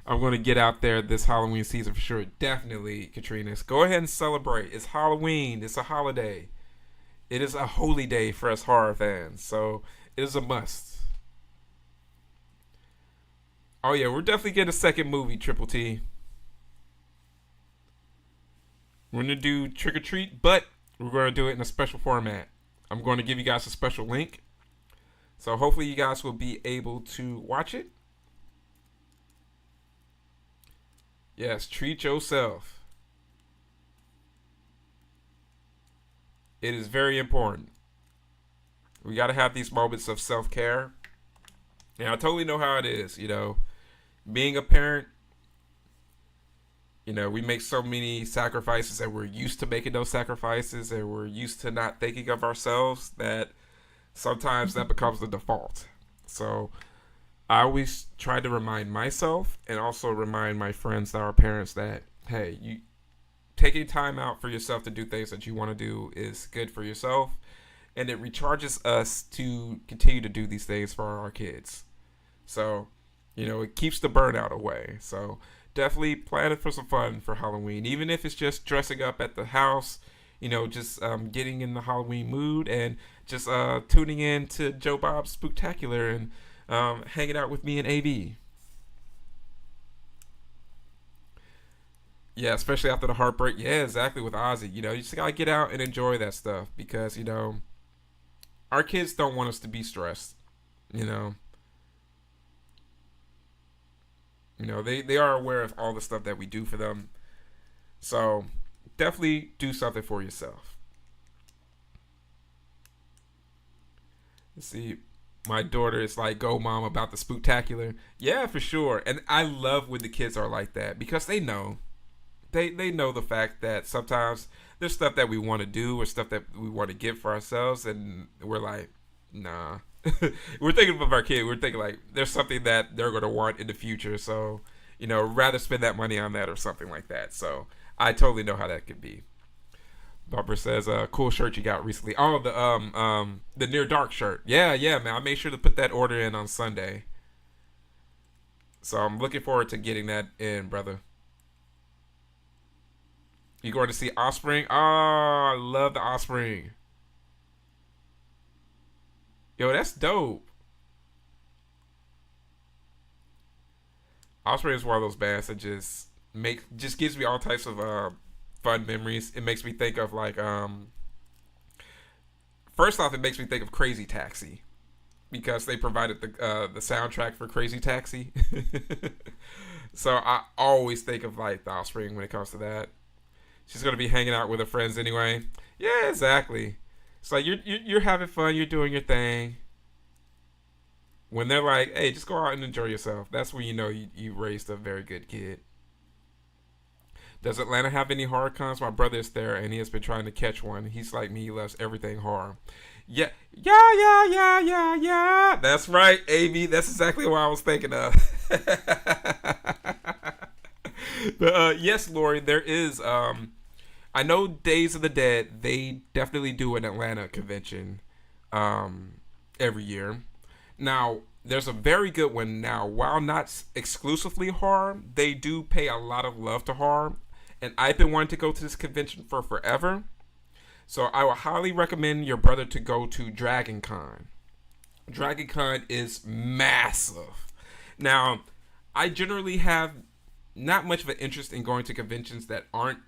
I'm gonna get out there this Halloween season for sure. Definitely, Katrina's. Go ahead and celebrate. It's Halloween. It's a holiday. It is a holy day for us horror fans, so it is a must. Oh yeah, we're definitely getting a second movie, Triple T. We're gonna do Trick or Treat, but we're gonna do it in a special format. I'm going to give you guys a special link, so hopefully you guys will be able to watch it. Yes, treat yourself. It is very important. We got to have these moments of self-care. And I totally know how it is, being a parent, we make so many sacrifices and we're used to making those sacrifices and we're used to not thinking of ourselves that sometimes that becomes the default. So I always try to remind myself and also remind my friends that are parents that, hey, you taking time out for yourself to do things that you want to do is good for yourself. And it recharges us to continue to do these things for our kids. So, it keeps the burnout away. So definitely plan it for some fun for Halloween, even if it's just dressing up at the house, just getting in the Halloween mood and just tuning in to Joe Bob's Spooktacular and hanging out with me and AB. Yeah, especially after the heartbreak. Yeah, exactly, with Ozzy. You just gotta get out and enjoy that stuff because, our kids don't want us to be stressed. They are aware of all the stuff that we do for them. So definitely do something for yourself. Let's see. My daughter is like, go mom about the Spooktacular. Yeah, for sure. And I love when the kids are like that because they know. They know the fact that sometimes there's stuff that we want to do or stuff that we want to get for ourselves and we're like, nah. We're thinking of our kid. We're thinking like there's something that they're going to want in the future. So, rather spend that money on that or something like that. So I totally know how that could be. Bumper says, cool shirt you got recently. Oh, the Near Dark shirt. Yeah, man. I made sure to put that order in on Sunday. So I'm looking forward to getting that in, brother. You going to see Offspring? Oh, I love the Offspring. Yo, that's dope. Offspring is one of those bands that just gives me all types of fun memories. It makes me think of like first off, it makes me think of Crazy Taxi because they provided the soundtrack for Crazy Taxi. So I always think of like the Offspring when it comes to that. She's gonna be hanging out with her friends anyway. Yeah, exactly. It's like you're having fun, you're doing your thing. When they're like, hey, just go out and enjoy yourself, that's when you raised a very good kid. Does Atlanta have any horror cons? My brother is there and he has been trying to catch one. He's like me, he loves everything horror. Yeah. That's right, AB. That's exactly what I was thinking of. But yes, Lori, there is I know Days of the Dead, they definitely do an Atlanta convention every year. Now, there's a very good one now. While not exclusively horror, they do pay a lot of love to horror. And I've been wanting to go to this convention for forever. So I would highly recommend your brother to go to Dragon Con. Dragon Con is massive. Now, I generally have not much of an interest in going to conventions that aren't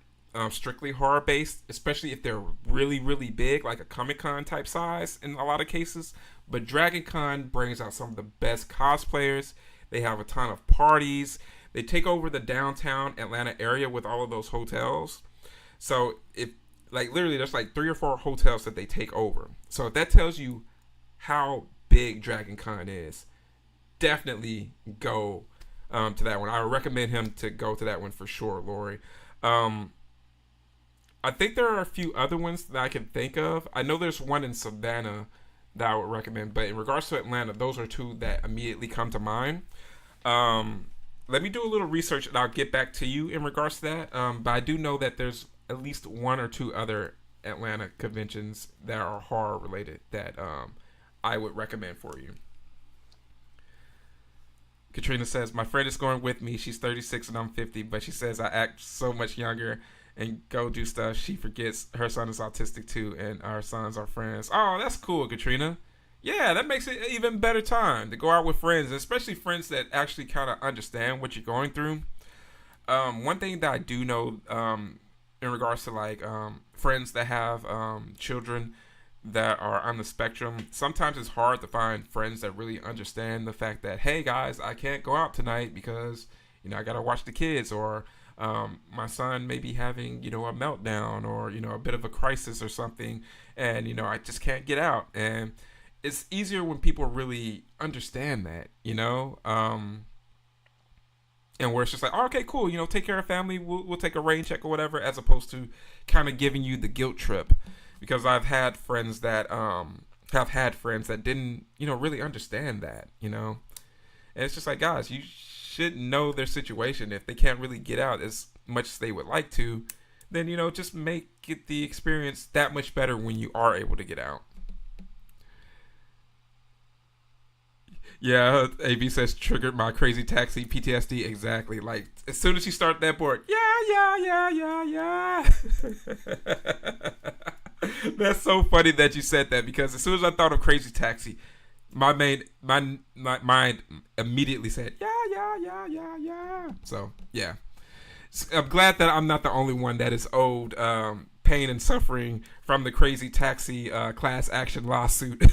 strictly horror based, especially if they're really, really big, like a Comic-Con type size in a lot of cases. But Dragon Con brings out some of the best cosplayers. They have a ton of parties. They take over the downtown Atlanta area with all of those hotels. So if literally there's like 3 or 4 hotels that they take over. So if that tells you how big Dragon Con is, definitely go to that one. I would recommend him to go to that one for sure, Lori. I think there are a few other ones that I can think of. I know there's one in Savannah that I would recommend, but in regards to Atlanta, those are 2 that immediately come to mind. Let me do a little research and I'll get back to you in regards to that. But I do know that there's at least one or two other Atlanta conventions that are horror related that I would recommend for you. Katrina says, my friend is going with me. She's 36 and I'm 50, but she says I act so much younger and go do stuff. She forgets her son is autistic too, and our sons are friends. Oh, that's cool, Katrina. Yeah, that makes it an even better time to go out with friends, especially friends that actually kind of understand what you're going through. One thing that I do know in regards to like friends that have children that are on the spectrum, sometimes it's hard to find friends that really understand the fact that, hey guys, I can't go out tonight because I gotta watch the kids, or my son may be having a meltdown, or a bit of a crisis or something, and I just can't get out. And it's easier when people really understand that, and where it's just like, oh, okay, cool, take care of family, we'll take a rain check or whatever, as opposed to kind of giving you the guilt trip. Because I've had friends that didn't really understand that, and it's just like, guys, you should know their situation. If they can't really get out as much as they would like to, then just make it the experience that much better when you are able to get out. Yeah, AB says triggered my crazy taxi PTSD. Exactly. Like as soon as you start that board, yeah. That's so funny that you said that, because as soon as I thought of Crazy Taxi, my mind immediately said yeah. So yeah, I'm glad that I'm not the only one that is owed pain and suffering from the Crazy Taxi class action lawsuit.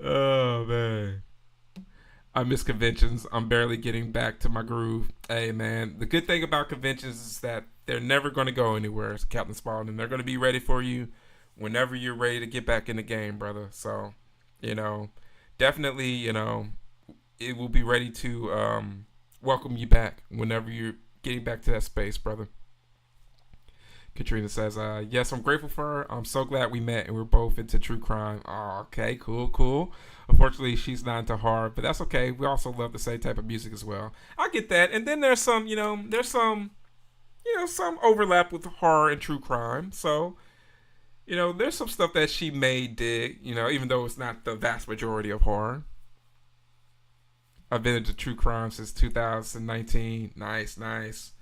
Oh man, I miss conventions. I'm barely getting back to my groove. Hey man, the good thing about conventions is that they're never going to go anywhere, Captain Spaulding. They're going to be ready for you whenever you're ready to get back in the game, brother. So, definitely, it will be ready to welcome you back whenever you're getting back to that space, brother. Katrina says, yes, I'm grateful for her. I'm so glad we met and we're both into true crime. Oh, okay, cool. Unfortunately, she's not into horror, but that's okay. We also love the same type of music as well. I get that. And then there's some some overlap with horror and true crime. So, there's some stuff that she may dig, even though it's not the vast majority of horror. I've been into true crime since 2019. Nice.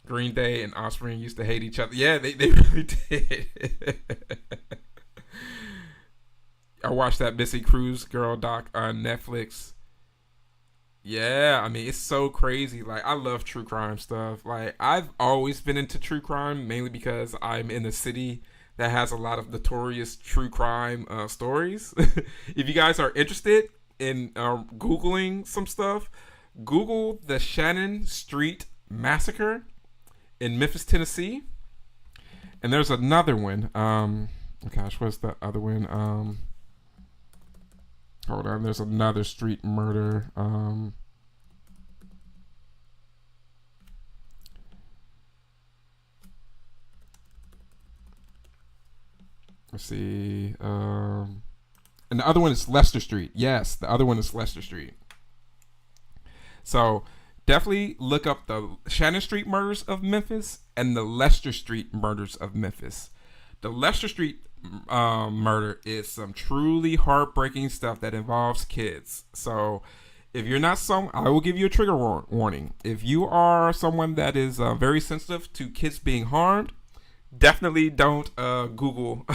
Green Day and Offspring used to hate each other. Yeah, they really did. I watched that Missy Cruise girl doc on Netflix. Yeah, I mean, it's so crazy. Like, I love true crime stuff. Like, I've always been into true crime, mainly because I'm in a city that has a lot of notorious true crime stories. If you guys are interested in Googling some stuff, Google the Shannon Street Massacre in Memphis, Tennessee. And there's another one. What's the other one? Hold on, there's another street murder. Let's see. And the other one is Leicester Street. Yes, the other one is Leicester Street. So definitely look up the Shannon Street murders of Memphis and the Leicester Street murders of Memphis. The Leicester Street murder is some truly heartbreaking stuff that involves kids. So if you're not I will give you a trigger warning. If you are someone that is very sensitive to kids being harmed, definitely don't Google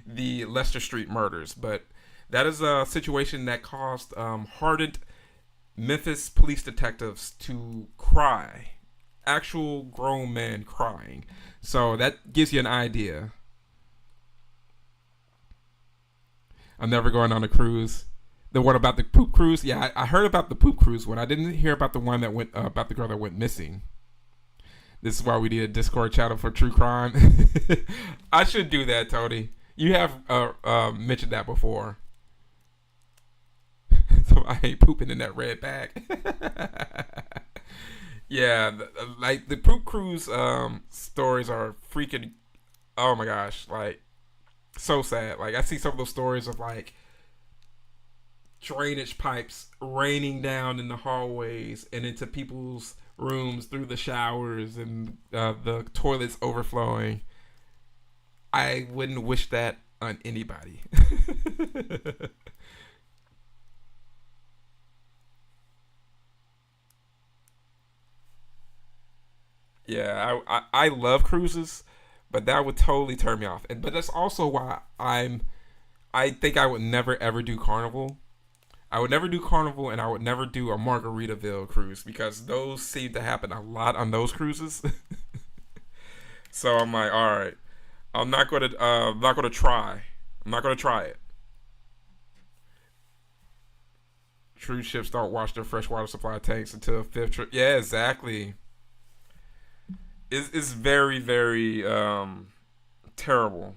the Leicester Street murders. But that is a situation that caused hardened Memphis police detectives to cry. Actual grown men crying. So that gives you an idea. I'm never going on a cruise. The one about the poop cruise? Yeah, I heard about the poop cruise one. I didn't hear about the one that went about the girl that went missing. This is why we need a Discord channel for true crime. I should do that, Tony. You have mentioned that before. So I ain't pooping in that red bag. Yeah, like the poop cruise stories are freaking. Oh my gosh, like so sad. Like I see some of those stories of like drainage pipes raining down in the hallways and into people's rooms through the showers and the toilets overflowing. I wouldn't wish that on anybody. Yeah, I love cruises, but that would totally turn me off. But that's also why I think I would never ever do Carnival. I would never do Carnival, and I would never do a Margaritaville cruise because those seem to happen a lot on those cruises. So I'm like, all right, I'm not gonna try. I'm not gonna try it. Cruise ships don't wash their freshwater supply tanks until fifth trip. Yeah, exactly. It's very very terrible.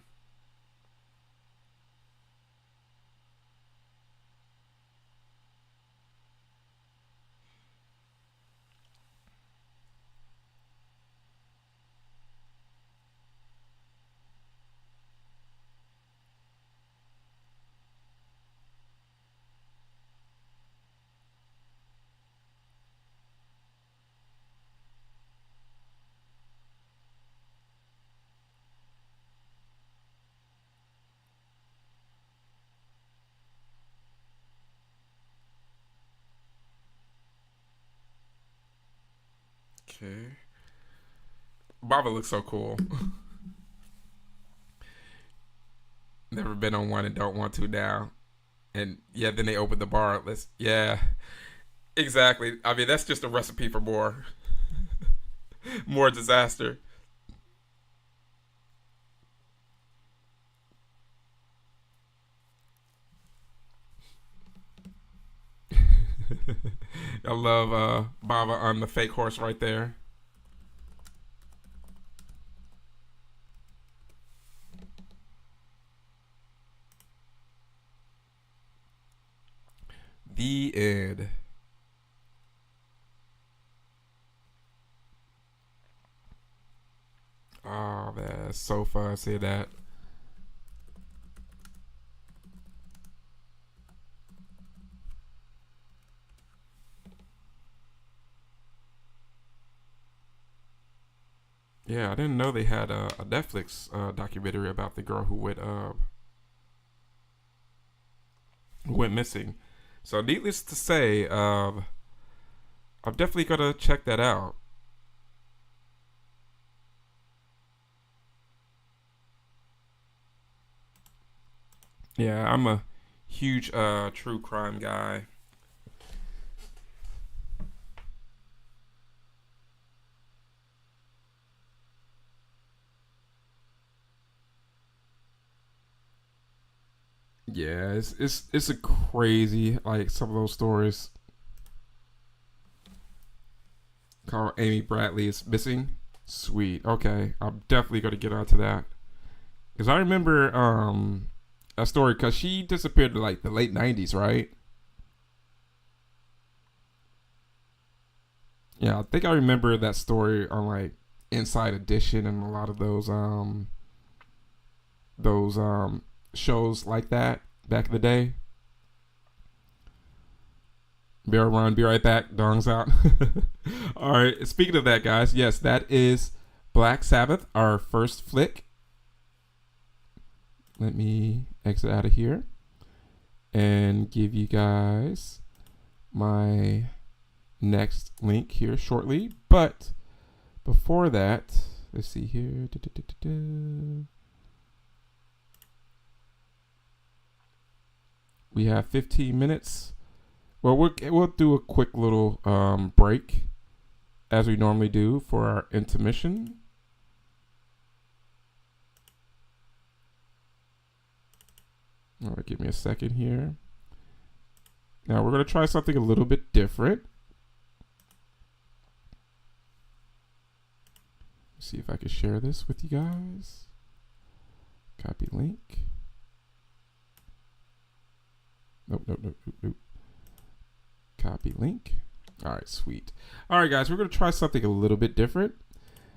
Okay, Bava looks so cool. Never been on one and don't want to now. And yeah, then they opened the bar. Let's yeah, exactly. I mean, that's just a recipe for more disaster. I love Bava on the fake horse right there. The end. Oh man, it's so fun to see that. Yeah, I didn't know they had a Netflix documentary about the girl who went missing. So, needless to say, I'm definitely gonna check that out. Yeah, I'm a huge true crime guy. Yeah, it's a crazy like some of those stories. Called Amy Bradley is missing. Sweet. Okay, I'm definitely gonna get onto that because I remember a story because she disappeared in like the late '90s, right? Yeah, I think I remember that story on like Inside Edition and a lot of those shows like that back in the day. Bear run, be right back. Dong's out. All right. Speaking of that, guys, yes, that is Black Sabbath, our first flick. Let me exit out of here and give you guys my next link here shortly. But before that, let's see here. We have 15 minutes. Well, we'll do a quick little break as we normally do for our intermission. All right, give me a second here. Now we're going to try something a little bit different. See if I can share this with you guys. Copy link. Nope. Copy link. All right, sweet. All right, guys, we're going to try something a little bit different.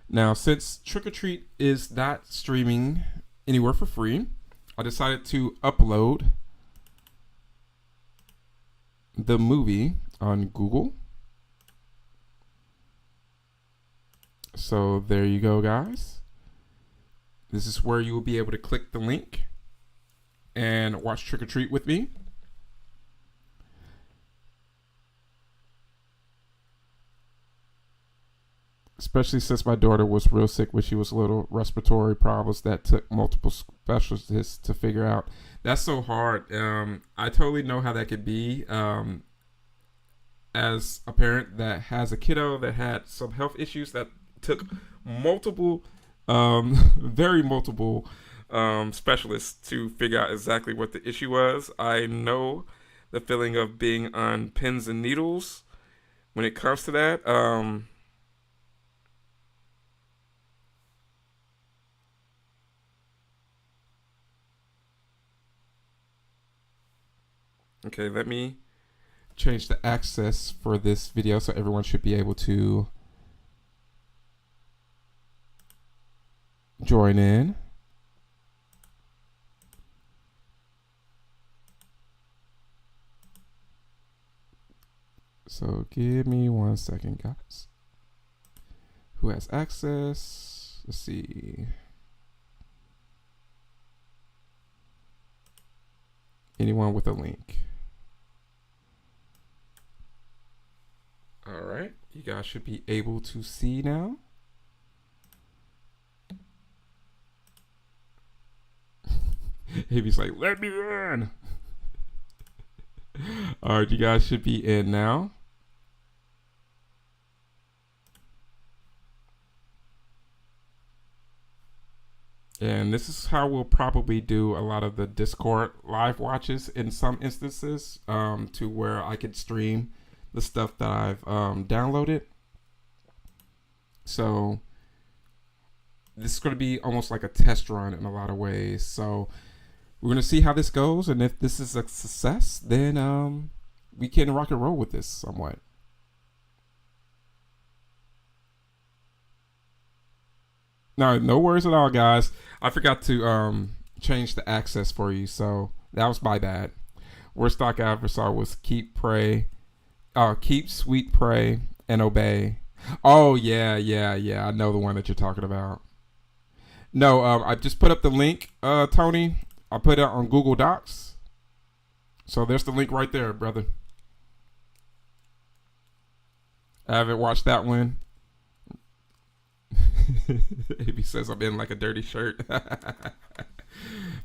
Now, since Trick or Treat is not streaming anywhere for free, I decided to upload the movie on Google. So there you go, guys. This is where you will be able to click the link and watch Trick or Treat with me. Especially since my daughter was real sick when she was little, respiratory problems that took multiple specialists to figure out. That's so hard. I totally know how that could be. As a parent that has a kiddo that had some health issues that took multiple, very multiple specialists to figure out exactly what the issue was. I know the feeling of being on pins and needles when it comes to that. Okay, let me change the access for this video so everyone should be able to join in. So give me 1 second, guys. Who has access? Let's see. Anyone with a link? All right, you guys should be able to see now. He's like, let me in. All right, you guys should be in now. And this is how we'll probably do a lot of the Discord live watches in some instances, to where I could stream the stuff that I've downloaded. So this is going to be almost like a test run in a lot of ways. So we're going to see how this goes. And if this is a success, then we can rock and roll with this somewhat. No worries at all, guys. I forgot to change the access for you, so that was my bad. Word stock adversary was keep sweet, pray, and obey. Oh yeah. I know the one that you're talking about. No, I just put up the link, Tony. I put it on Google Docs. So there's the link right there, brother. I haven't watched that one. He says I'm in like a dirty shirt.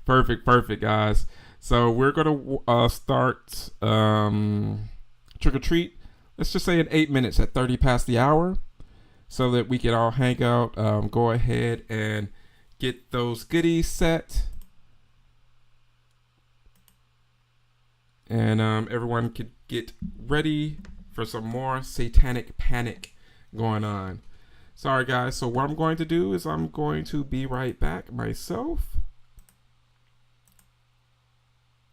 Perfect, guys. So we're gonna start trick or treat. Let's just say in 8 minutes at 30 past the hour, so that we can all hang out. Go ahead and get those goodies set, and everyone could get ready for some more Satanic Panic going on. Sorry, guys. So what I'm going to do is I'm going to be right back myself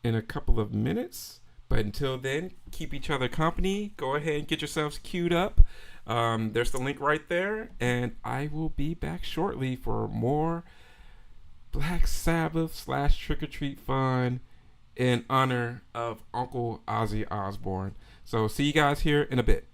in a couple of minutes. But until then, keep each other company. Go ahead and get yourselves queued up. There's the link right there. And I will be back shortly for more Black Sabbath / Trick or Treat fun in honor of Uncle Ozzy Osbourne. So see you guys here in a bit.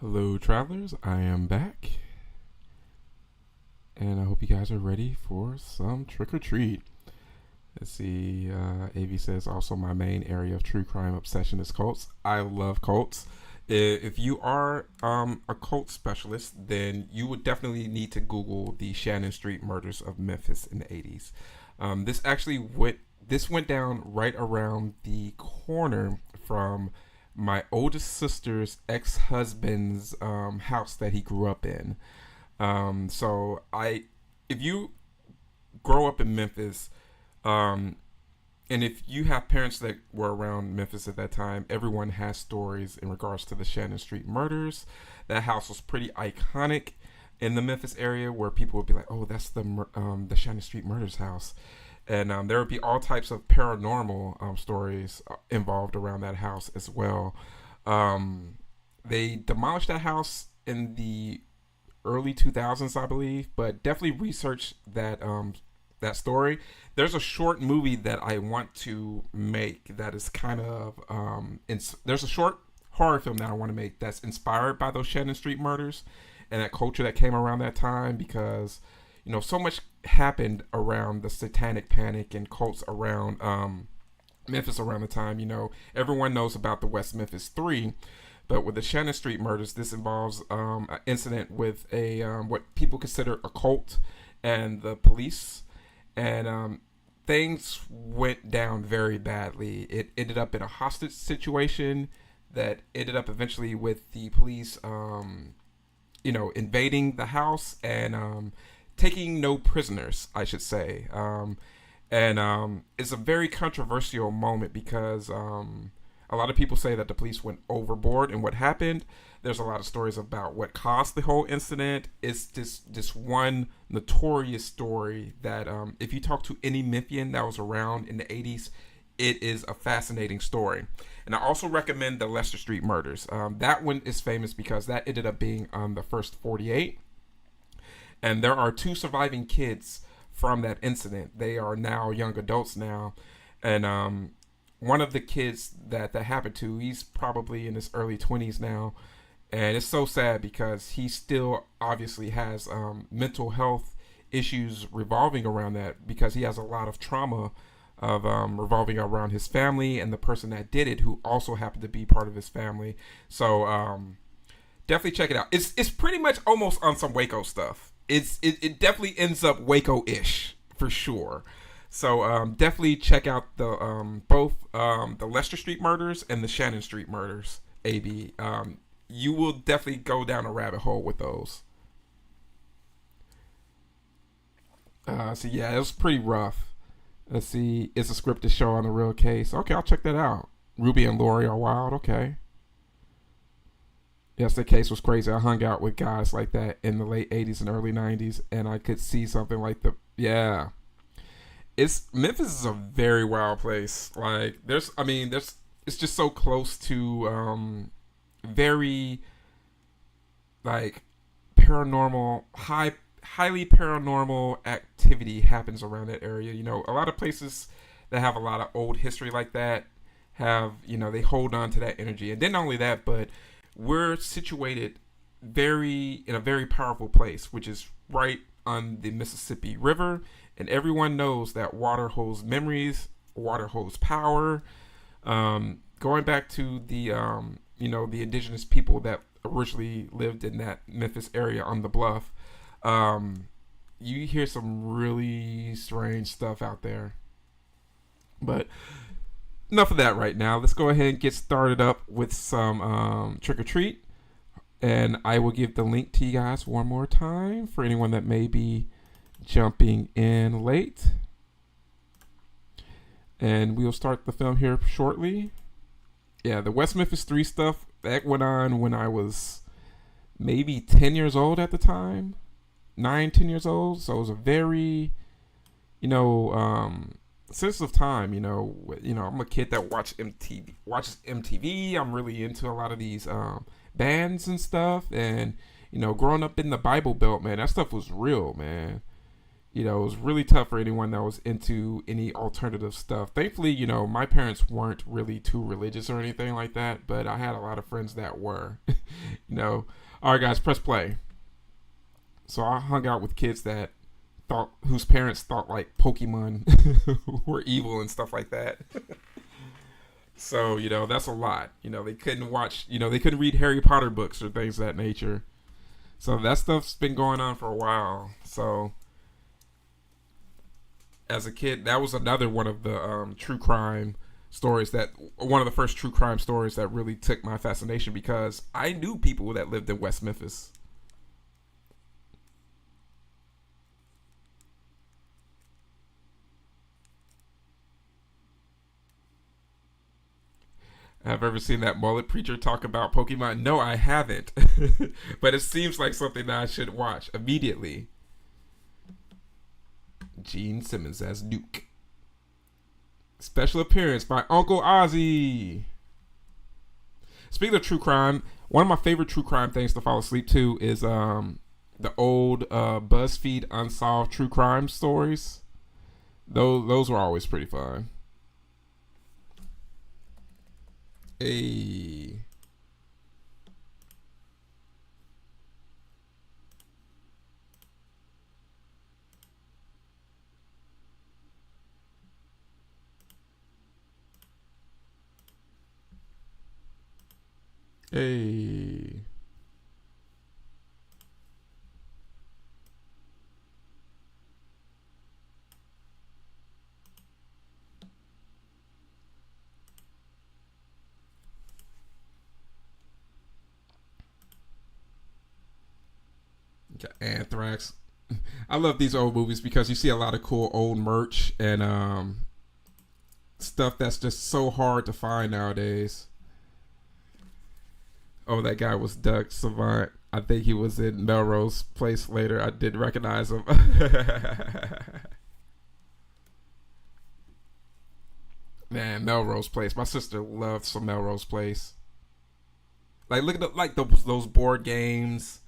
Hello, travelers. I am back, and I hope you guys are ready for some trick or treat. Let's see. AV says also my main area of true crime obsession is cults. I love cults. If you are a cult specialist, then you would definitely need to Google the Shannon Street murders of Memphis in the 80s. This went down right around the corner from my oldest sister's ex-husband's house that he grew up in. If you grow up in Memphis, um, and if you have parents that were around Memphis at that time, everyone has stories in regards to the Shannon Street murders. That house was pretty iconic in the Memphis area, where people would be like, "Oh, that's the Shannon Street murders house," and there would be all types of paranormal stories involved around that house as well. They demolished that house in the early 2000s, I believe, but definitely research that story. There's a short movie that I want to make that is kind of there's a short horror film that I want to make that's inspired by those Shannon Street murders and that culture that came around that time, because so much happened around the Satanic Panic and cults around Memphis around the time. Everyone knows about the West Memphis Three, but with the Shannon Street murders, this involves an incident with a what people consider a cult and the police, and things went down very badly. It ended up in a hostage situation that ended up eventually with the police, invading the house and taking no prisoners, I should say. It's a very controversial moment because a lot of people say that the police went overboard in what happened. There's a lot of stories about what caused the whole incident. It's this one notorious story that if you talk to any Memphian that was around in the 80s, it is a fascinating story. And I also recommend the Leicester Street murders. That one is famous because that ended up being on the first 48. And there are two surviving kids from that incident. They are now young adults now. And one of the kids that happened to, he's probably in his early 20s now. And it's so sad because he still obviously has mental health issues revolving around that, because he has a lot of trauma of revolving around his family and the person that did it, who also happened to be part of his family. So definitely check it out. It's pretty much almost on some Waco stuff. It definitely ends up Waco-ish for sure. So definitely check out the both the Leicester Street murders and the Shannon Street murders. AB, you will definitely go down a rabbit hole with those. So yeah, it was pretty rough. Let's see, it's a scripted show on a real case. Okay, I'll check that out. Ruby and Lori are wild. Okay. Yes, the case was crazy. I hung out with guys like that in the late 80s and early 90s, and I could see something like yeah. Memphis is a very wild place. Like it's just so close to very like paranormal, highly paranormal activity happens around that area. A lot of places that have a lot of old history like that have, they hold on to that energy. And then not only that, but we're situated in a very powerful place, which is right on the Mississippi River. And everyone knows that water holds memories, water holds power. Going back to the the indigenous people that originally lived in that Memphis area on the bluff, you hear some really strange stuff out there. But enough of that right now. Let's go ahead and get started up with some trick or treat. And I will give the link to you guys one more time for anyone that may be jumping in late. And we'll start the film here shortly. Yeah, the West Memphis 3 stuff, that went on when I was maybe 10 years old at the time. 9, 10 years old. So it was a very, sensitive time. I'm a kid that watches MTV. I'm really into a lot of these bands and stuff. And, growing up in the Bible Belt, man, that stuff was real, man. It was really tough for anyone that was into any alternative stuff. Thankfully, my parents weren't really too religious or anything like that, but I had a lot of friends that were. All right, guys, press play. So I hung out with kids that whose parents thought like Pokemon were evil and stuff like that. So, that's a lot. They couldn't watch, they couldn't read Harry Potter books or things of that nature. So that stuff's been going on for a while. So as a kid, that was another one of the true crime stories one of the first true crime stories that really took my fascination because I knew people that lived in West Memphis. Have ever seen that mullet preacher talk about Pokemon? No, I haven't. But it seems like something that I should watch immediately. Gene Simmons as Nuke. Special appearance by Uncle Ozzy. Speaking of true crime, one of my favorite true crime things to fall asleep to is the old BuzzFeed Unsolved True Crime stories. Those were always pretty fun. Hey. Hey. Anthrax. I love these old movies because you see a lot of cool old merch and stuff that's just so hard to find nowadays. Oh, that guy was Doug Savant. I think he was in Melrose Place later. I did recognize him. Man, Melrose Place. My sister loved some Melrose Place. Like look at those board games,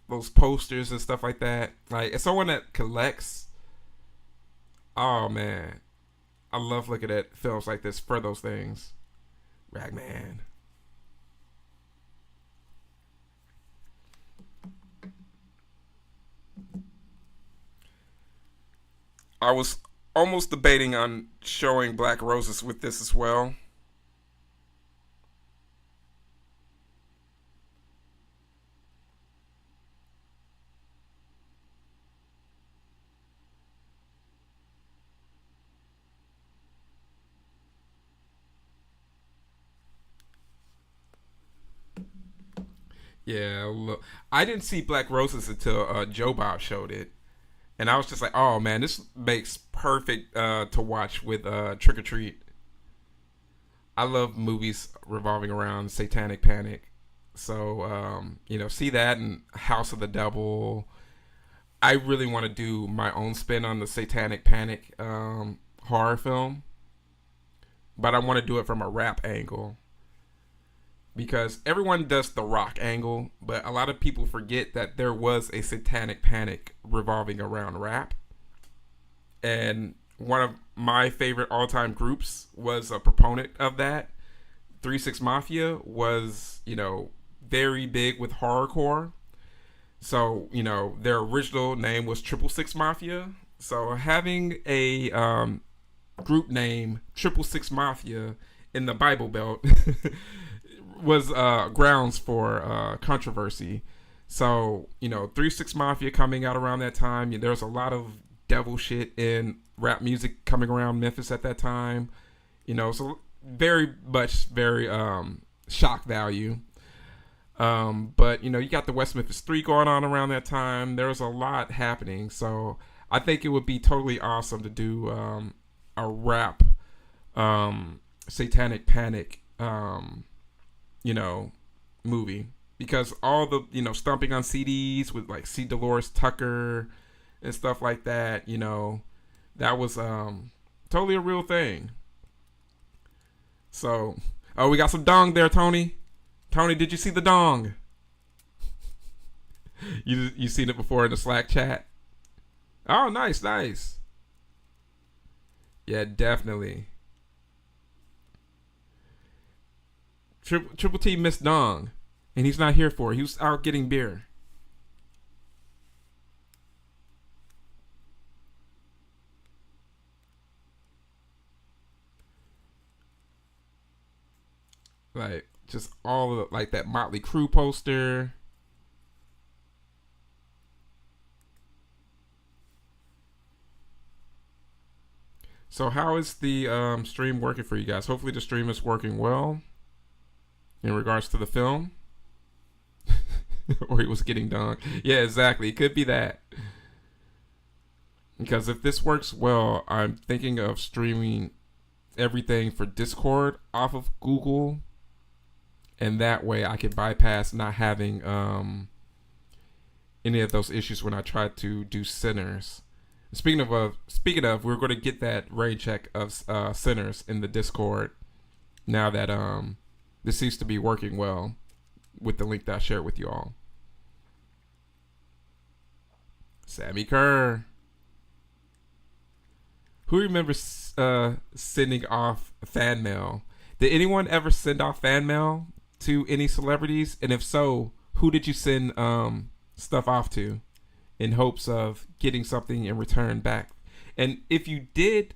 those posters and stuff like that. Like as someone that collects, oh man, I love looking at films like this for those things. Ragman. I was almost debating on showing Black Roses with this as well. Yeah, look, I didn't see Black Roses until Joe Bob showed it, and I was just like, "Oh man, this makes perfect to watch with Trick or Treat." I love movies revolving around Satanic Panic, so see that and House of the Devil. I really want to do my own spin on the Satanic Panic horror film, but I want to do it from a rap angle because everyone does the rock angle, but a lot of people forget that there was a Satanic Panic revolving around rap. And one of my favorite all-time groups was a proponent of that. 3 6 Mafia was, very big with horrorcore. So, their original name was 666 Mafia. So having a group name 666 Mafia in the Bible Belt was grounds for controversy. So, 3 6 Mafia coming out around that time. There's a lot of devil shit in rap music coming around Memphis at that time. So very shock value. But you got the West Memphis 3 going on around that time. There was a lot happening. So I think it would be totally awesome to do a rap Satanic Panic movie, because all the stomping on CDs with like C. Dolores Tucker and stuff like that, that was totally a real thing. So, oh, we got some dong there, Tony. Tony, did you see the dong? You seen it before in the Slack chat? Oh, nice, nice. Yeah, definitely. Triple T missed Dong, and he's not here for it. He was out getting beer. Like just all of like that Motley Crue poster. So how is the stream working for you guys? Hopefully the stream is working well in regards to the film. Or he was getting dunked. Yeah, exactly. It could be that. Because if this works well, I'm thinking of streaming everything for Discord off of Google, and that way I could bypass not having any of those issues when I try to do Sinners. Speaking of, we're going to get that raid check of Sinners in the Discord now that this seems to be working well with the link that I shared with you all. Sammy Kerr. Who remembers sending off fan mail? Did anyone ever send off fan mail to any celebrities? And if so, who did you send stuff off to in hopes of getting something in return back? And if you did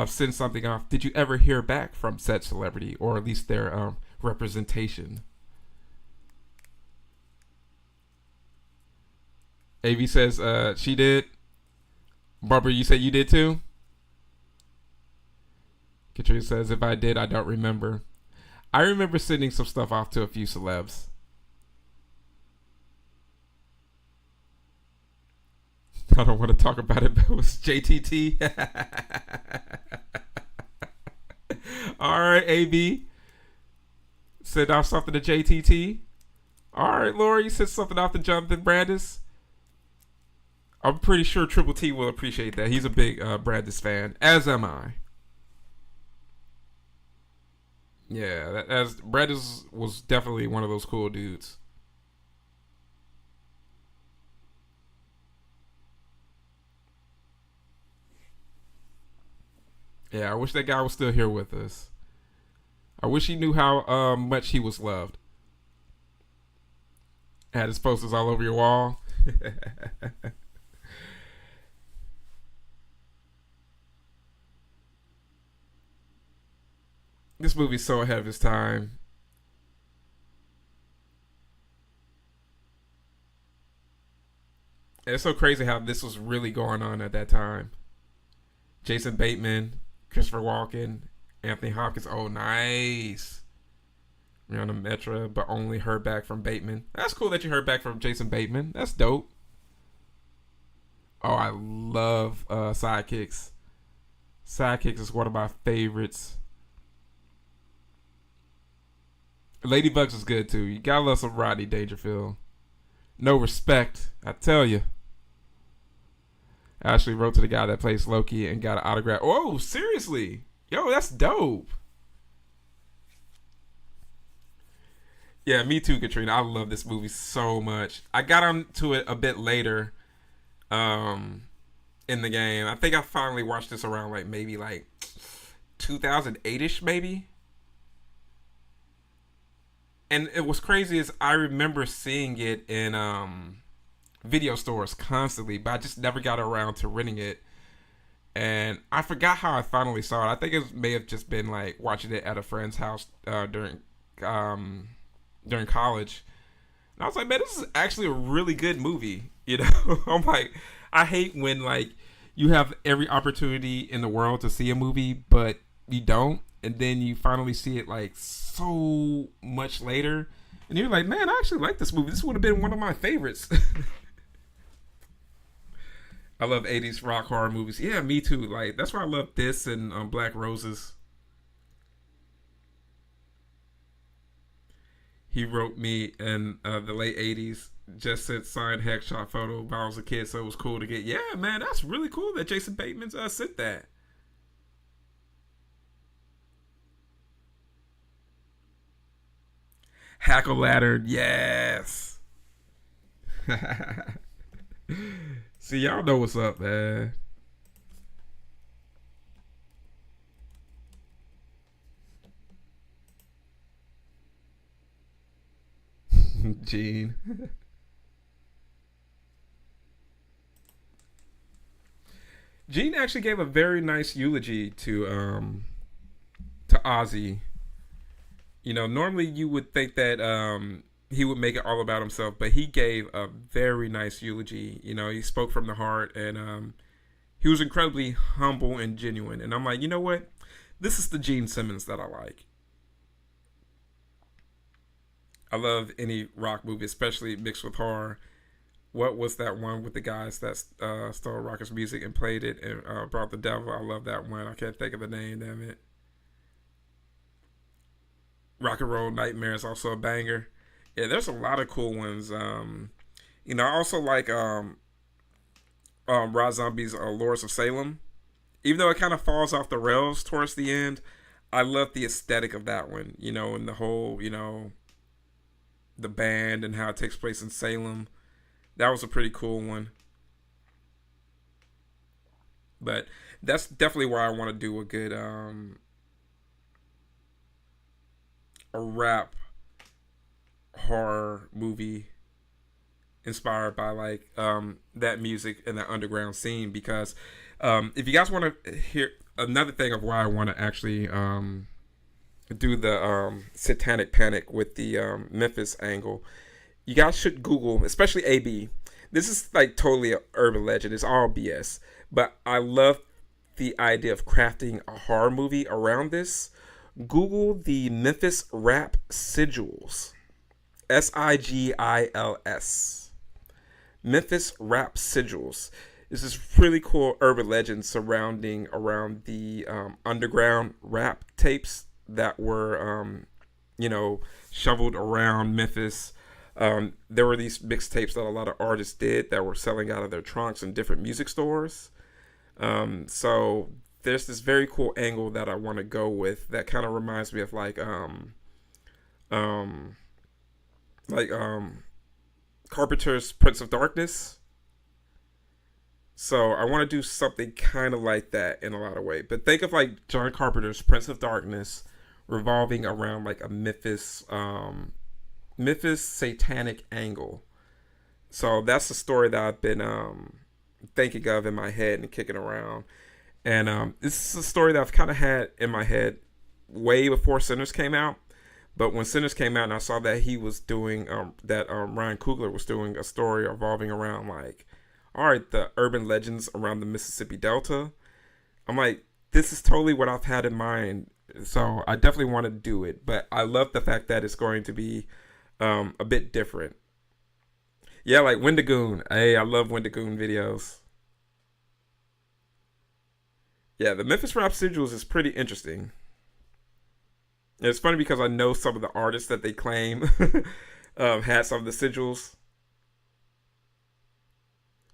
send something off, did you ever hear back from said celebrity, or at least their representation? AV says she did. Barbara, you said you did too? Katrina says, if I did, I don't remember. I remember sending some stuff off to a few celebs. I don't want to talk about it, but it was JTT. All right, AB. Send off something to JTT. All right, Laura, you sent something off to Jonathan Brandis. I'm pretty sure Triple T will appreciate that. He's a big Brandis fan, as am I. Yeah, as Brandis was definitely one of those cool dudes. Yeah, I wish that guy was still here with us. I wish he knew how much he was loved. Had his posters all over your wall. This movie's so ahead of its time. And it's so crazy how this was really going on at that time. Jason Bateman, Christopher Walken, Anthony Hopkins. Oh, nice. Rihanna Metra, but only heard back from Bateman. That's cool that you heard back from Jason Bateman. That's dope. Oh, I love Sidekicks. Sidekicks is one of my favorites. Ladybugs is good too. You gotta love some Rodney Dangerfield. No respect, I tell you. I actually wrote to the guy that plays Loki and got an autograph. Oh, seriously? Yo, that's dope. Yeah, me too, Katrina. I love this movie so much. I got onto it a bit later in the game. I think I finally watched this around like maybe like 2008ish maybe. And it was crazy is I remember seeing it in video stores constantly, but I just never got around to renting it. And I forgot how I finally saw it. I think it may have just been like watching it at a friend's house during college. And I was like, man, this is actually a really good movie. You know, I'm like, I hate when like you have every opportunity in the world to see a movie, but you don't, and then you finally see it like so much later, and you're like, man, I actually like this movie. This would have been one of my favorites. I love 80s rock horror movies. Yeah, me too. Like that's why I love this and Black Roses. He wrote me in the late 80s. Just sent signed headshot photo when I was a kid, so it was cool to get. Yeah, man, that's really cool that Jason Bateman sent that. Hackle ladder, yes. See, y'all know what's up, man. Gene. Gene actually gave a very nice eulogy to Ozzy. You know, normally you would think that he would make it all about himself, but he gave a very nice eulogy. You know, he spoke from the heart, and he was incredibly humble and genuine. And I'm like, you know what? This is the Gene Simmons that I like. I love any rock movie, especially mixed with horror. What was that one with the guys that stole Rocker's music and played it and brought the devil? I love that one. I can't think of the name, damn it. Rock and Roll Nightmare is also a banger. Yeah, there's a lot of cool ones. You know, I also like Rob Zombie's Lords of Salem. Even though it kind of falls off the rails towards the end, I love the aesthetic of that one. You know, and the whole, the band and how it takes place in Salem. That was a pretty cool one. But that's definitely where I want to do a good a rap horror movie inspired by like that music and that underground scene, because if you guys want to hear another thing of why I want to actually do the Satanic Panic with the Memphis angle, you guys should Google, especially AB. This is like totally an urban legend. It's all BS. But I love the idea of crafting a horror movie around this. Google the Memphis Rap Sigils. Sigils. Memphis Rap Sigils. This is really cool urban legend surrounding around the underground rap tapes that were, shoveled around Memphis. There were these mixtapes that a lot of artists did that were selling out of their trunks in different music stores. So there's this very cool angle that I want to go with that kind of reminds me of like Carpenter's Prince of Darkness. So I want to do something kind of like that in a lot of ways. But think of like John Carpenter's Prince of Darkness revolving around like a Memphis satanic angle. So that's the story that I've been thinking of in my head and kicking around. And this is a story that I've kind of had in my head way before Sinners came out. But when Sinners came out and I saw that he was doing, Ryan Coogler was doing a story revolving around like, all right, the urban legends around the Mississippi Delta. I'm like, this is totally what I've had in mind. So I definitely want to do it. But I love the fact that it's going to be a bit different. Yeah, like Wendigoon. Hey, I love Wendigoon videos. Yeah, the Memphis Rap Sigils is pretty interesting. It's funny because I know some of the artists that they claim had some of the sigils.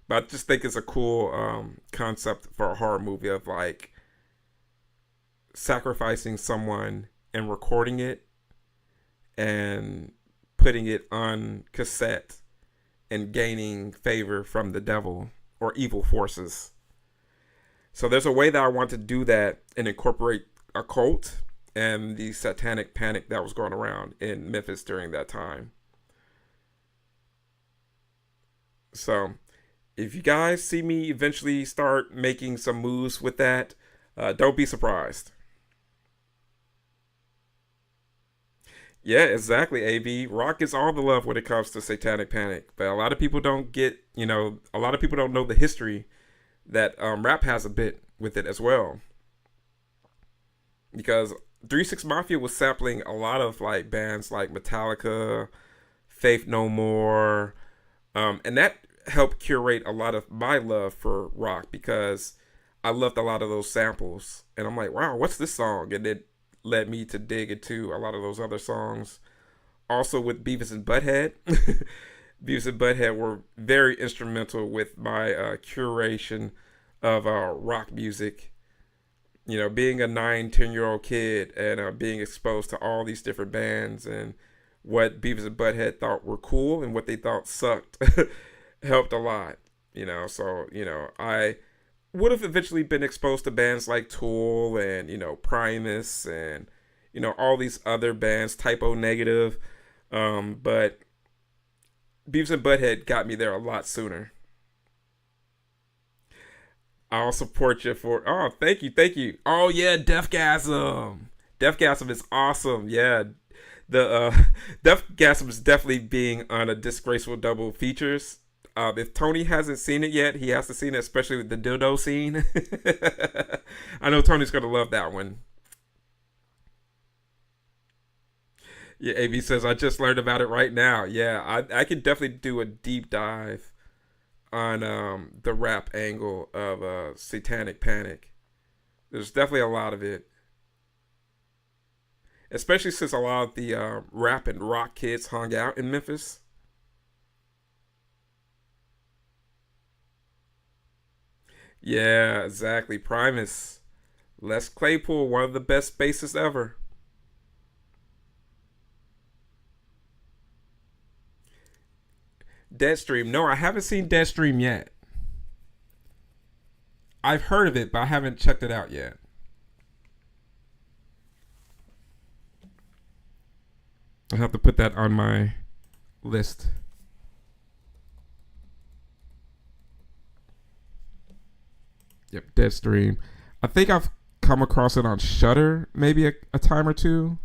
But I just think it's a cool concept for a horror movie of like sacrificing someone and recording it and putting it on cassette and gaining favor from the devil or evil forces. So there's a way that I want to do that and incorporate a cult and the Satanic Panic that was going around in Memphis during that time. So if you guys see me eventually start making some moves with that, don't be surprised. Yeah, exactly, AB. Rock is all the love when it comes to Satanic Panic. But a lot of people don't get, a lot of people don't know the history that rap has a bit with it as well. Because 3 6 Mafia was sampling a lot of like bands like Metallica, Faith No More, and that helped curate a lot of my love for rock because I loved a lot of those samples. And I'm like, wow, what's this song? And it led me to dig into a lot of those other songs. Also with Beavis and Butthead. Beavis and Butthead were very instrumental with my curation of rock music. Being a 9, 10-year-old kid and being exposed to all these different bands and what Beavis and Butthead thought were cool and what they thought sucked helped a lot. So I would have eventually been exposed to bands like Tool and Primus and all these other bands, Typo Negative, but Beavis and Butthead got me there a lot sooner. I'll support you for. Oh, thank you, thank you. Oh yeah, Deathgasm. Deathgasm is awesome. Yeah, the Deathgasm is definitely being on a disgraceful double features. If Tony hasn't seen it yet, he has to see it, especially with the dildo scene. I know Tony's gonna love that one. Yeah, AB says I just learned about it right now. Yeah, I could definitely do a deep dive on the rap angle of Satanic Panic. There's definitely a lot of it, especially since a lot of the rap and rock kids hung out in Memphis. Yeah, exactly. Primus, Les Claypool, one of the best bassists ever. Deadstream. No, I haven't seen Deadstream yet. I've heard of it, but I haven't checked it out yet. I have to put that on my list. Yep, Deadstream. I think I've come across it on Shutter maybe a time or two.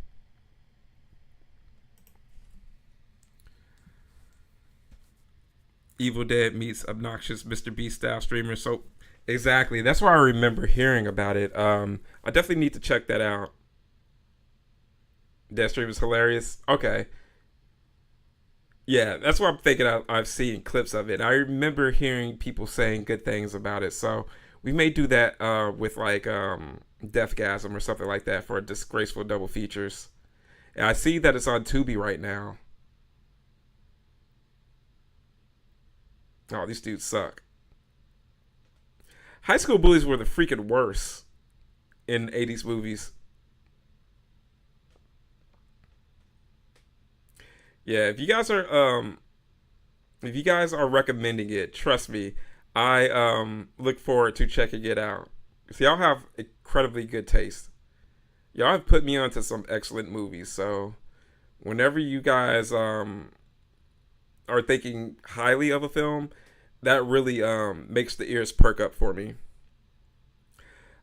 Evil Dead meets obnoxious Mr. Beast style streamer. So exactly, that's why I remember hearing about it. I definitely need to check that out. Deadstream is hilarious. Okay, yeah, that's what I'm thinking. I've seen clips of it. I remember hearing people saying good things about it. So we may do that with like Deathgasm or something like that for a disgraceful double features. And I see that it's on Tubi right now. Oh, these dudes suck. High school bullies were the freaking worst in 80s movies. Yeah, if you guys are recommending it, trust me, I look forward to checking it out. See, y'all have incredibly good taste. Y'all have put me onto some excellent movies. So whenever you guys are thinking highly of a film, that really makes the ears perk up for me.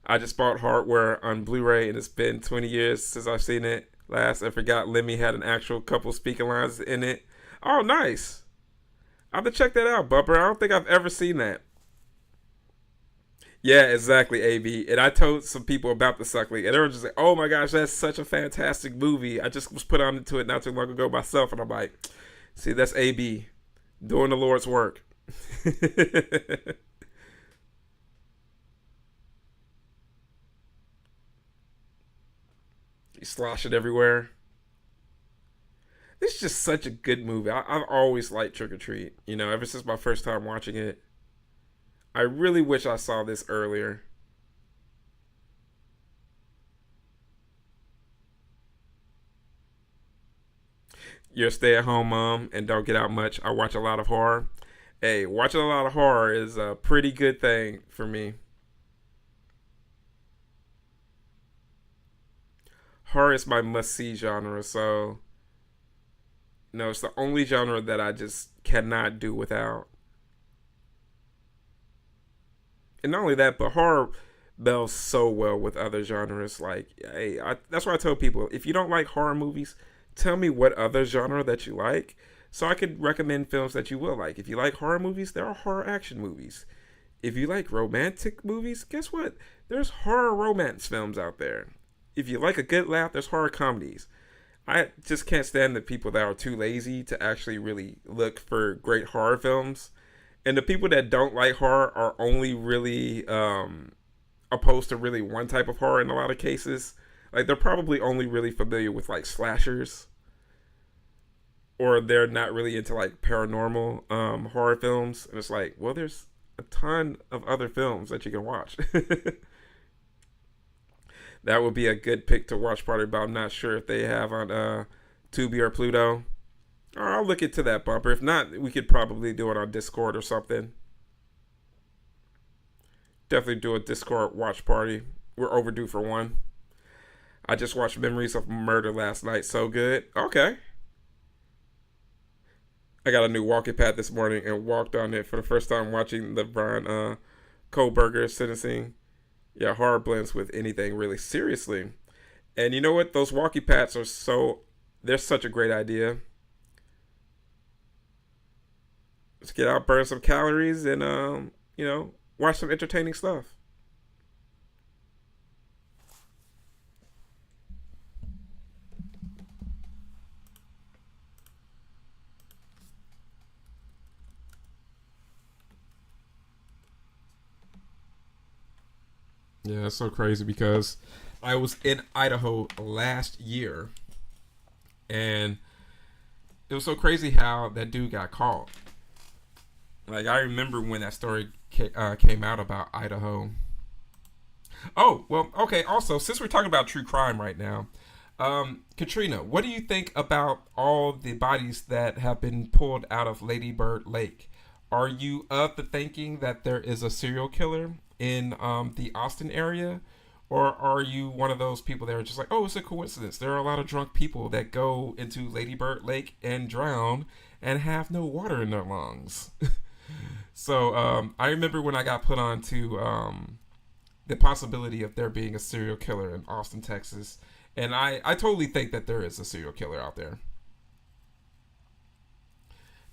I just bought Hardware on Blu-ray, and it's been 20 years since I've seen it last. I forgot Lemmy had an actual couple speaking lines in it. Oh, nice. I have to check that out, Bumper. I don't think I've ever seen that. Yeah, exactly, AB. And I told some people about the Suckling, and they were just like, "Oh my gosh, that's such a fantastic movie." I just was put on to it not too long ago myself, and I'm like, "See, that's AB doing the Lord's work." You slosh it everywhere. This is just such a good movie. I've always liked Trick or Treat. Ever since my first time watching it. I really wish I saw this earlier. You're a stay-at-home mom and don't get out much. I watch a lot of horror. Hey, watching a lot of horror is a pretty good thing for me. Horror is my must-see genre, so it's the only genre that I just cannot do without. And not only that, but horror melds so well with other genres. Like, hey, that's why I tell people, if you don't like horror movies, tell me what other genre that you like, so I could recommend films that you will like. If you like horror movies, there are horror action movies. If you like romantic movies, guess what? There's horror romance films out there. If you like a good laugh, there's horror comedies. I just can't stand the people that are too lazy to actually really look for great horror films. And the people that don't like horror are only really opposed to really one type of horror in a lot of cases. Like, they're probably only really familiar with like slashers, or they're not really into like paranormal horror films. And it's like, well, there's a ton of other films that you can watch. That would be a good pick to watch party, but I'm not sure if they have on Tubi or Pluto. Or I'll look into that, Bumper. If not, we could probably do it on Discord or something. definitely do a Discord watch party. We're overdue for one. I just watched Memories of Murder last night. So good. Okay. I got a new walking pad this morning and walked on it for the first time watching the Brian Kohlberger sentencing. Yeah, horror blends with anything really. Seriously. And you know what? Those walkie pads are they're such a great idea. Let's get out, burn some calories, and watch some entertaining stuff. Yeah, it's so crazy because I was in Idaho last year, and it was so crazy how that dude got caught. Like, I remember when that story came out about Idaho. Oh, well, okay. Also, since we're talking about true crime right now, Katrina, what do you think about all the bodies that have been pulled out of Lady Bird Lake? Are you of the thinking that there is a serial killer in the Austin area? Or are you one of those people that are just like, oh, it's a coincidence? There are a lot of drunk people that go into Lady Bird Lake and drown and have no water in their lungs. So I remember when I got put on to the possibility of there being a serial killer in Austin, Texas. And I totally think that there is a serial killer out there.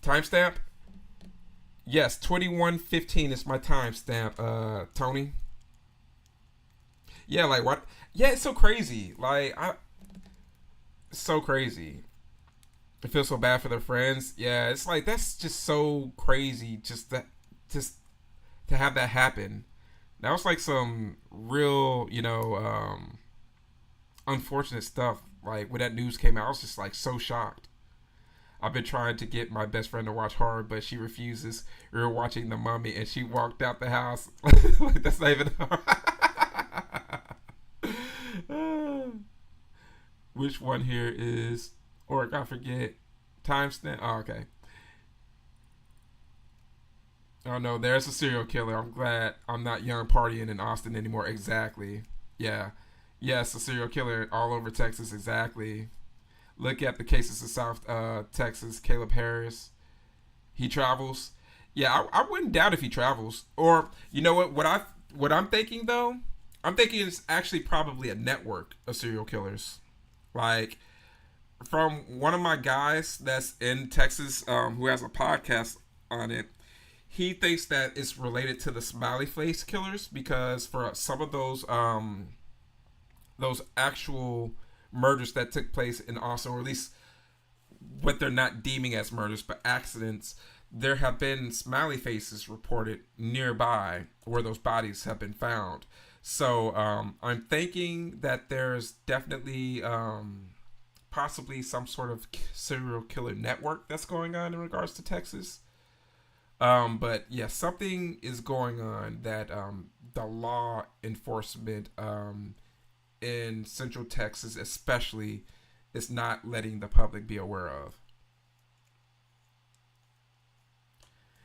Timestamp? Yes, 21:15 is my timestamp, Tony. Yeah, like what? Yeah, it's so crazy. It's so crazy. I feel so bad for their friends. Yeah, it's like that's just so crazy. Just to have that happen. That was like some real, unfortunate stuff. Like when that news came out, I was just like so shocked. I've been trying to get my best friend to watch horror, but she refuses. We were watching The Mummy, and she walked out the house. Like that's not even horror. Which one here is? Or I forget. Timestamp. Oh, okay. Oh no, there's a serial killer. I'm glad I'm not young partying in Austin anymore. Exactly. Yeah. Yes, a serial killer all over Texas. Exactly. Look at the cases of South Texas. Caleb Harris. He travels. Yeah, I wouldn't doubt if he travels. Or you know what? What I'm thinking though, I'm thinking it's actually probably a network of serial killers. Like from one of my guys that's in Texas, who has a podcast on it. He thinks that it's related to the smiley face killers because for some of those actual murders that took place in Austin, or at least what they're not deeming as murders but accidents, there have been smiley faces reported nearby where those bodies have been found. So I'm thinking that there's definitely possibly some sort of serial killer network that's going on in regards to Texas. But yeah, something is going on that the law enforcement in Central Texas, especially, is not letting the public be aware of.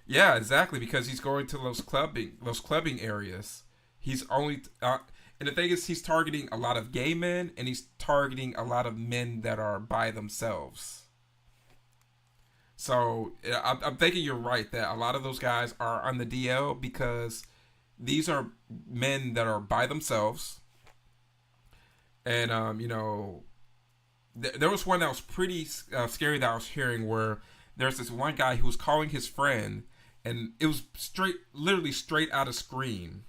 Yeah, exactly, because he's going to those clubbing areas. He's only and the thing is, he's targeting a lot of gay men, and he's targeting a lot of men that are by themselves. So I'm thinking you're right that a lot of those guys are on the DL because these are men that are by themselves, and there was one that was pretty scary that I was hearing where there's this one guy who was calling his friend, and it was literally straight out of Scream,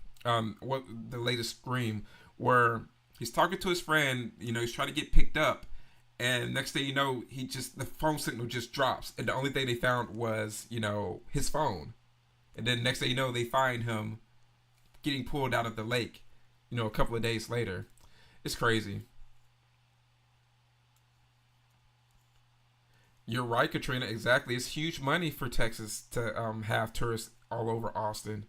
what the latest Scream, where he's talking to his friend, he's trying to get picked up, and next thing you know, the phone signal just drops, and the only thing they found was his phone, and then next thing you know, they find him getting pulled out of the lake, a couple of days later. It's crazy. You're right, Katrina. Exactly. It's huge money for Texas to have tourists all over Austin.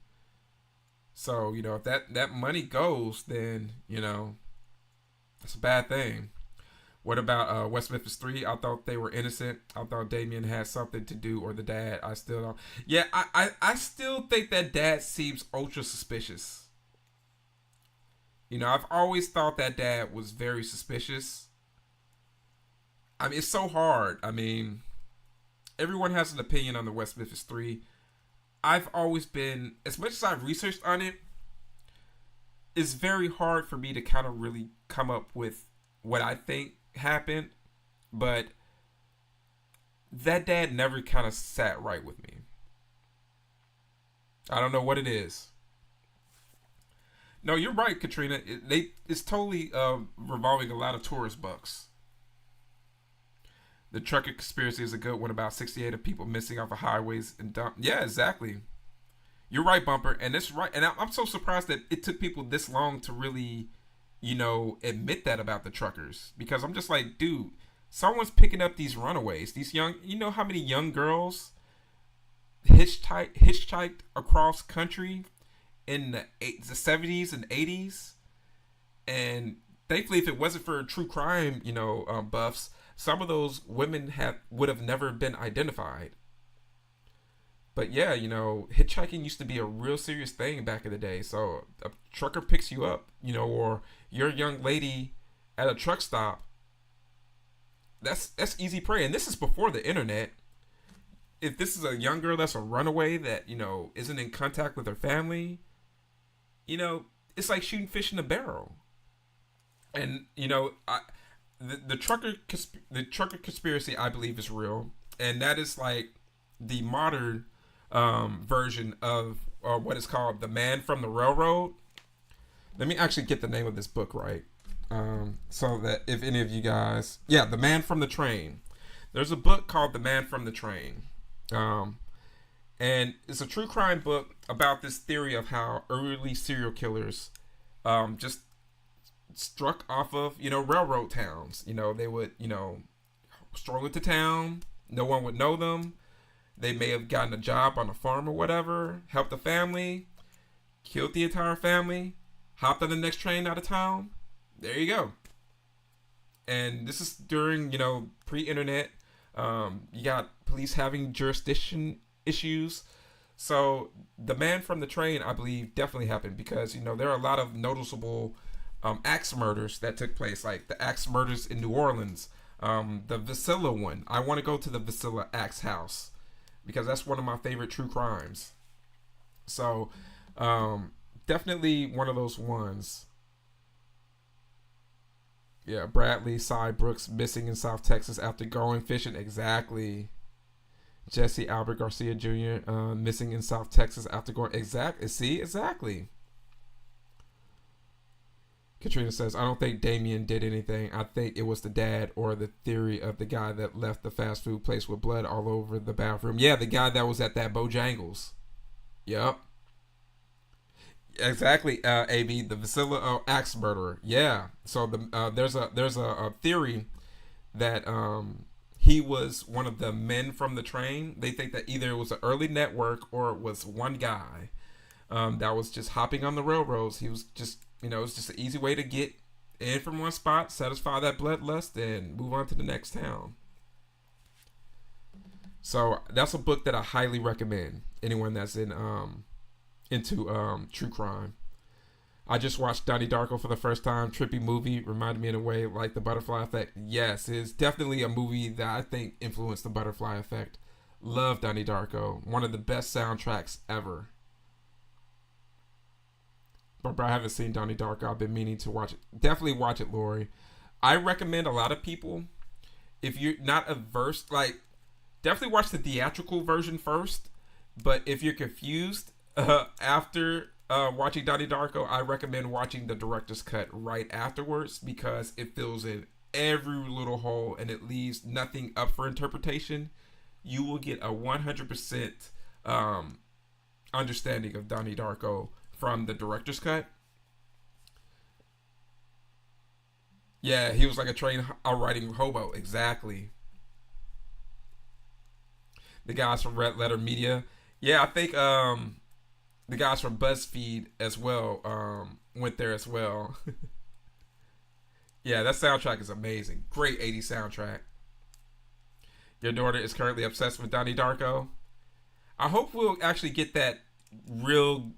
So if that money goes, then it's a bad thing. What about West Memphis 3? I thought they were innocent. I thought Damien had something to do, or the dad. I still don't. Yeah, I still think that dad seems ultra suspicious. I've always thought that dad was very suspicious. I mean, it's so hard. I mean, everyone has an opinion on the West Memphis Three. I've always been, as much as I've researched on it, it's very hard for me to kind of really come up with what I think happened. But that dad never kind of sat right with me. I don't know what it is. No, you're right, Katrina. It's totally revolving a lot of tourist bucks. The trucker conspiracy is a good one about 68 of people missing off of highways and dump. Yeah, exactly. You're right, Bumper, and it's right. And I'm so surprised that it took people this long to really, admit that about the truckers. Because I'm just like, dude, someone's picking up these runaways. These young, you know how many young girls hitchhiked across country in the 70s and 80s, and thankfully, if it wasn't for true crime, buffs, some of those women would have never been identified. But yeah, hitchhiking used to be a real serious thing back in the day. So a trucker picks you up, or you're a young lady at a truck stop. That's easy prey, and this is before the internet. If this is a young girl that's a runaway that isn't in contact with her family, it's like shooting fish in a barrel. And the trucker conspiracy, I believe, is real, and that is like the modern version of what is called the Man from the Railroad. Let me actually get the name of this book right, so that if any of you guys, yeah, the Man from the Train. There's a book called The Man from the Train, and it's a true crime book about this theory of how early serial killers just struck off of railroad towns. They would stroll into town, no one would know them. They may have gotten a job on a farm or whatever, helped the family, killed the entire family, hopped on the next train out of town. There you go. And this is during pre-internet. You got police having jurisdiction issues. So the Man from the Train, I believe, definitely happened because there are a lot of noticeable axe murders that took place, like the axe murders in New Orleans, the Vasilla one. I want to go to the Vasilla axe house because that's one of my favorite true crimes. So definitely one of those ones. Yeah, Bradley Cy Brooks missing in South Texas after going fishing. Exactly. Jesse Albert Garcia Jr. Missing in South Texas after going. Exactly. See, exactly. Katrina says, I don't think Damien did anything. I think it was the dad or the theory of the guy that left the fast food place with blood all over the bathroom. Yeah, the guy that was at that Bojangles. Yep. Exactly, AB, the Vasilla axe murderer. Yeah. So there's a theory that he was one of the men from the train. They think that either it was an early network or it was one guy that was just hopping on the railroads. He was just, it was just an easy way to get in from one spot, satisfy that bloodlust, and move on to the next town. So that's a book that I highly recommend anyone that's into true crime. I just watched Donnie Darko for the first time. Trippy movie, reminded me in a way like the Butterfly Effect. Yes, it's definitely a movie that I think influenced the Butterfly Effect. Love Donnie Darko, one of the best soundtracks ever. But I haven't seen Donnie Darko. I've been meaning to watch it. Definitely watch it, Lori. I recommend a lot of people, if you're not averse, like definitely watch the theatrical version first. But if you're confused after watching Donnie Darko, I recommend watching the director's cut right afterwards because it fills in every little hole and it leaves nothing up for interpretation. You will get a 100% understanding of Donnie Darko from the director's cut. Yeah, he was like a train riding hobo. Exactly. The guys from Red Letter Media. Yeah, I think the guys from BuzzFeed as well went there as well. Yeah, that soundtrack is amazing. Great 80s soundtrack. Your daughter is currently obsessed with Donnie Darko. I hope we'll actually get that real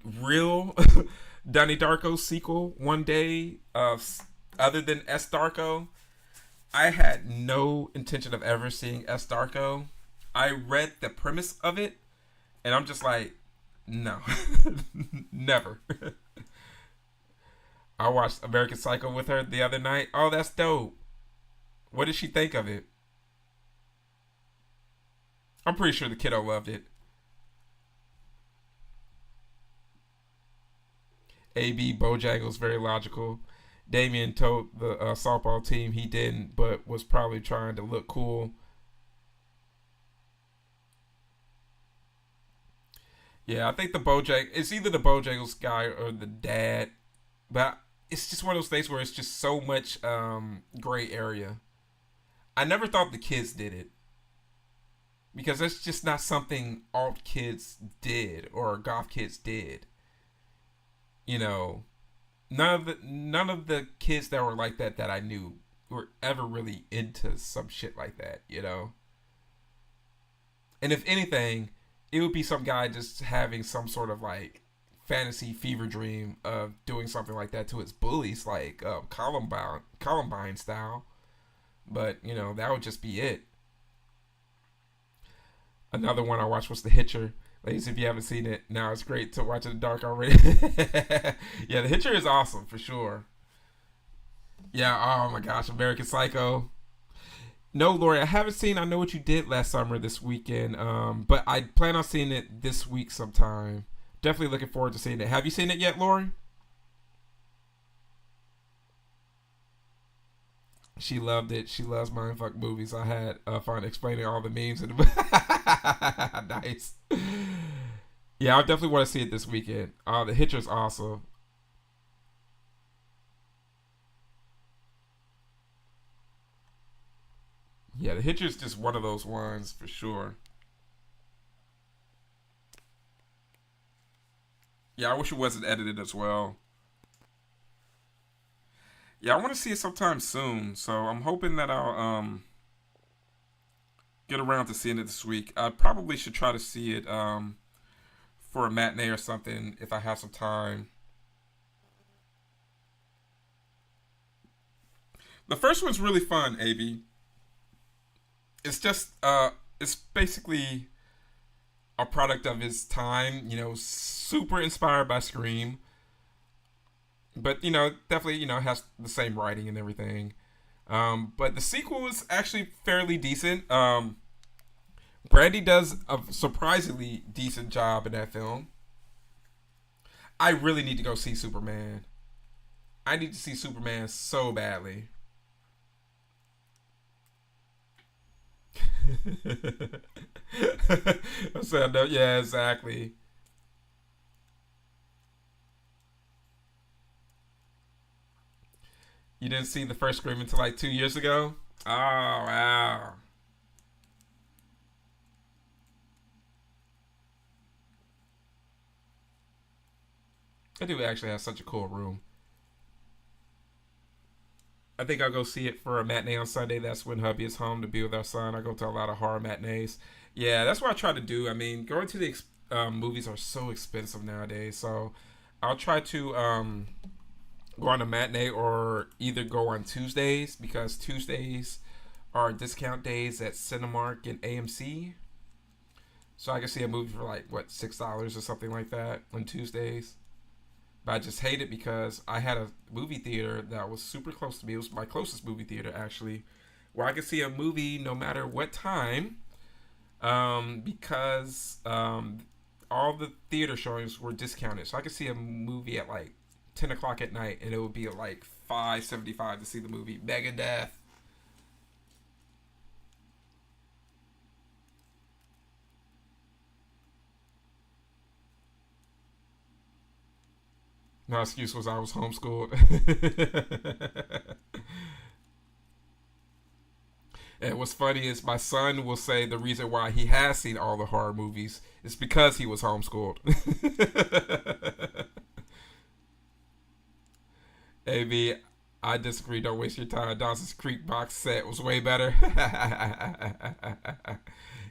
Donnie Darko sequel one day of other than S Darko. I had no intention of ever seeing S Darko. I read the premise of it, and I'm just like, no, never. I watched American Psycho with her the other night. Oh, that's dope. What did she think of it? I'm pretty sure the kiddo loved it. AB Bojangles very logical. Damien told the softball team he didn't, but was probably trying to look cool. Yeah, I think it's either the Bojangles guy or the dad, but it's just one of those things where it's just so much gray area. I never thought the kids did it because that's just not something alt kids did or goth kids did. You know, none of the kids that were like that I knew were ever really into some shit like that. You know, and if anything, it would be some guy just having some sort of like fantasy fever dream of doing something like that to his bullies, like Columbine style. But you know, that would just be it. Another one I watched was The Hitcher. Ladies, if you haven't seen it, now it's great to watch it in the dark already. Yeah, The Hitcher is awesome for sure. Yeah, oh my gosh, American Psycho. No, Lori, I haven't seen I Know What You Did Last Summer this weekend, but I plan on seeing it this week sometime. Definitely looking forward to seeing it. Have you seen it yet, Lori? She loved it. She loves mindfuck movies. I had fun explaining all the memes. Nice. Yeah, I definitely want to see it this weekend. The Hitcher's awesome. Yeah, The Hitcher's just one of those ones for sure. Yeah, I wish it wasn't edited as well. Yeah, I want to see it sometime soon. So I'm hoping that I'll get around to seeing it this week. I probably should try to see it for a matinee or something if I have some time. The first one's really fun, AB. It's just it's basically a product of his time, you know, super inspired by Scream. But, you know, definitely, you know, has the same writing and everything. But the sequel is actually fairly decent. Brandy does a surprisingly decent job in that film. I really need to go see Superman. I need to see Superman so badly. I said, no, yeah, exactly. You didn't see the first Scream until like 2 years ago? Oh, wow. I do actually have such a cool room. I think I'll go see it for a matinee on Sunday. That's when hubby is home to be with our son. I go to a lot of horror matinees. Yeah, that's what I try to do. I mean, going to the movies are so expensive nowadays. So I'll try to go on a matinee or either go on Tuesdays because Tuesdays are discount days at Cinemark and AMC. So I can see a movie for like, what, $6 or something like that on Tuesdays. But I just hate it because I had a movie theater that was super close to me. It was my closest movie theater, actually, where I could see a movie no matter what time because all the theater showings were discounted. So I could see a movie at like 10 o'clock at night and it would be like $5.75 to see the movie Megadeth. No excuse was I was homeschooled. And what's funny is my son will say the reason why he has seen all the horror movies is because he was homeschooled. AB, I disagree. Don't waste your time. Dawson's Creek box set was way better.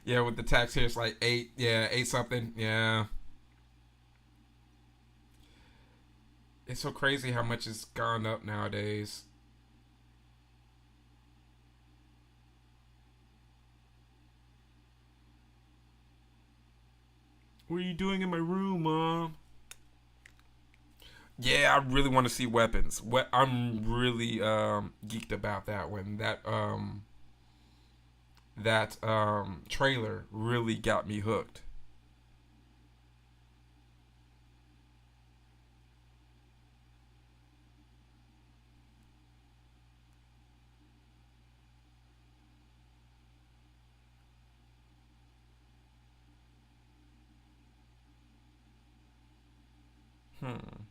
Yeah, with the tax here, it's like eight. Yeah, eight something. Yeah. It's so crazy how much it's gone up nowadays. What are you doing in my room, Mom? Yeah, I really want to see Weapons. I'm really geeked about that one. That trailer really got me hooked. Hmm.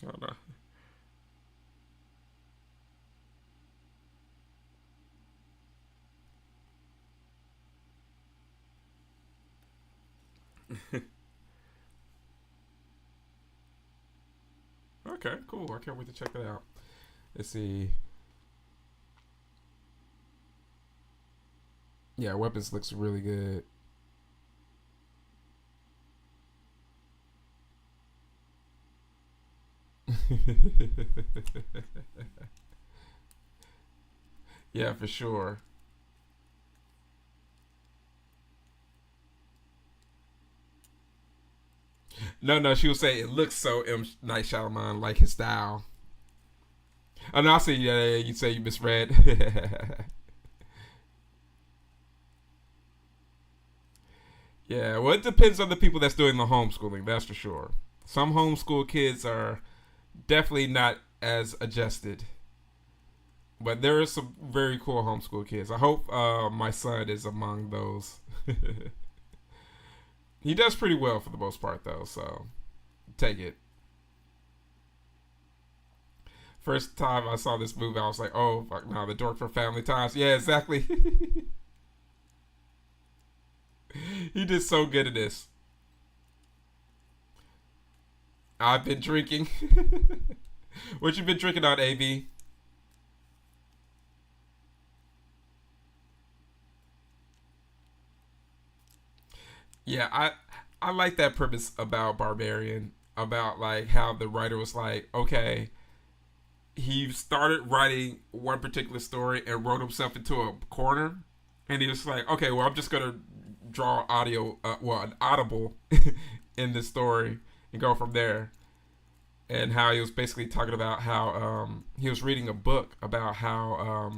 Hold on. Okay, cool. I can't wait to check that out. Let's see. Yeah, Weapons looks really good. Yeah, for sure. No, no, she was saying it looks so Night Shyamalan like his style. Oh no, I see. Yeah, yeah, you say you misread. Yeah, well, it depends on the people that's doing the homeschooling. That's for sure. Some homeschool kids are definitely not as adjusted, but there are some very cool homeschool kids. I hope my son is among those. He does pretty well for the most part, though. So take it. First time I saw this movie, I was like, "Oh, fuck, no, the dork from Family Ties." Yeah, exactly. He did so good at this. I've been drinking. What you been drinking on, AB? Yeah, I like that premise about Barbarian, about like how the writer was like, okay, he started writing one particular story and wrote himself into a corner, and he was like, okay, well, I'm just gonna draw audio, well, an audible in this story and go from there. And how he was basically talking about how he was reading a book about how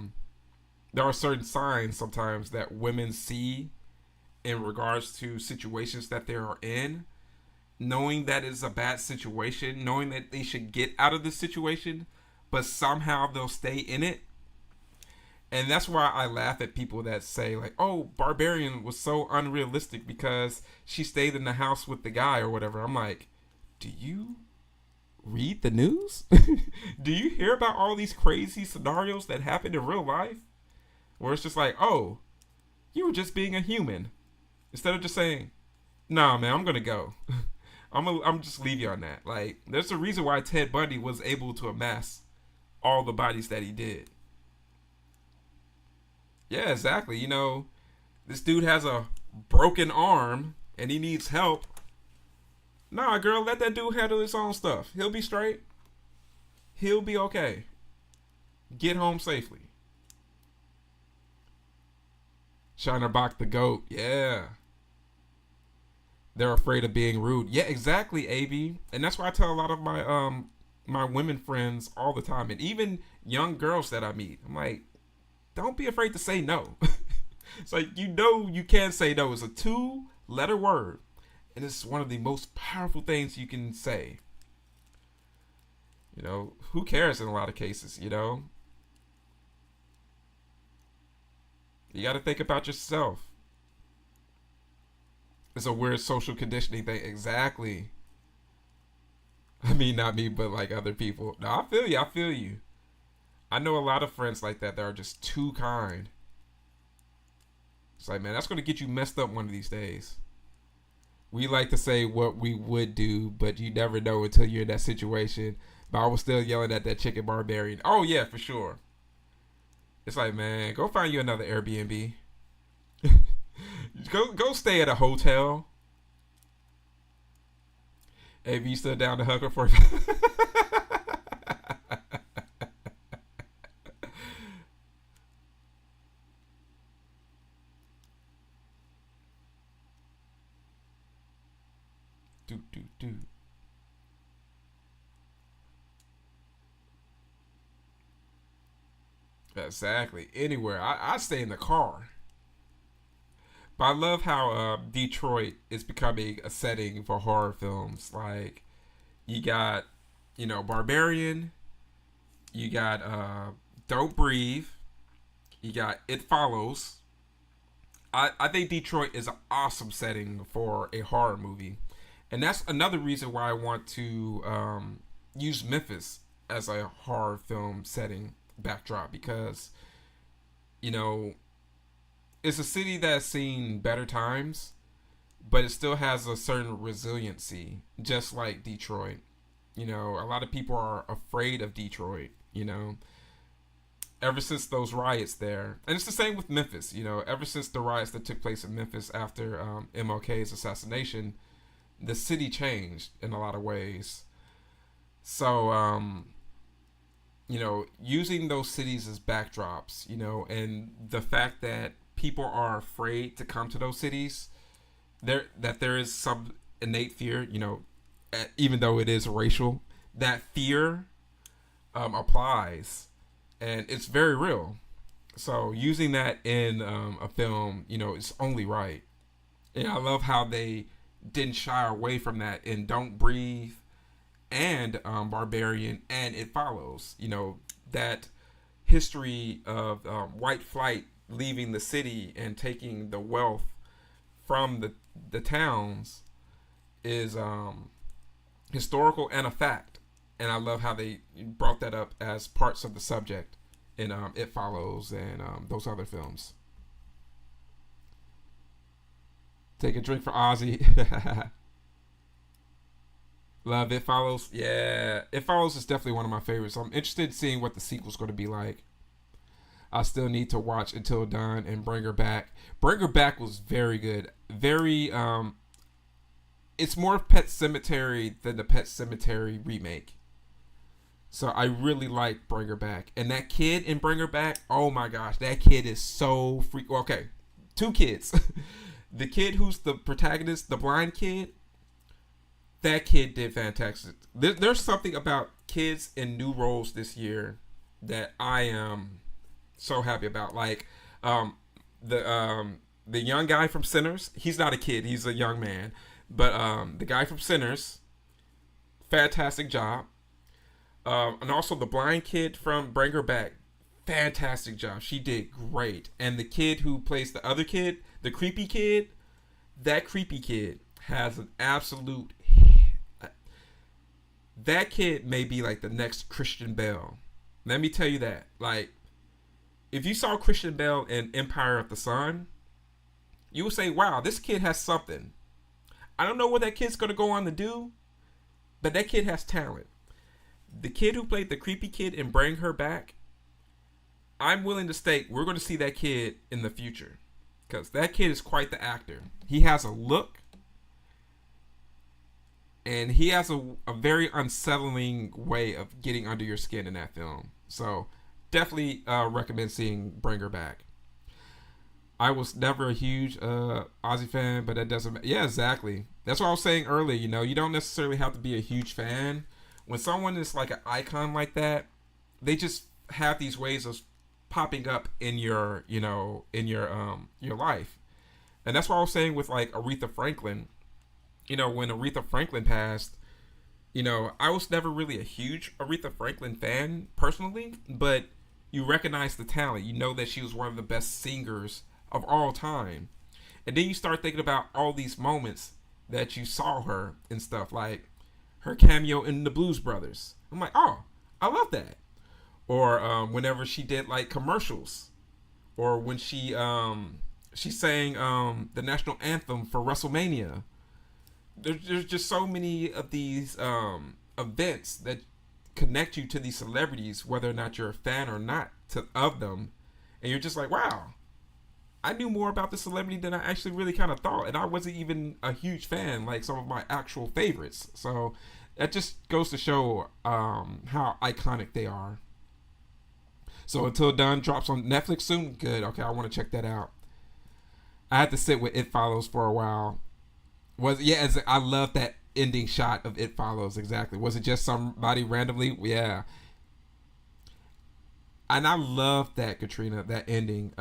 there are certain signs sometimes that women see in regards to situations that they are in, knowing that it's a bad situation, knowing that they should get out of the situation, but somehow they'll stay in it. And that's why I laugh at people that say like, "Oh, Barbarian was so unrealistic because she stayed in the house with the guy or whatever." I'm like, "Do you read the news? Do you hear about all these crazy scenarios that happen in real life where it's just like, oh, you were just being a human instead of just saying, nah, man, I'm gonna go. I'm just leave you on that. Like, there's a reason why Ted Bundy was able to amass all the bodies that he did. Yeah, exactly. You know, this dude has a broken arm and he needs help. Nah, girl, let that dude handle his own stuff. He'll be straight. He'll be okay. Get home safely. Shiner Bach the goat. Yeah. They're afraid of being rude. Yeah, exactly, AB. And that's why I tell a lot of my women friends all the time, and even young girls that I meet. I'm like, don't be afraid to say no. It's like you know you can say no. It's a two-letter word, and it's one of the most powerful things you can say. You know, who cares in a lot of cases? You know, you got to think about yourself. It's a weird social conditioning thing. Exactly. I mean, not me, but like other people. No, I feel you. I feel you. I know a lot of friends like that are just too kind. It's like, man, that's going to get you messed up one of these days. We like to say what we would do, but you never know until you're in that situation. But I was still yelling at that chicken barbarian. Oh, yeah, for sure. It's like, man, go find you another Airbnb. Go stay at a hotel. Hey, you still down to hug her for? do do do. Exactly. Anywhere. I stay in the car. But I love how Detroit is becoming a setting for horror films. Like, you got, Barbarian. You got Don't Breathe. You got It Follows. I think Detroit is an awesome setting for a horror movie. And that's another reason why I want to use Memphis as a horror film setting backdrop, because, you know, it's a city that's seen better times, but it still has a certain resiliency, just like Detroit. A lot of people are afraid of Detroit, ever since those riots there. And it's the same with Memphis, ever since the riots that took place in Memphis after MLK's assassination, the city changed in a lot of ways. So, using those cities as backdrops, and the fact that people are afraid to come to those cities, there is some innate fear, even though it is racial, that fear applies, and it's very real. So using that in a film, it's only right. And I love how they didn't shy away from that in Don't Breathe and Barbarian and It Follows. That history of white flight leaving the city and taking the wealth from the towns is historical and a fact. And I love how they brought that up as parts of the subject in It Follows and those other films. Take a drink for Ozzy. Love It Follows. Yeah, It Follows is definitely one of my favorites. I'm interested in seeing what the sequel's going to be like. I still need to watch Until Dawn and Bring Her Back. Bring Her Back was very good. Very, it's more Pet Cemetery than the Pet Cemetery remake. So I really like Bring Her Back. And that kid in Bring Her Back, oh my gosh, that kid is so freak. Okay, two kids. The kid who's the protagonist, the blind kid, that kid did fantastic. There's something about kids in new roles this year that I am so happy about. Like the young guy from Sinners, he's not a kid, he's a young man. But the guy from Sinners, fantastic job. And also the blind kid from Bring Her Back, fantastic job. She did great. And the kid who plays the other kid, the creepy kid, that creepy kid has an absolute. That kid may be like the next Christian Bale. Let me tell you that. Like, if you saw Christian Bale in Empire of the Sun, you would say, wow, this kid has something. I don't know what that kid's going to go on to do, but that kid has talent. The kid who played the creepy kid in Bring Her Back, I'm willing to stake we're going to see that kid in the future. Because that kid is quite the actor. He has a look. And he has a very unsettling way of getting under your skin in that film. So, definitely recommend seeing Bring Her Back. I was never a huge Ozzy fan, but that doesn't matter. Yeah, exactly. That's what I was saying earlier. You don't necessarily have to be a huge fan. When someone is like an icon like that, they just have these ways of popping up in your your life. And that's what I was saying with like Aretha Franklin. When Aretha Franklin passed, I was never really a huge Aretha Franklin fan personally, but you recognize the talent. You know that she was one of the best singers of all time. And then you start thinking about all these moments that you saw her and stuff, like her cameo in the Blues Brothers. I'm like, oh, I love that. Or whenever she did like commercials, or when she sang the national anthem for WrestleMania. There's just so many of these events that connect you to these celebrities, whether or not you're a fan or not of them. and you're just like, wow, I knew more about the celebrity than I actually really kind of thought, and I wasn't even a huge fan like some of my actual favorites. So that just goes to show how iconic they are. So Until Dawn drops on Netflix soon. Good. Okay, I want to check that out. I had to sit with It Follows for a while. I love that ending shot of It Follows. Exactly. Was it just somebody randomly? Yeah. And I love that, Katrina, that ending.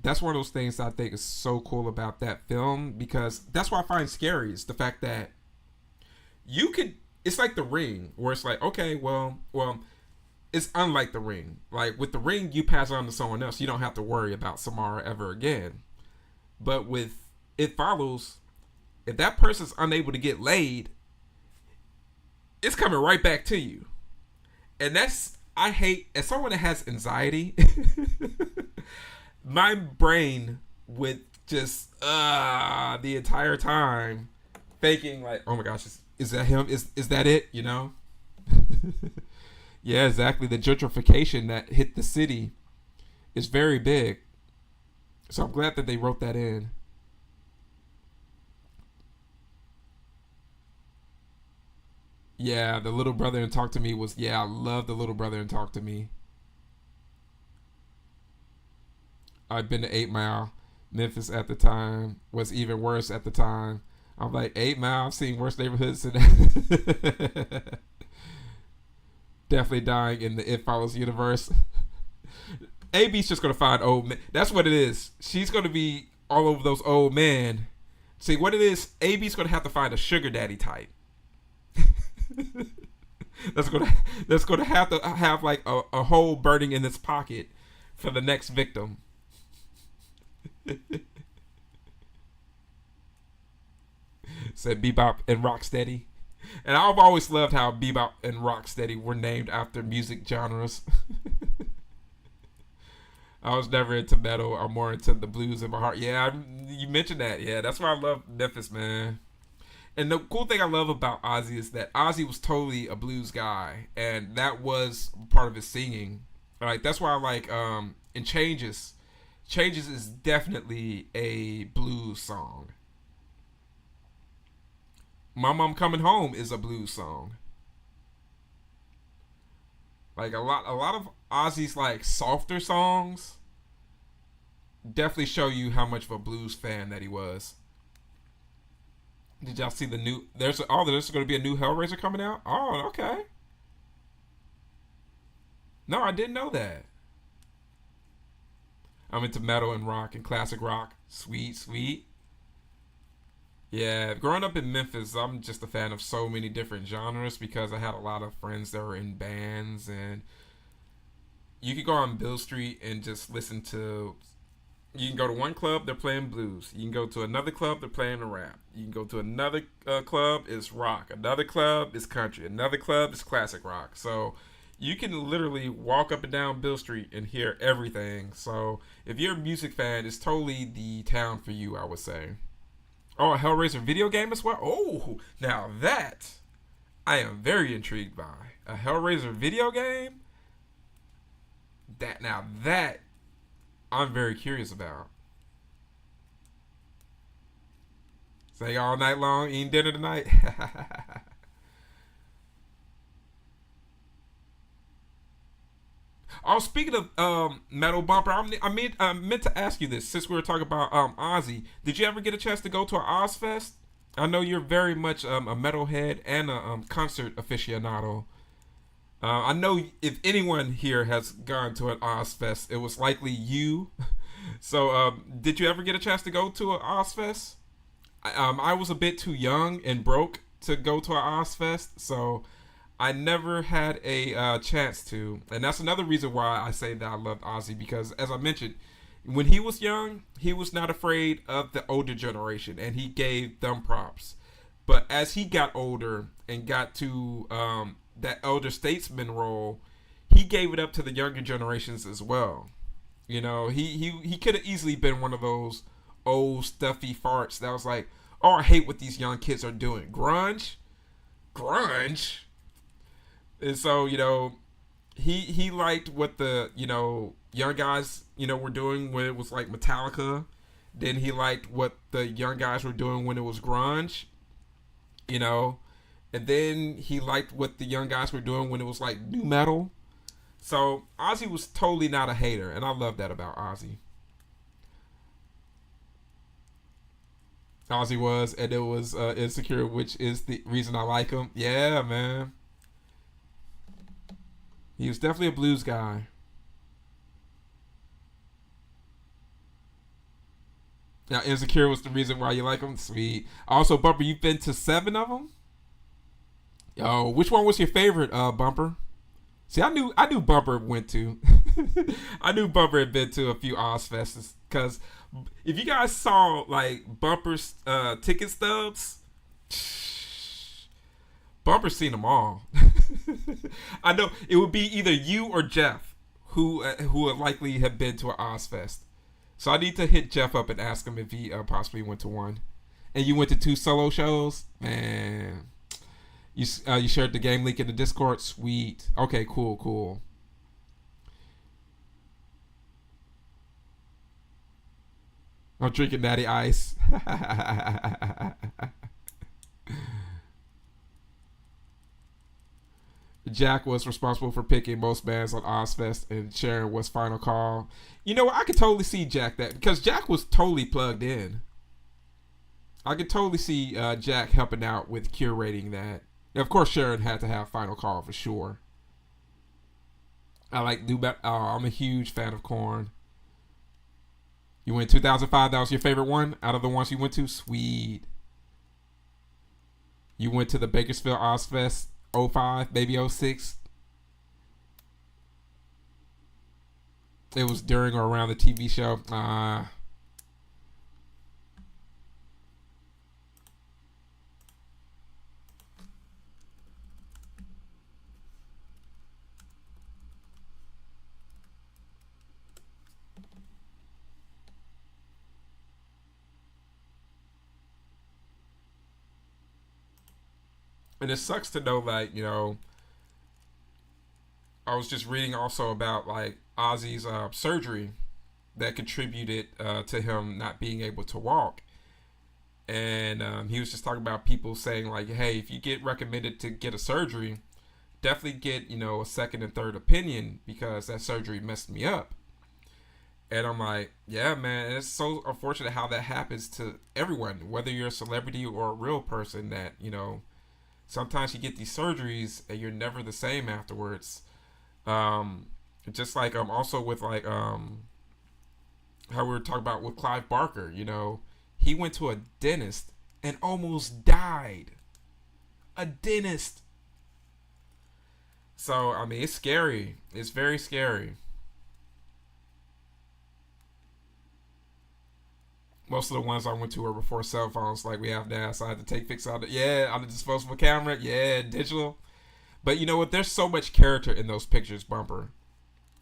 That's one of those things I think is so cool about that film, because that's what I find scary is the fact that you could. It's like The Ring, where it's like, okay, well, it's unlike The Ring. Like with The Ring, you pass on to someone else. You don't have to worry about Samara ever again. But with It Follows, if that person's unable to get laid, it's coming right back to you. And that's, I hate, as someone that has anxiety, my brain would just the entire time thinking like, oh my gosh, is that him? Is that it? You know? Yeah, exactly. The gentrification that hit the city is very big. So I'm glad that they wrote that in. Yeah, the Little Brother and Talk to Me was, yeah, I love the Little Brother and Talk to Me. I've been to 8 Mile. Memphis at the time was even worse at the time. I'm like, 8 Mile, I've seen worse neighborhoods than that. Definitely dying in the It Follows universe. AB's just going to find old men. That's what it is. She's going to be all over those old men. See, what it is, AB's going to have to find a sugar daddy type. that's going to have to have like a hole burning in its pocket for the next victim. Said Bebop and Rocksteady. And I've always loved how Bebop and Rocksteady were named after music genres. I was never into metal. I'm more into the blues in my heart. Yeah, you mentioned that. Yeah, that's why I love Memphis, man. And the cool thing I love about Ozzy is that Ozzy was totally a blues guy, and that was part of his singing. Like that's why I like in Changes. Changes is definitely a blues song. My Mom Coming Home is a blues song. Like a lot of Ozzy's like softer songs definitely show you how much of a blues fan that he was. Did y'all see the new? There's going to be a new Hellraiser coming out. Oh, okay. No, I didn't know that. I'm into metal and rock and classic rock. Sweet, sweet. Yeah, growing up in Memphis, I'm just a fan of so many different genres because I had a lot of friends that were in bands, and you could go on Bill Street and just listen to. You can go to one club, they're playing blues. You can go to another club, they're playing a rap. You can go to another club, it's rock. Another club is country. Another club is classic rock. So you can literally walk up and down Bill Street and hear everything. So if you're a music fan, it's totally the town for you, I would say. Oh, a Hellraiser video game as well? Oh, now that I am very intrigued by. A Hellraiser video game? That I'm very curious about. Say all night long, eating dinner tonight. Oh, speaking of metal bumper, I meant to ask you this since we were talking about Ozzy. Did you ever get a chance to go to an Ozfest? I know you're very much a metalhead and a concert aficionado. I know if anyone here has gone to an Ozfest, it was likely you. So, did you ever get a chance to go to an Ozfest? I was a bit too young and broke to go to an Ozfest, so I never had a chance to. And that's another reason why I say that I loved Ozzy, because as I mentioned, when he was young, he was not afraid of the older generation, and he gave them props. But as he got older and got to that elder statesman role, he gave it up to the younger generations as well. You know, he could have easily been one of those old stuffy farts that was like, oh, I hate what these young kids are doing. Grunge. And so, you know, he liked what the, you know, young guys, were doing when it was like Metallica. Then he liked what the young guys were doing when it was grunge, you know. And then he liked what the young guys were doing when it was like new metal. So Ozzy was totally not a hater, and I love that about Ozzy. Ozzy was, and it was Insecure, which is the reason I like him. Yeah, man. He was definitely a blues guy. Now, Insecure was the reason why you like him. Sweet. Also, Bumper, you've been to 7 of them. Yo, which one was your favorite, Bumper? See, I knew Bumper went to. I knew Bumper had been to a few Ozfests because if you guys saw like Bumper's ticket stubs, Bumper's seen them all. I know it would be either you or Jeff who would likely have been to an Ozfest. So I need to hit Jeff up and ask him if he possibly went to one. And you went to 2 solo shows, man. You shared the game link in the Discord. Sweet. Okay, cool. I'm drinking Natty Ice. Jack was responsible for picking most bands on Ozfest, and Sharon was final call. You know what? I could totally see Jack that because Jack was totally plugged in. I could totally see Jack helping out with curating that. Of course, Sharon had to have final call for sure. I like I'm a huge fan of Korn. You went 2005. That was your favorite one out of the ones you went to. Sweet. You went to the Bakersfield Ozfest 05, maybe 06. It was during or around the TV show. And it sucks to know, like, I was just reading also about, like, Ozzy's surgery that contributed to him not being able to walk. And he was just talking about people saying, like, hey, if you get recommended to get a surgery, definitely get, a second and third opinion because that surgery messed me up. And I'm like, yeah, man, it's so unfortunate how that happens to everyone, whether you're a celebrity or a real person that, sometimes you get these surgeries and you're never the same afterwards. Just like also with like how we were talking about with Clive Barker, he went to a dentist and almost died. A dentist. So I mean, it's scary. It's very scary. Most of the ones I went to were before cell phones like we have now. So I had to take pics out of on the disposable camera. Yeah, digital. But you know what? There's so much character in those pictures, Bumper.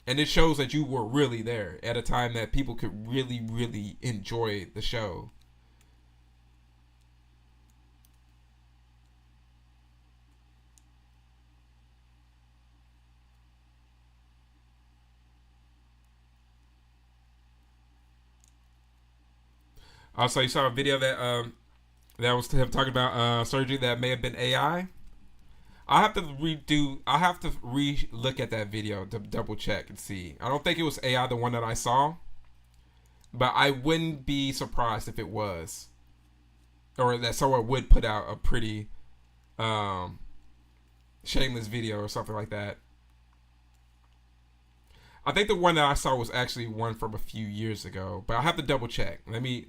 And it shows that you were really there at a time that people could really, really enjoy the show. Also, you saw a video that was him talking about surgery that may have been AI. I have to re-look at that video to double check and see. I don't think it was AI, the one that I saw, but I wouldn't be surprised if it was, or that someone would put out a pretty shameless video or something like that. I think the one that I saw was actually one from a few years ago, but I have to double check. Let me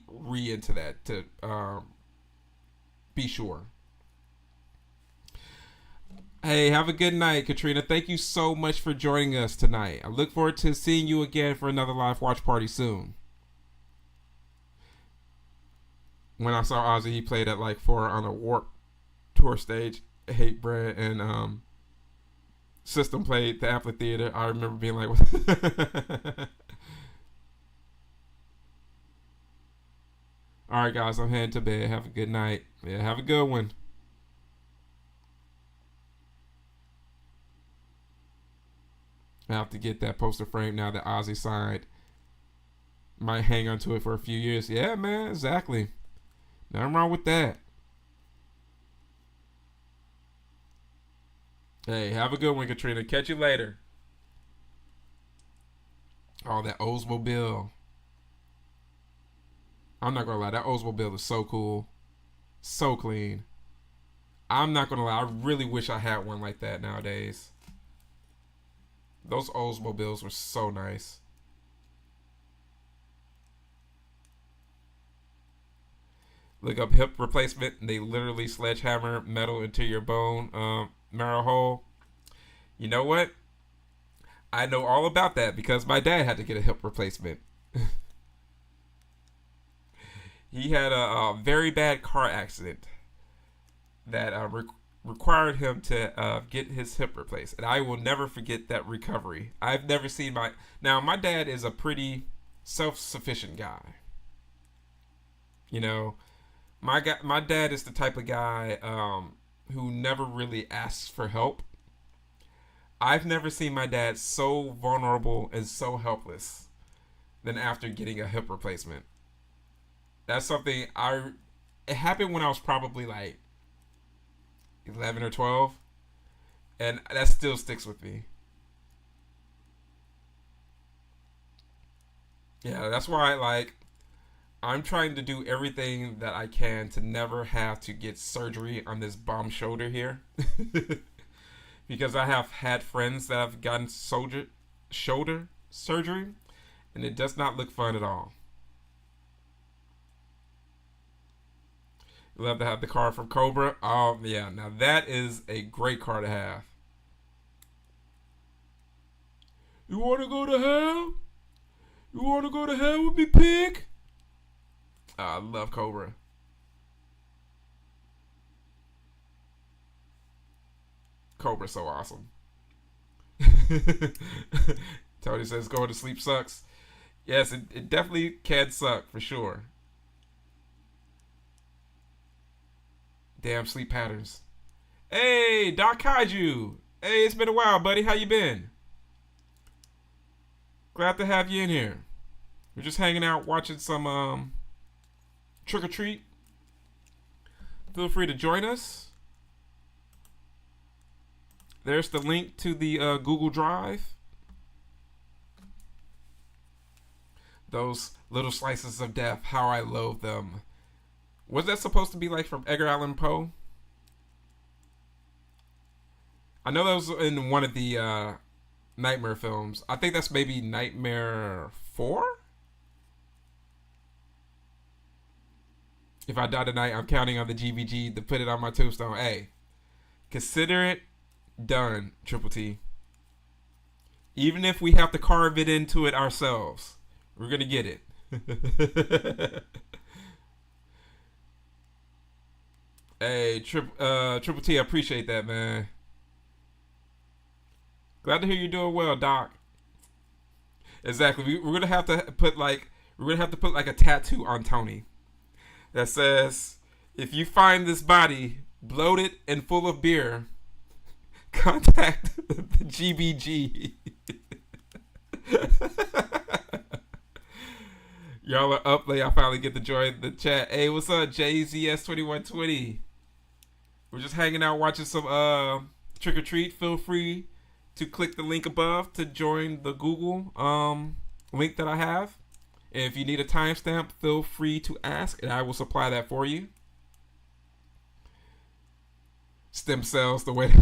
re into that to be sure. Hey, have a good night, Katrina. Thank you so much for joining us tonight. I look forward to seeing you again for another live watch party soon. When I saw Ozzy, he played at like 4 on a Warp Tour stage. Hate Bread and System played the amphitheater. I remember being like, all right, guys, I'm heading to bed. Have a good night. Yeah, have a good one. I have to get that poster frame now that Ozzy signed. Might hang on to it for a few years. Yeah, man, exactly. Nothing wrong with that. Hey, have a good one, Katrina. Catch you later. Oh, that Oldsmobile. I'm not gonna lie, that Oldsmobile is so cool. So clean. I'm not gonna lie, I really wish I had one like that nowadays. Those Oldsmobiles were so nice. Look up hip replacement. They literally sledgehammer metal into your bone marrow hole. You know what? I know all about that because my dad had to get a hip replacement. He had a very bad car accident that required him to get his hip replaced. And I will never forget that recovery. I've never seen my... Now, my dad is a pretty self-sufficient guy. You know, my dad is the type of guy who never really asks for help. I've never seen my dad so vulnerable and so helpless than after getting a hip replacement. That's something it happened when I was probably like 11 or 12, and that still sticks with me. Yeah, that's why I'm trying to do everything that I can to never have to get surgery on this bum shoulder here. Because I have had friends that have gotten shoulder surgery, and it does not look fun at all. Love to have the car from Cobra. Oh, yeah. Now, that is a great car to have. You want to go to hell? You want to go to hell with me, pig? I love Cobra. Cobra's so awesome. Tony says going to sleep sucks. Yes, it definitely can suck for sure. Damn sleep patterns. Hey, Doc Kaiju. Hey, it's been a while, buddy. How you been? Glad to have you in here. We're just hanging out, watching some Trick or Treat. Feel free to join us. There's the link to the Google Drive. Those little slices of death, how I loathe them. Was that supposed to be like from Edgar Allan Poe? I know that was in one of the Nightmare films. I think that's maybe Nightmare 4? If I die tonight, I'm counting on the GVG to put it on my tombstone. Hey, consider it done, Triple T. Even if we have to carve it into it ourselves, we're going to get it. Hey, Triple T, I appreciate that, man. Glad to hear you're doing well, Doc. Exactly. We're gonna have to put like a tattoo on Tony that says, "If you find this body bloated and full of beer, contact the GBG." Y'all are up late. I finally get to join the chat. Hey, what's up, JZS2120? We're just hanging out watching some Trick or Treat. Feel free to click the link above to join the Google link that I have. And if you need a timestamp, feel free to ask, and I will supply that for you. Stem cells, the way.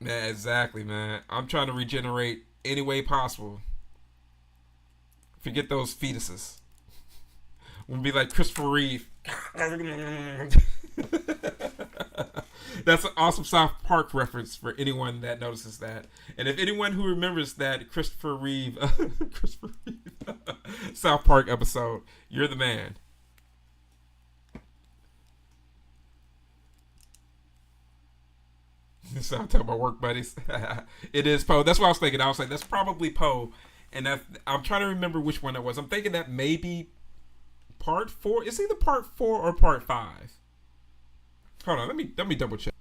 Man, exactly, man. I'm trying to regenerate any way possible. Forget those fetuses. We'll be like Christopher Reeve. That's an awesome South Park reference for anyone that notices that. And if anyone who remembers that Christopher Reeve South Park episode, you're the man. So I'm talking about work buddies. It is Poe. That's what I was thinking. I was like, that's probably Poe. And I'm trying to remember which one it was. I'm thinking that maybe part 4. It's either part 4 or part 5. Hold on, let me double check.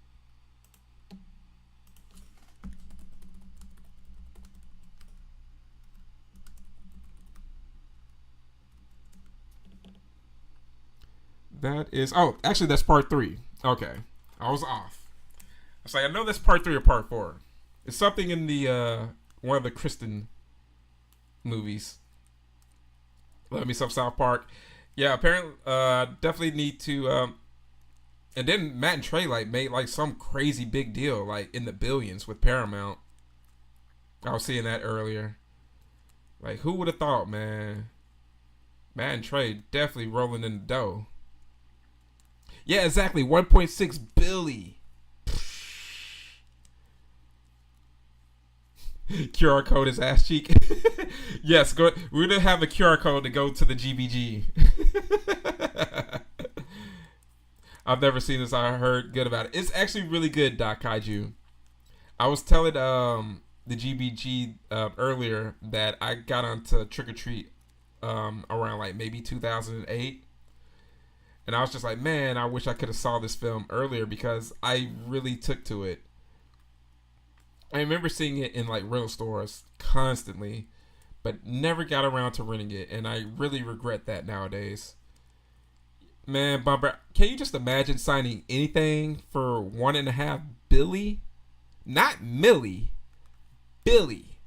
That is actually that's part 3. Okay, I was off. I was like, I know that's part 3 or part 4. It's something in the one of the Kristen movies. Love me some South Park. Yeah, apparently, definitely need to. And then Matt and Trey like made like some crazy big deal, like in the billions with Paramount. I was seeing that earlier. Like, who would have thought, man? Matt and Trey definitely rolling in the dough. Yeah, exactly. 1.6 billion. QR code is ass cheek. Yes, go. We're gonna have a QR code to go to the GBG. I've never seen this. I heard good about it. It's actually really good, Doc Kaiju. I was telling the GBG earlier that I got onto Trick or Treat around like maybe 2008, and I was just like, man, I wish I could have saw this film earlier because I really took to it. I remember seeing it in like rental stores constantly, but never got around to renting it, and I really regret that nowadays. Man, Bumper, can you just imagine signing anything for 1.5 billy? Not milli, Billy.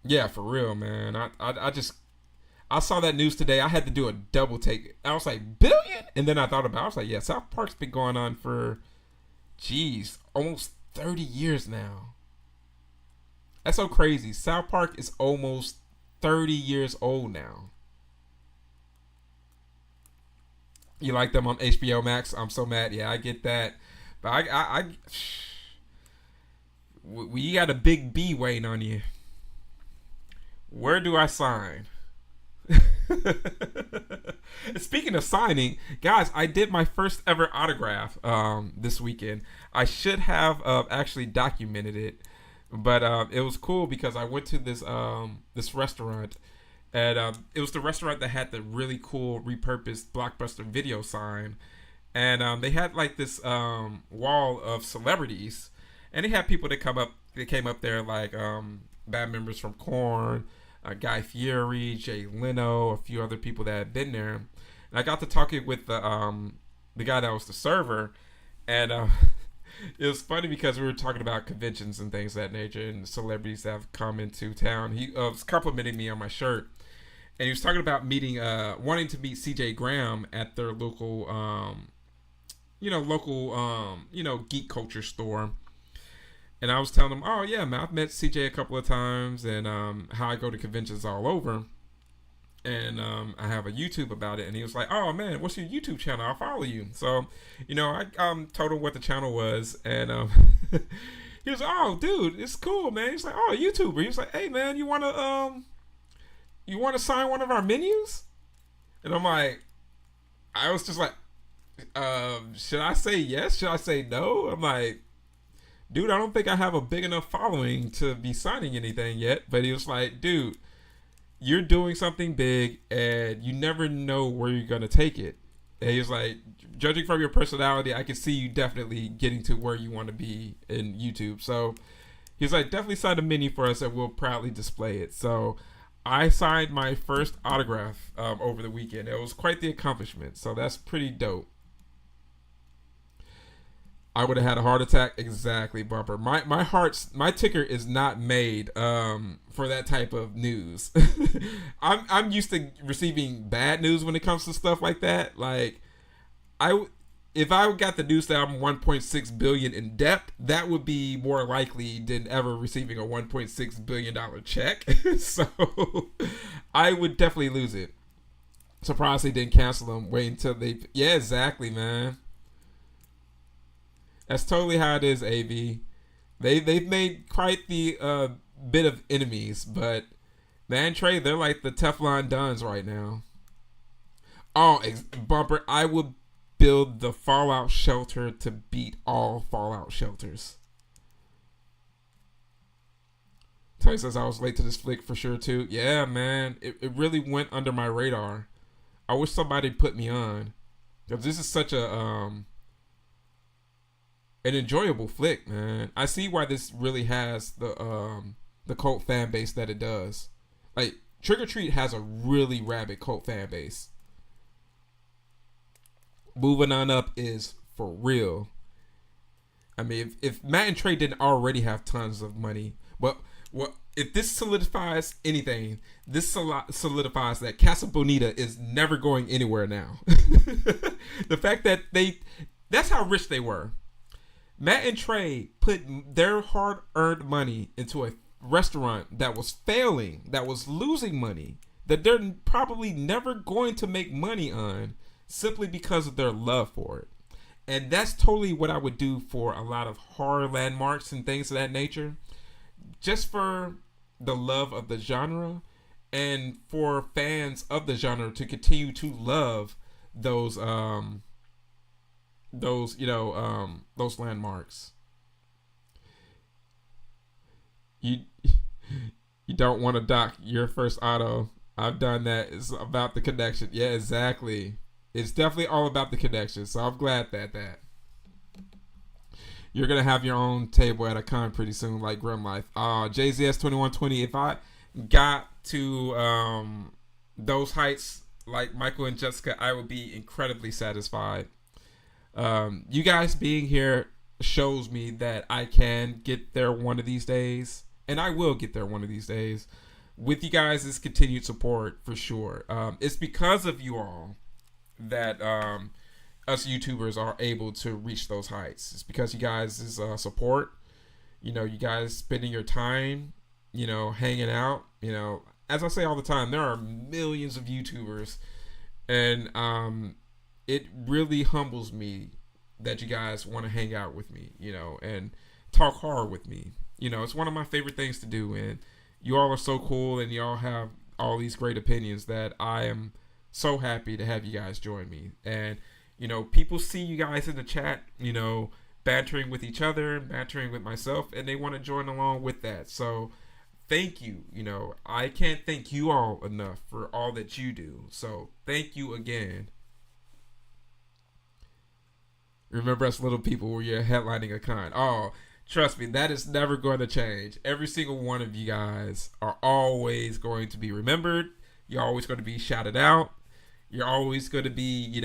Yeah, for real, man. I saw that news today. I had to do a double take. I was like, billion? And then I thought about it. I was like, yeah, South Park's been going on for, geez, almost 30 years now. That's so crazy. South Park is almost 30 years old now. You like them on HBO Max? I'm so mad. Yeah, I get that. But we got a big B waiting on you. Where do I sign? Speaking of signing, guys, I did my first ever autograph this weekend. I should have actually documented it, but it was cool because I went to this restaurant, and it was the restaurant that had the really cool repurposed Blockbuster video sign, and they had like this wall of celebrities, and they had people that come up. They came up there like band members from Korn, Guy Fieri, Jay Leno, a few other people that had been there. And I got to talking with the guy that was the server, and it was funny because we were talking about conventions and things of that nature and celebrities that have come into town. He was complimenting me on my shirt, and he was talking about wanting to meet CJ Graham at their local, geek culture store. And I was telling him, oh yeah, man, I've met CJ a couple of times, and how I go to conventions all over, and I have a YouTube about it. And he was like, oh man, what's your YouTube channel? I'll follow you. So, I told him what the channel was, and he was like, oh dude, it's cool, man. He's like, oh, YouTuber. He was like, hey man, you wanna sign one of our menus? And I was just like, should I say yes? Should I say no? I'm like, dude, I don't think I have a big enough following to be signing anything yet. But he was like, dude, you're doing something big and you never know where you're going to take it. And he was like, judging from your personality, I can see you definitely getting to where you want to be in YouTube. So he was like, definitely sign a menu for us and we'll proudly display it. So I signed my first autograph over the weekend. It was quite the accomplishment. So that's pretty dope. I would have had a heart attack. Exactly, Bumper. My ticker is not made for that type of news. I'm used to receiving bad news when it comes to stuff like that. Like, if I got the news that I'm 1.6 billion in debt, that would be more likely than ever receiving a 1.6 billion dollar check. So I would definitely lose it. Surprised they didn't cancel them. Wait until they. Yeah, exactly, man. That's totally how it is, AV. They've made quite the bit of enemies, but man, Trey, they're like the Teflon Dons right now. Oh, Bumper, I would build the Fallout shelter to beat all Fallout shelters. Tony says I was late to this flick for sure too. Yeah, man, it really went under my radar. I wish somebody put me on, because this is such a an enjoyable flick, man. I see why this really has the cult fan base that it does. Like, Trick or Treat has a really rabid cult fan base. Moving on Up is for real. I mean, if Matt and Trey didn't already have tons of money, but if this solidifies anything, this solidifies that Casa Bonita is never going anywhere now. The fact that that's how rich they were. Matt and Trey put their hard-earned money into a restaurant that was failing, that was losing money, that they're probably never going to make money on, simply because of their love for it. And that's totally what I would do for a lot of horror landmarks and things of that nature, just for the love of the genre and for fans of the genre to continue to love those landmarks. You don't want to dock your first auto. I've done that. It's about the connection. Yeah, exactly. It's definitely all about the connection. So I'm glad that you're gonna have your own table at a con pretty soon, like Grim Life. JZS 2120. If I got to those heights like Michael and Jessica, I would be incredibly satisfied. You guys being here shows me that I can get there one of these days, and I will get there one of these days with you guys' continued support for sure. It's because of you all that us YouTubers are able to reach those heights. It's because you guys' support, you guys spending your time, hanging out. As I say all the time, there are millions of YouTubers, and it really humbles me that you guys want to hang out with me, and talk horror with me. It's one of my favorite things to do, and you all are so cool, and you all have all these great opinions that I am so happy to have you guys join me. And people see you guys in the chat, bantering with each other, bantering with myself, and they want to join along with that. So thank you. I can't thank you all enough for all that you do. So thank you again. Remember us little people where you're headlining a con. Oh, trust me, that is never going to change. Every single one of you guys are always going to be remembered. You're always going to be shouted out. You're always going to be,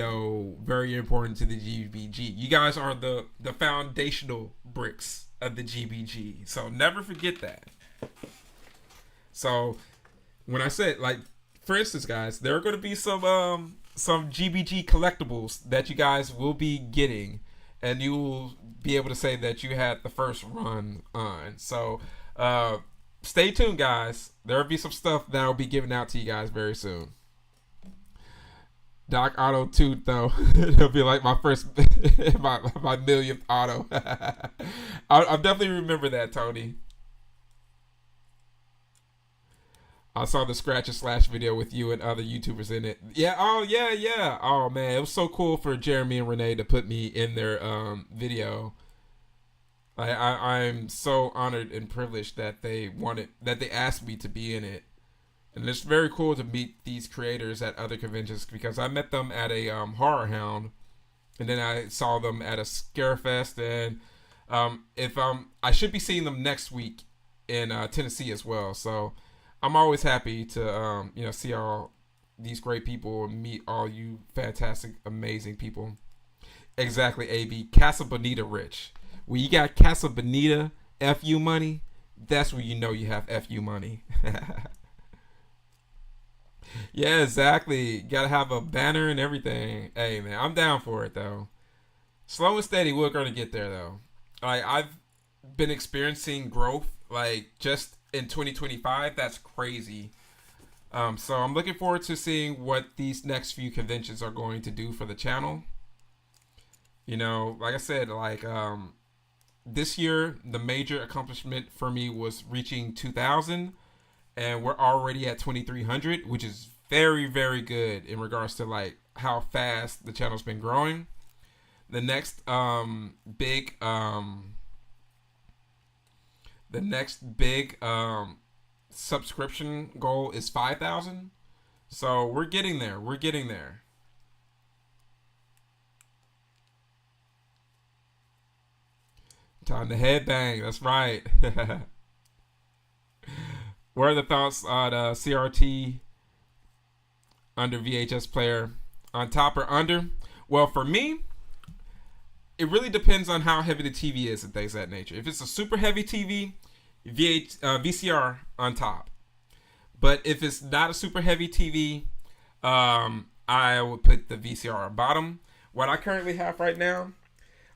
very important to the GBG. You guys are the foundational bricks of the GBG. So never forget that. So when I said, like, for instance, guys, there are going to be some GBG collectibles that you guys will be getting, and you will be able to say that you had the first run on. So stay tuned, guys. There will be some stuff that I'll be giving out to you guys very soon. Doc Auto 2, though, it'll be like my first, my millionth auto. I'll definitely remember that, Tony. I saw the Scratch and Slash video with you and other YouTubers in it. Yeah, oh, yeah. Oh, man, it was so cool for Jeremy and Renee to put me in their video. I'm so honored and privileged that they asked me to be in it. And it's very cool to meet these creators at other conventions, because I met them at a Horror Hound, and then I saw them at a Scarefest, and I should be seeing them next week in Tennessee as well. So I'm always happy to see all these great people and meet all you fantastic, amazing people. Exactly, AB. Casa Bonita rich. When you got Casa Bonita FU money, that's when you know you have FU money. Yeah, exactly. Gotta have a banner and everything. Hey, man, I'm down for it, though. Slow and steady, we're gonna get there, though. I've been experiencing growth, just in 2025. That's crazy. So I'm looking forward to seeing what these next few conventions are going to do for the channel. Like I said, this year, the major accomplishment for me was reaching 2,000. And we're already at 2,300, which is very, very good in regards to how fast the channel's been growing. The next big subscription goal is 5,000. So we're getting there. We're getting there. Time to headbang. That's right. What are the thoughts on CRT under VHS player? On top or under? Well, for me, it really depends on how heavy the TV is and things of that nature. If it's a super heavy TV, VCR on top. But if it's not a super heavy TV, I would put the VCR on bottom. What I currently have right now,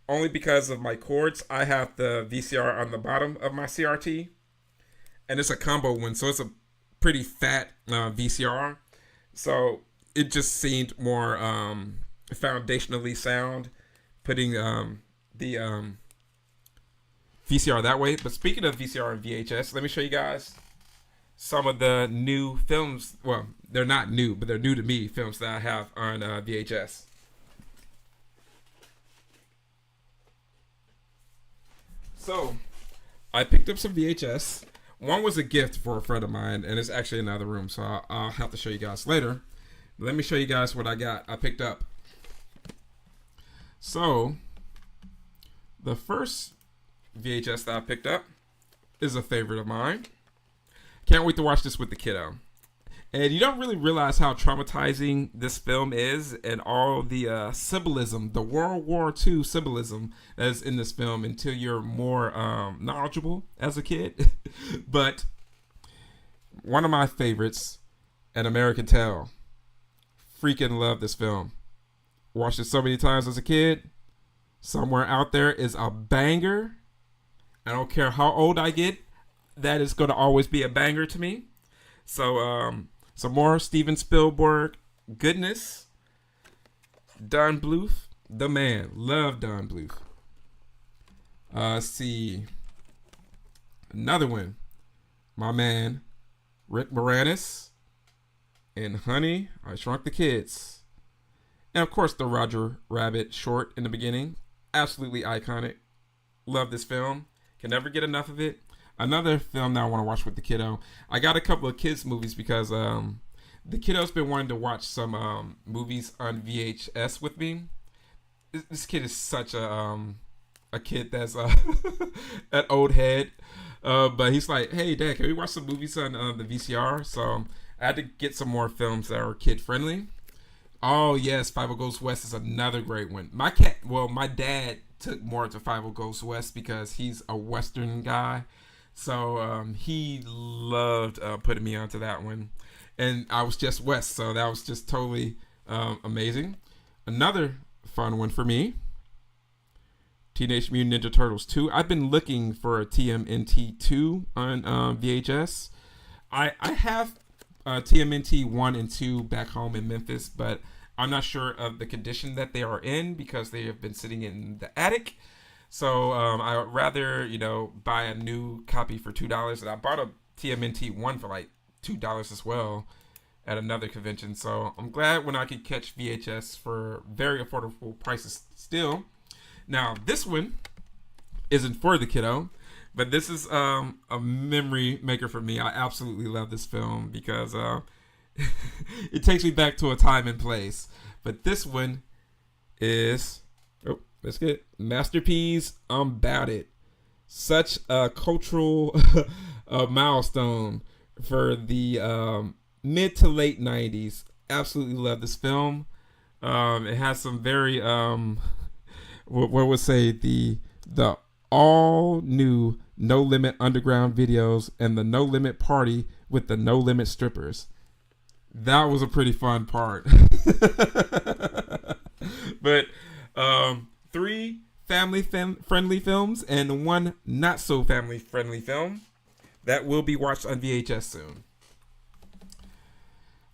only because of my cords, I have the VCR on the bottom of my CRT. And it's a combo one, so it's a pretty fat VCR. So it just seemed more foundationally sound, putting the VCR that way. But speaking of VCR and VHS, let me show you guys some of the new films. Well, they're not new, but they're new to me, films that I have on VHS. So I picked up some VHS. One was a gift for a friend of mine, and it's actually in another room, so I'll have to show you guys later. Let me show you guys what I picked up. So, the first VHS that I picked up is a favorite of mine. Can't wait to watch this with the kiddo. And you don't really realize how traumatizing this film is and all the symbolism, the World War II symbolism that is in this film until you're more knowledgeable as a kid. But one of my favorites, An American Tale. Freaking love this film. Watched it so many times as a kid. Somewhere out there is a banger. I don't care how old I get. That is going to always be a banger to me. So, some more Steven Spielberg goodness. Don Bluth, the man. Love Don Bluth. Let's see. Another one. My man, Rick Moranis. And Honey, I Shrunk the Kids. And of course, the Roger Rabbit short in the beginning. Absolutely iconic. Love this film. Can never get enough of it. Another film that I want to watch with the kiddo. I got a couple of kids movies because the kiddo's been wanting to watch some movies on VHS with me. This kid is such a kid that's an old head. But he's like, hey, Dad, can we watch some movies on the VCR? So I had to get some more films that are kid friendly. Oh yes, Five Goes West is another great one. My dad took more to Five Goes West because he's a Western guy. So he loved putting me onto that one. And I was just West, so that was just totally amazing. Another fun one for me, Teenage Mutant Ninja Turtles 2. I've been looking for a TMNT 2 on VHS. I have TMNT 1 and 2 back home in Memphis, but I'm not sure of the condition that they are in because they have been sitting in the attic. So I would rather, buy a new copy for $2. And I bought a TMNT 1 for like $2 as well at another convention. So I'm glad when I could catch VHS for very affordable prices still. Now, this one isn't for the kiddo, but this is a memory maker for me. I absolutely love this film because it takes me back to a time and place. But this one is... let's get Master P's I'm 'Bout It. Such a cultural milestone for the mid to late 90s. Absolutely love this film. It has some very what would say the all new No Limit Underground videos and the No Limit Party with the No Limit strippers. That was a pretty fun part. But 3 family-friendly films and 1 not-so-family-friendly film that will be watched on VHS soon.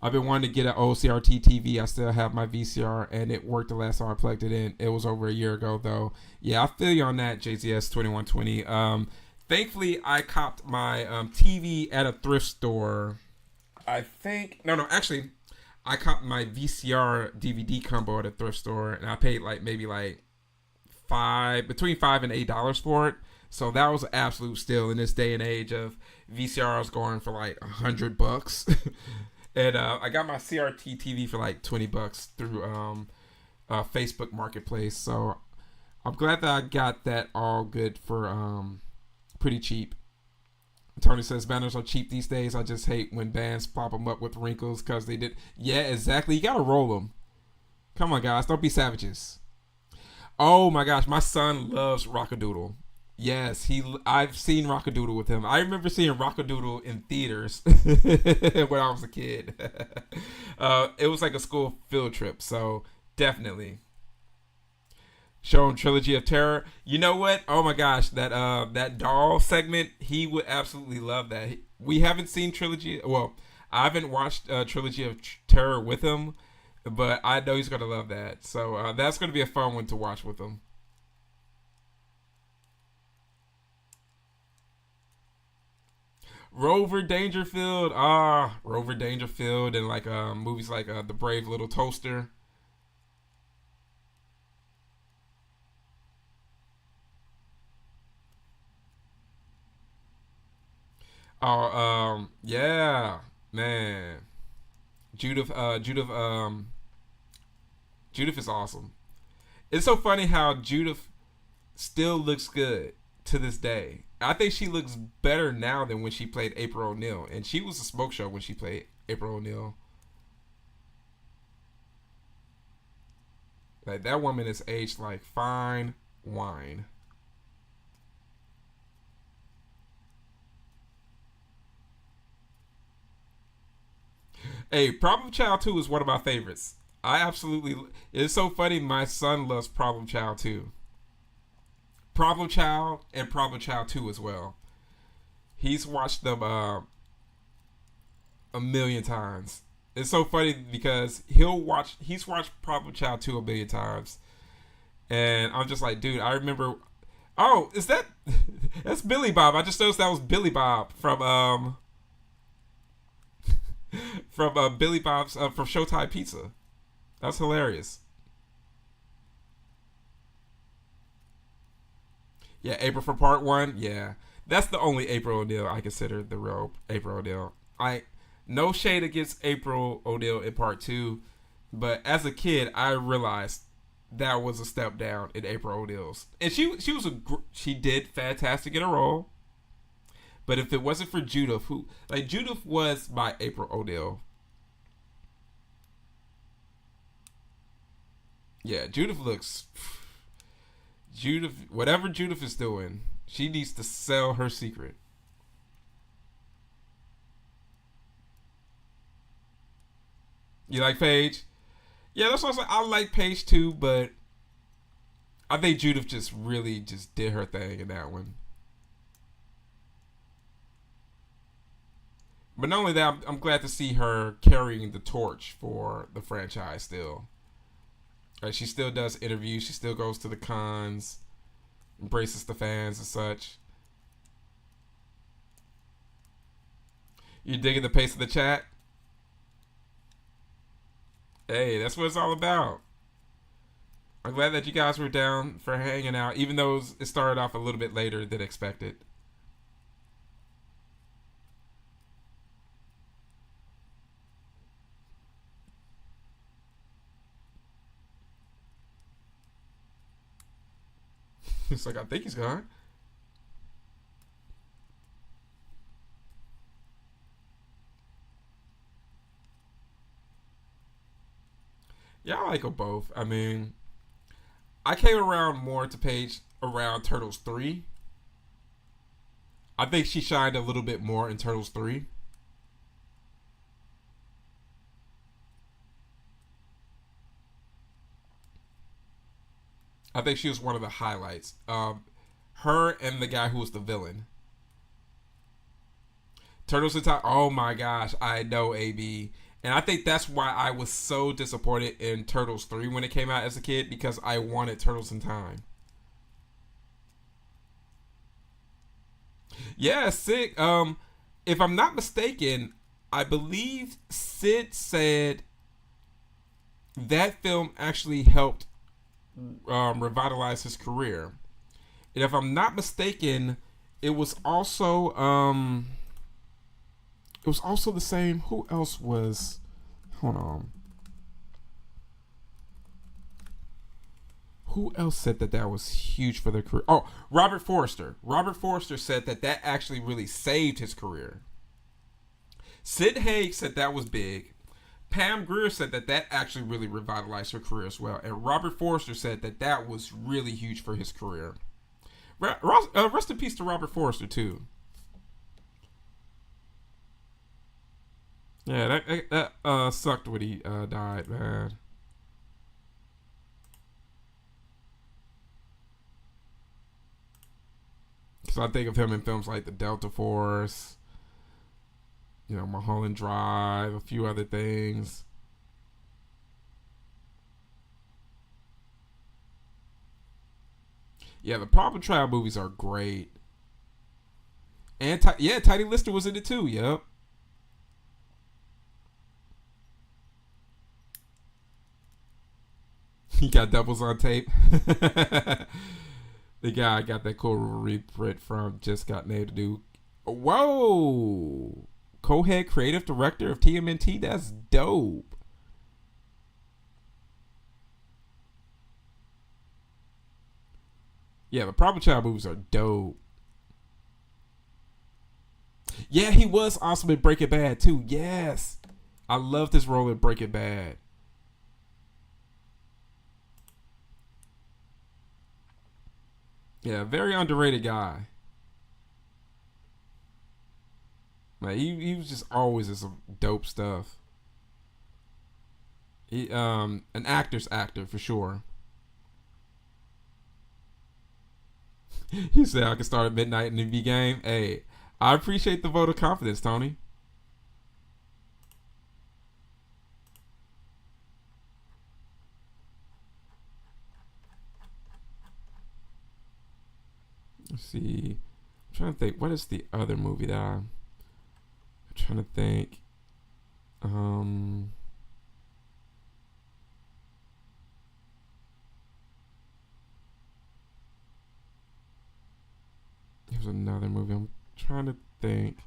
I've been wanting to get an old CRT TV. I still have my VCR, and it worked the last time I plugged it in. It was over a year ago, though. Yeah, I feel you on that, JZS 2120. Thankfully, I copped my TV at a thrift store. Actually, I copped my VCR DVD combo at a thrift store, and I paid maybe between $5 and $8 for it. So that was an absolute steal in this day and age of VCRs going for like $100. And I got my CRT TV for like $20 through Facebook Marketplace. So I'm glad that I got that all good for pretty cheap. Tony says banners are cheap these days. I just hate when bands pop them up with wrinkles because they did. Yeah, exactly. You gotta roll them. Come on, guys. Don't be savages. Oh my gosh, my son loves Rockadoodle. Yes, I've seen Rockadoodle with him. I remember seeing Rockadoodle in theaters when I was a kid. It was like a school field trip, so definitely. Shown Trilogy of Terror. You know what? Oh my gosh, that doll segment, he would absolutely love that. We haven't seen Trilogy. Well, I haven't watched Trilogy of Terror with him, but I know he's gonna love that. So that's gonna be a fun one to watch with him. Rover Dangerfield. Rover Dangerfield, and like movies like The Brave Little Toaster. Yeah, man. Judith is awesome. It's so funny how Judith still looks good to this day. I think she looks better now than when she played April O'Neil, and she was a smoke show when she played April O'Neil. Like that woman is aged like fine wine. Hey, Problem Child 2 is one of my favorites. I absolutely. It's so funny. My son loves Problem Child 2. Problem Child and Problem Child 2 as well. He's watched them a million times. It's so funny because he's watched Problem Child 2 a million times. And I'm just like, dude, I remember. Oh, is that. That's Billy Bob. I just noticed that was Billy Bob from Billy Bob's from Showtime Pizza. That's hilarious. Yeah, April for part one. Yeah, that's the only April O'Neil I consider the real April O'Neil. No shade against April O'Neil in part two, but as a kid, I realized that was a step down in April O'Neil's, and she did fantastic in a role. But if it wasn't for Judith, Judith was my April O'Neil. Yeah, whatever Judith is doing, she needs to sell her secret. You like Paige? Yeah, that's what I was like. I like Paige too, but I think Judith just really just did her thing in that one. But not only that, I'm glad to see her carrying the torch for the franchise still. Right, she still does interviews. She still goes to the cons, embraces the fans and such. You digging the pace of the chat? Hey, that's what it's all about. I'm glad that you guys were down for hanging out, even though it started off a little bit later than expected. It's like, I think he's gone. Yeah, I like them both. I mean, I came around more to Paige around Turtles 3. I think she shined a little bit more in Turtles 3. I think she was one of the highlights. Her and the guy who was the villain. Turtles in Time. Oh my gosh, I know, AB. And I think that's why I was so disappointed in Turtles 3 when it came out as a kid, because I wanted Turtles in Time. Yeah, Sid. If I'm not mistaken, I believe Sid said that film actually helped revitalized his career. And if I'm not mistaken, it was also the same. Who else was? Hold on. Who else said that that was huge for their career? Oh, Robert Forster. Robert Forster said that that actually really saved his career. Sid Haig said that was big. Pam Grier said that that actually really revitalized her career as well. And Robert Forster said that that was really huge for his career. Rest in peace to Robert Forster, too. Yeah, that sucked when he died, man. Because I think of him in films like The Delta Force, Mulholland Drive, a few other things. Yeah, the Problem Child movies are great. And Tiny Lister was in it too. Yep. He got doubles on tape. The guy got that cool reprint from Just Got Named to do. Whoa! Co-head creative director of TMNT. That's dope. Yeah, the Problem Child movies are dope. Yeah, he was awesome in Breaking Bad too. Yes, I loved his role in Breaking Bad. Yeah, very underrated guy. Like he was just always in some dope stuff. He an actor's actor for sure. He said I could start at midnight in the V game. Hey, I appreciate the vote of confidence, Tony. Let's see. I'm trying to think. What is the other movie that I'm trying to think? Um, There's another movie I'm trying to think.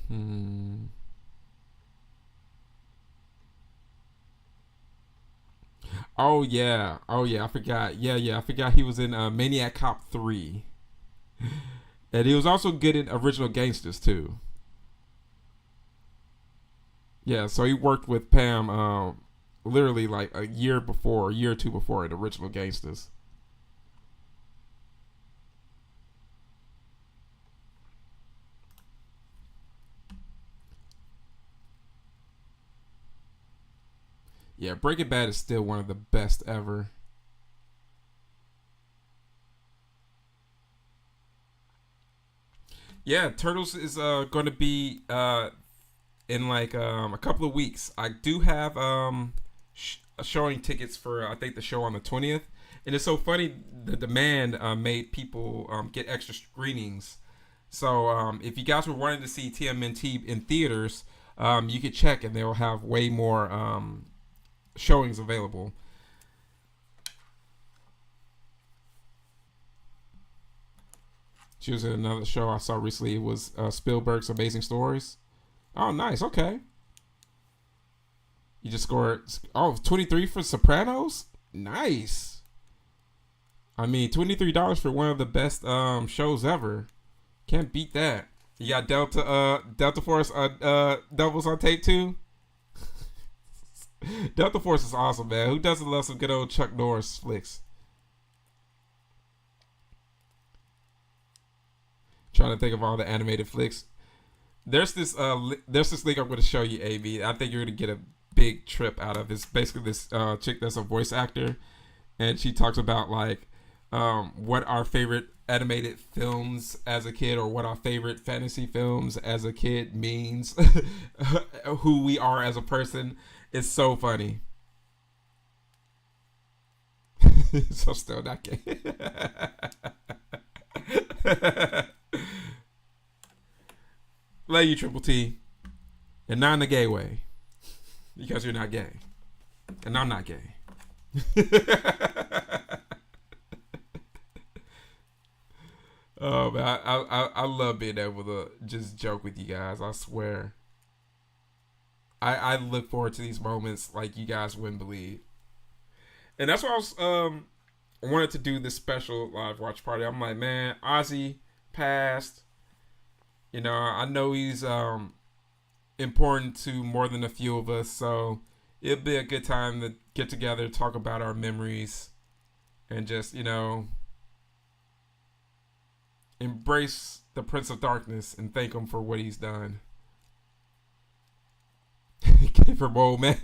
Hmm. Oh yeah. Oh yeah. I forgot. Yeah. I forgot he was in Maniac Cop 3, and he was also good in Original Gangsters too. Yeah. So he worked with Pam, literally like a year or two before in Original Gangsters. Yeah, Breaking Bad is still one of the best ever. Yeah, Turtles is going to be in like a couple of weeks. I do have showing tickets for I think the show on the 20th, and it's so funny the demand made people get extra screenings. So if you guys were wanting to see TMNT in theaters, you could check and they'll have way more showings available. She was in another show I saw recently. It was Spielberg's Amazing Stories. Oh, nice. Okay. You just scored, 23 for Sopranos? Nice. I mean, $23 for one of the best shows ever. Can't beat that. You got Delta Force doubles on tape too? Delta Force is awesome, man. Who doesn't love some good old Chuck Norris flicks? Trying to think of all the animated flicks. There's this link I'm going to show you, AB. I think you're going to get a big trip out of. It's basically this chick that's a voice actor, and she talks about like what our favorite animated films as a kid, or what our favorite fantasy films as a kid means, who we are as a person. It's so funny. So still not gay. Love you, Triple T. And not in the gay way. Because you're not gay. And I'm not gay. Oh, man. I love being able to just joke with you guys. I swear. I look forward to these moments like you guys wouldn't believe. And that's why I wanted to do this special live watch party. I'm like, man, Ozzy passed. You know, I know he's important to more than a few of us, so it'd be a good time to get together, talk about our memories, and just, you know, embrace the Prince of Darkness and thank him for what he's done. For Bowl, man.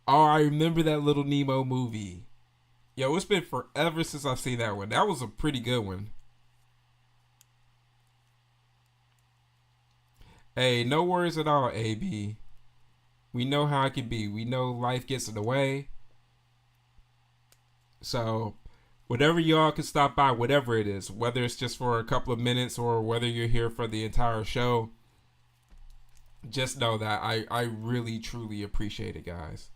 Oh, I remember that Little Nemo movie. Yo, it's been forever since I've seen that one. That was a pretty good one. Hey, no worries at all, AB. We know how it can be. We know life gets in the way. So, whatever y'all can stop by, whatever it is, whether it's just for a couple of minutes or whether you're here for the entire show, just know that I really, truly appreciate it, guys.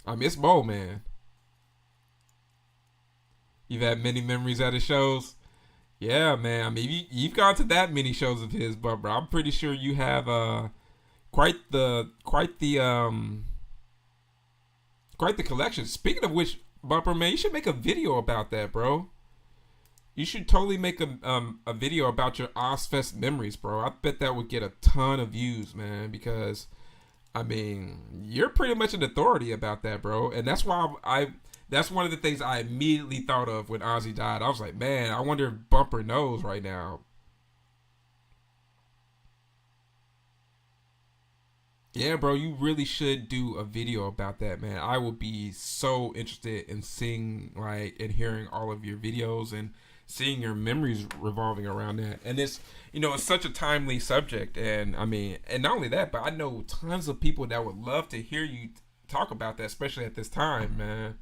I miss Mo, man. You've had many memories at his shows. Yeah, man. I mean, you've gone to that many shows of his, but bro, I'm pretty sure you have quite the collection. Speaking of which, Bumper, man, you should make a video about that, bro. You should totally make a video about your Ozfest memories, bro. I bet that would get a ton of views, man, because I mean, you're pretty much an authority about that, bro. And that's why that's one of the things I immediately thought of when Ozzy died. I was like, man, I wonder if Bumper knows right now. Yeah, bro, you really should do a video about that, man. I would be so interested in seeing, like, and hearing all of your videos and seeing your memories revolving around that. And it's, you know, it's such a timely subject. And I mean, and not only that, but I know tons of people that would love to hear you talk about that, especially at this time, man.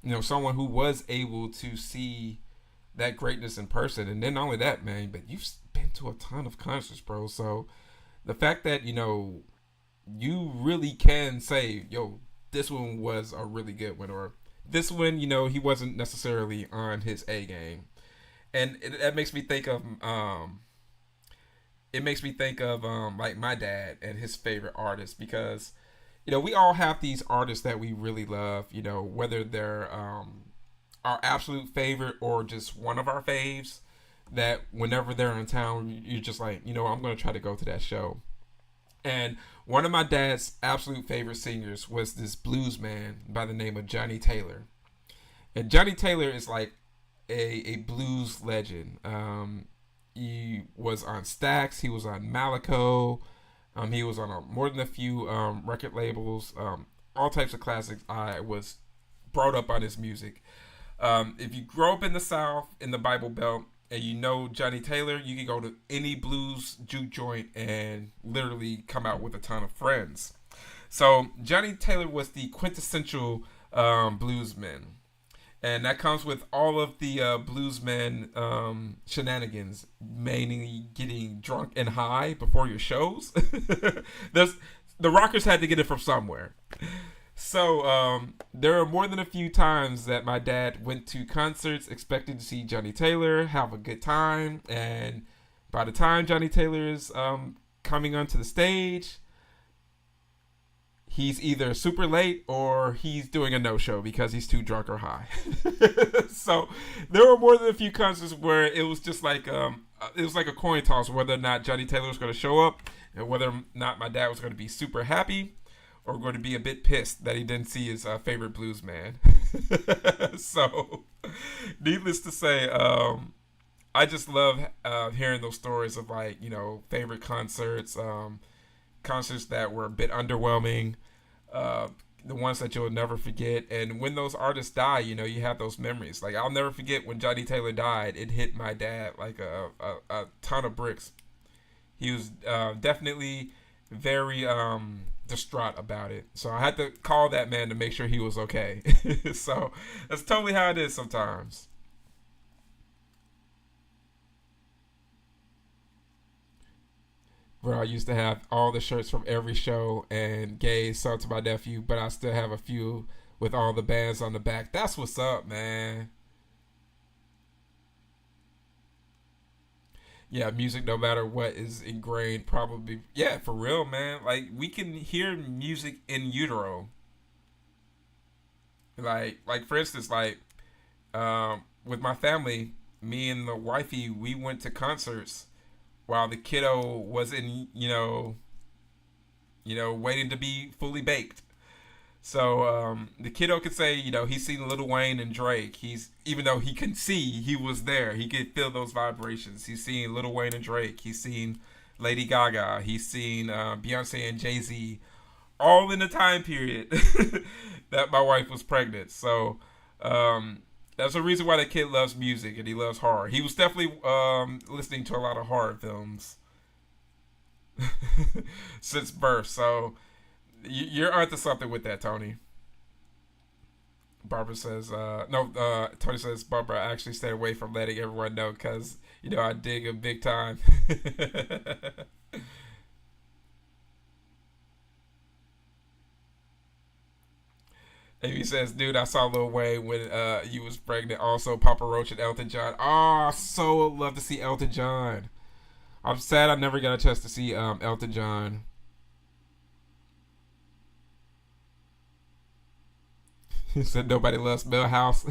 You know, someone who was able to see that greatness in person. And then not only that, man, but you've been to a ton of concerts, bro. So the fact that, you know, you really can say, yo, this one was a really good one, or this one, you know, he wasn't necessarily on his A game. And that makes me think of like my dad and his favorite artists, because you know, we all have these artists that we really love, you know, whether they're our absolute favorite or just one of our faves, that whenever they're in town, you're just like, you know, I'm going to try to go to that show. And one of my dad's absolute favorite singers was this blues man by the name of Johnny Taylor. And Johnny Taylor is like a blues legend. He was on Stax. He was on Malaco. He was on more than a few record labels. All types of classics. I was brought up on his music. If you grow up in the South, in the Bible Belt, and you know Johnny Taylor, you can go to any blues juke joint and literally come out with a ton of friends. So Johnny Taylor was the quintessential bluesman. And that comes with all of the bluesmen shenanigans, mainly getting drunk and high before your shows. The rockers had to get it from somewhere. So there are more than a few times that my dad went to concerts expecting to see Johnny Taylor, have a good time, and by the time Johnny Taylor is coming onto the stage, he's either super late or he's doing a no-show because he's too drunk or high. So there were more than a few concerts where it was just like it was like a coin toss whether or not Johnny Taylor was going to show up and whether or not my dad was going to be super happy or going to be a bit pissed that he didn't see his favorite blues man. So, needless to say, I just love hearing those stories of, like, you know, favorite concerts, concerts that were a bit underwhelming, the ones that you'll never forget. And when those artists die, you know, you have those memories. Like, I'll never forget when Johnny Taylor died. It hit my dad like a ton of bricks. He was definitely very distraught about it. So I had to call that man to make sure he was okay. So that's totally how it is sometimes. Bro, I used to have all the shirts from every show and gave some to my nephew, but I still have a few with all the bands on the back. That's what's up, man. Yeah, music, no matter what, is ingrained. Probably, yeah, for real, man. Like we can hear music in utero. Like for instance, with my family, me and the wifey, we went to concerts while the kiddo was in, waiting to be fully baked. So the kiddo could say, he's seen Lil Wayne and Drake. He's even though he can see, he was there. He could feel those vibrations. He's seen Lil Wayne and Drake. He's seen Lady Gaga. He's seen Beyonce and Jay-Z, all in the time period that my wife was pregnant. So that's the reason why the kid loves music and he loves horror. He was definitely listening to a lot of horror films since birth. So you're onto something with that, Tony. Barbara says, no, Tony says, Barbara, I actually stayed away from letting everyone know because, I dig him big time. Amy says, dude, I saw Lil Wayne when you was pregnant. Also, Papa Roach and Elton John. Oh, so love to see Elton John. I'm sad I never got a chance to see Elton John. He said nobody loves Millhouse.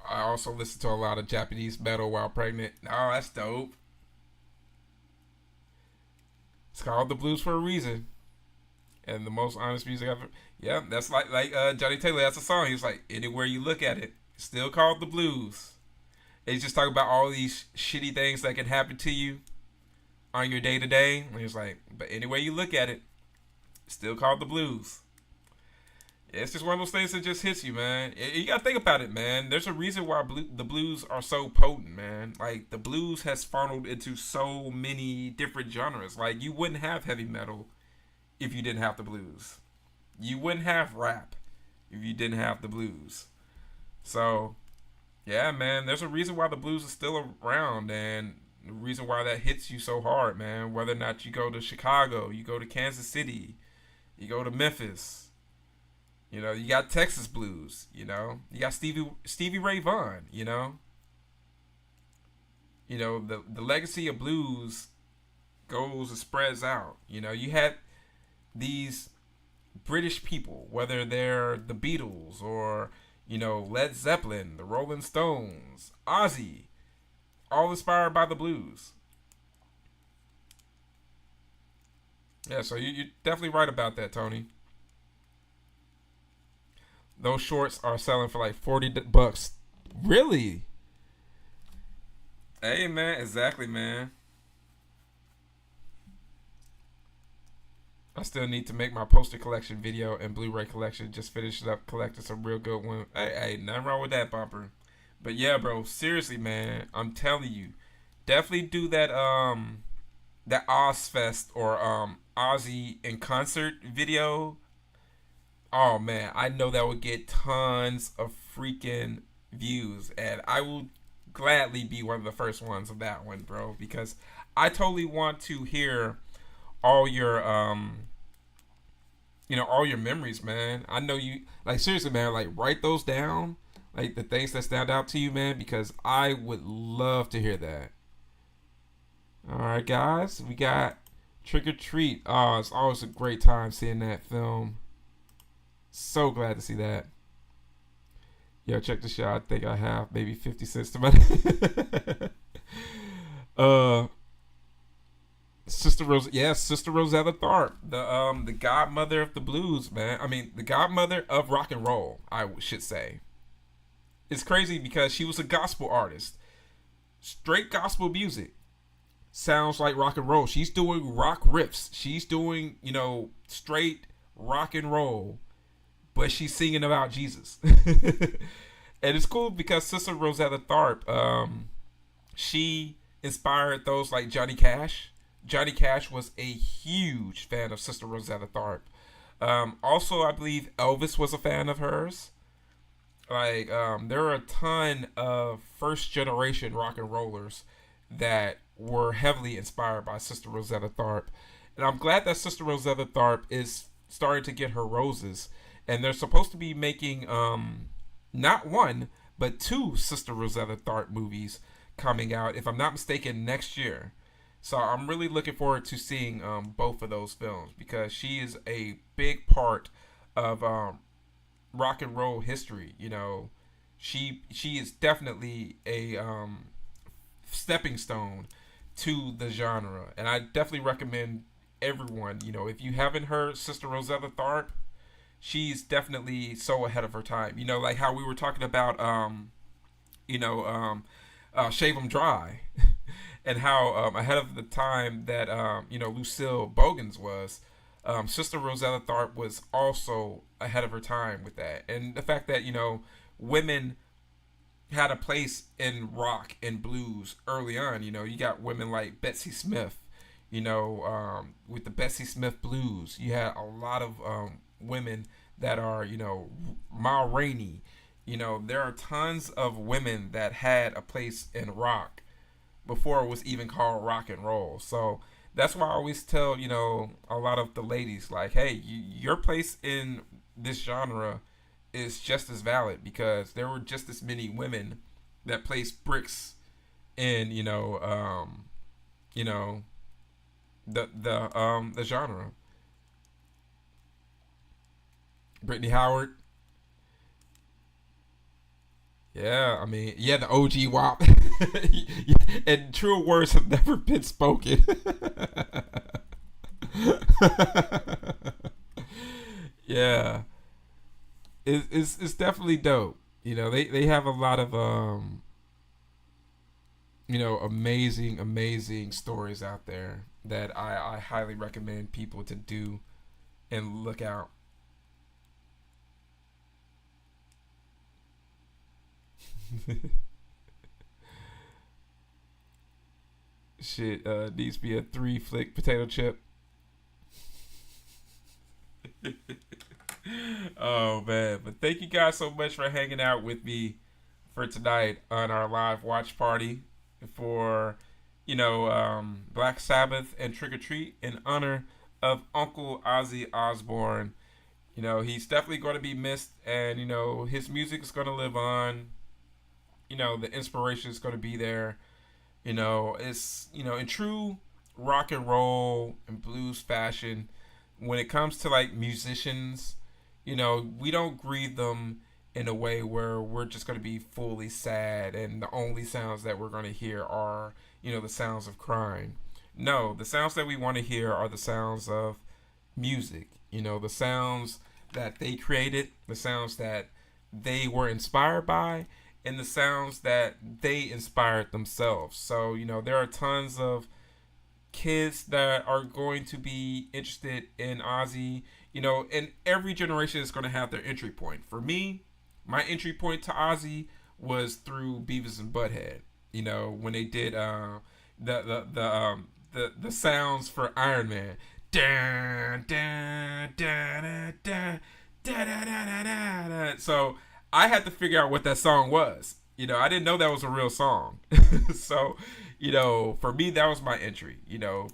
I also listen to a lot of Japanese metal while pregnant. Oh, that's dope. It's called the blues for a reason. And the most honest music I've ever. Yeah, that's like Johnny Taylor. That's a song. He's like, anywhere you look at it, it's still called the blues. And he's just talking about all these shitty things that can happen to you on your day to day. And he's like, but anyway you look at it, it's still called the blues. It's just one of those things that just hits you, man. You gotta think about it, man. There's a reason why the blues are so potent, man. Like the blues has funneled into so many different genres. Like you wouldn't have heavy metal if you didn't have the blues. You wouldn't have rap if you didn't have the blues. So, yeah, man. There's a reason why the blues is still around, and the reason why that hits you so hard, man. Whether or not you go to Chicago, you go to Kansas City, you go to Memphis. You got Texas blues. You got Stevie Ray Vaughan. The legacy of blues goes and spreads out. You had these British people, whether they're the Beatles or Led Zeppelin, the Rolling Stones, Ozzy, all inspired by the blues. Yeah, so you're definitely right about that, Tony. Those shorts are selling for like $40. Really? Hey, man, exactly, man. I still need to make my poster collection video and Blu-ray collection. Just finished up collecting some real good ones. Hey, nothing wrong with that, bumper. But yeah, bro, seriously, man, I'm telling you, definitely do that Ozfest or Ozzy in concert video. Oh man, I know that would get tons of freaking views, and I will gladly be one of the first ones of that one, bro, because I totally want to hear all your all your memories, man. I know you, like, seriously, man, like write those down, like the things that stand out to you, man, because I would love to hear that. All right, guys, we got Trick or Treat. Oh, it's always a great time seeing that film. So glad to see that. Yo, check this out. I think I have maybe 50 cents to my Sister Rose, yeah, Sister Rosetta Tharpe, the godmother of the blues, man. I mean, the godmother of rock and roll, I should say. It's crazy because she was a gospel artist, straight gospel music, sounds like rock and roll. She's doing rock riffs. She's doing, straight rock and roll, but she's singing about Jesus. And it's cool because Sister Rosetta Tharpe, she inspired those like Johnny Cash. Johnny Cash was a huge fan of Sister Rosetta Tharpe. Also, I believe Elvis was a fan of hers. Like, there are a ton of first generation rock and rollers that were heavily inspired by Sister Rosetta Tharpe. And I'm glad that Sister Rosetta Tharpe is starting to get her roses. And they're supposed to be making not one, but two Sister Rosetta Tharpe movies coming out, if I'm not mistaken, next year. So I'm really looking forward to seeing both of those films because she is a big part of rock and roll history. She is definitely a stepping stone to the genre, and I definitely recommend everyone. If you haven't heard Sister Rosetta Tharpe, she's definitely so ahead of her time. Like how we were talking about, Shave 'Em Dry, and how ahead of the time that Lucille Bogans was. Sister Rosetta Tharpe was also ahead of her time with that, and the fact that women had a place in rock and blues early on. You got women like Bessie Smith. With the Bessie Smith blues, you had a lot of women that are Ma Rainey. There are tons of women that had a place in rock before it was even called rock and roll. So that's why I always tell a lot of the ladies, like, hey, your place in this genre is just as valid because there were just as many women that placed bricks in the genre. Brittany Howard. Yeah, I mean, yeah, the OG WAP. And truer words have never been spoken. Yeah. It's definitely dope. They have a lot of amazing stories out there that I highly recommend people to do and look out. Shit, needs to be a 3-flick potato chip. Oh man, but thank you guys so much for hanging out with me for tonight on our live watch party for Black Sabbath and Trick or Treat in honor of Uncle Ozzy Osbourne. He's definitely going to be missed, and his music is going to live on. The inspiration is going to be there. It's in true rock and roll and blues fashion. When it comes to like musicians, we don't grieve them in a way where we're just going to be fully sad and the only sounds that we're going to hear are the sounds of crying. No, the sounds that we want to hear are the sounds of music. The sounds that they created, the sounds that they were inspired by, and the sounds that they inspired themselves. So there are tons of kids that are going to be interested in Ozzy. And every generation is going to have their entry point. For me, my entry point to Ozzy was through Beavis and Butthead. When they did the sounds for Iron Man. Dun, dun, dun, dun, dun, dun, dun, dun, dun. So I had to figure out what that song was. I didn't know that was a real song. So, for me, that was my entry.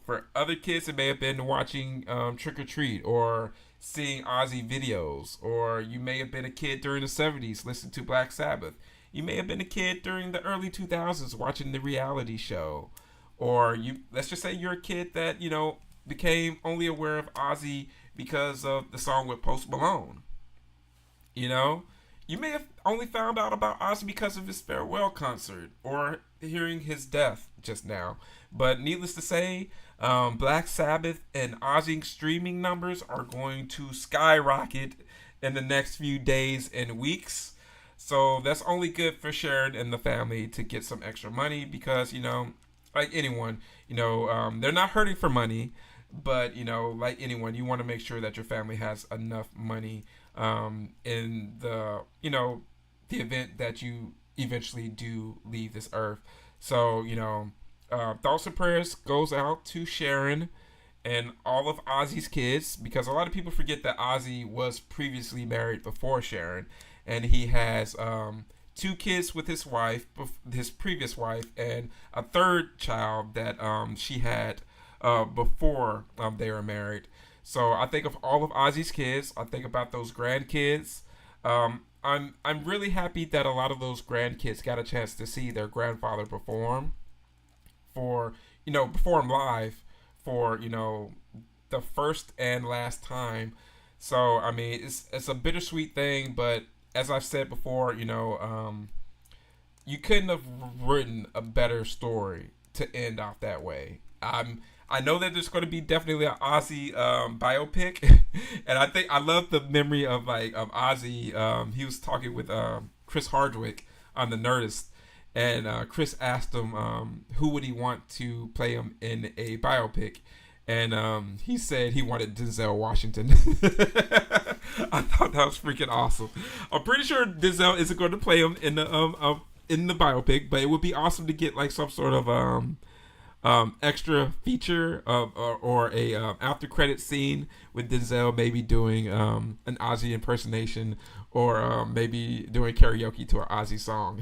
For other kids, it may have been watching Trick or Treat or seeing Ozzy videos. Or you may have been a kid during the 70s listening to Black Sabbath. You may have been a kid during the early 2000s watching the reality show. Or let's just say you're a kid that, became only aware of Ozzy because of the song with Post Malone. You may have only found out about Ozzy because of his farewell concert or hearing his death just now. But needless to say, Black Sabbath and Ozzy streaming numbers are going to skyrocket in the next few days and weeks. So that's only good for Sharon and the family to get some extra money because, like anyone, they're not hurting for money, but like anyone, you want to make sure that your family has enough money in the event that you eventually do leave this earth. So thoughts and prayers goes out to Sharon and all of Ozzy's kids, because a lot of people forget that Ozzy was previously married before Sharon, and he has two kids with his wife, his previous wife, and a third child that she had before they were married. So I think of all of Ozzy's kids. I think about those grandkids. I'm really happy that a lot of those grandkids got a chance to see their grandfather perform live for the first and last time. So I mean, it's a bittersweet thing, but as I've said before, you couldn't have written a better story to end off that way. I know that there's going to be definitely an Ozzy biopic, and I love the memory of Ozzy. He was talking with Chris Hardwick on the Nerdist, and Chris asked him who would he want to play him in a biopic, and he said he wanted Denzel Washington. I thought that was freaking awesome. I'm pretty sure Denzel isn't going to play him in the biopic, but it would be awesome to get like some sort of extra feature or a after credit scene with Denzel maybe doing an Ozzy impersonation, or maybe doing karaoke to an Ozzy song.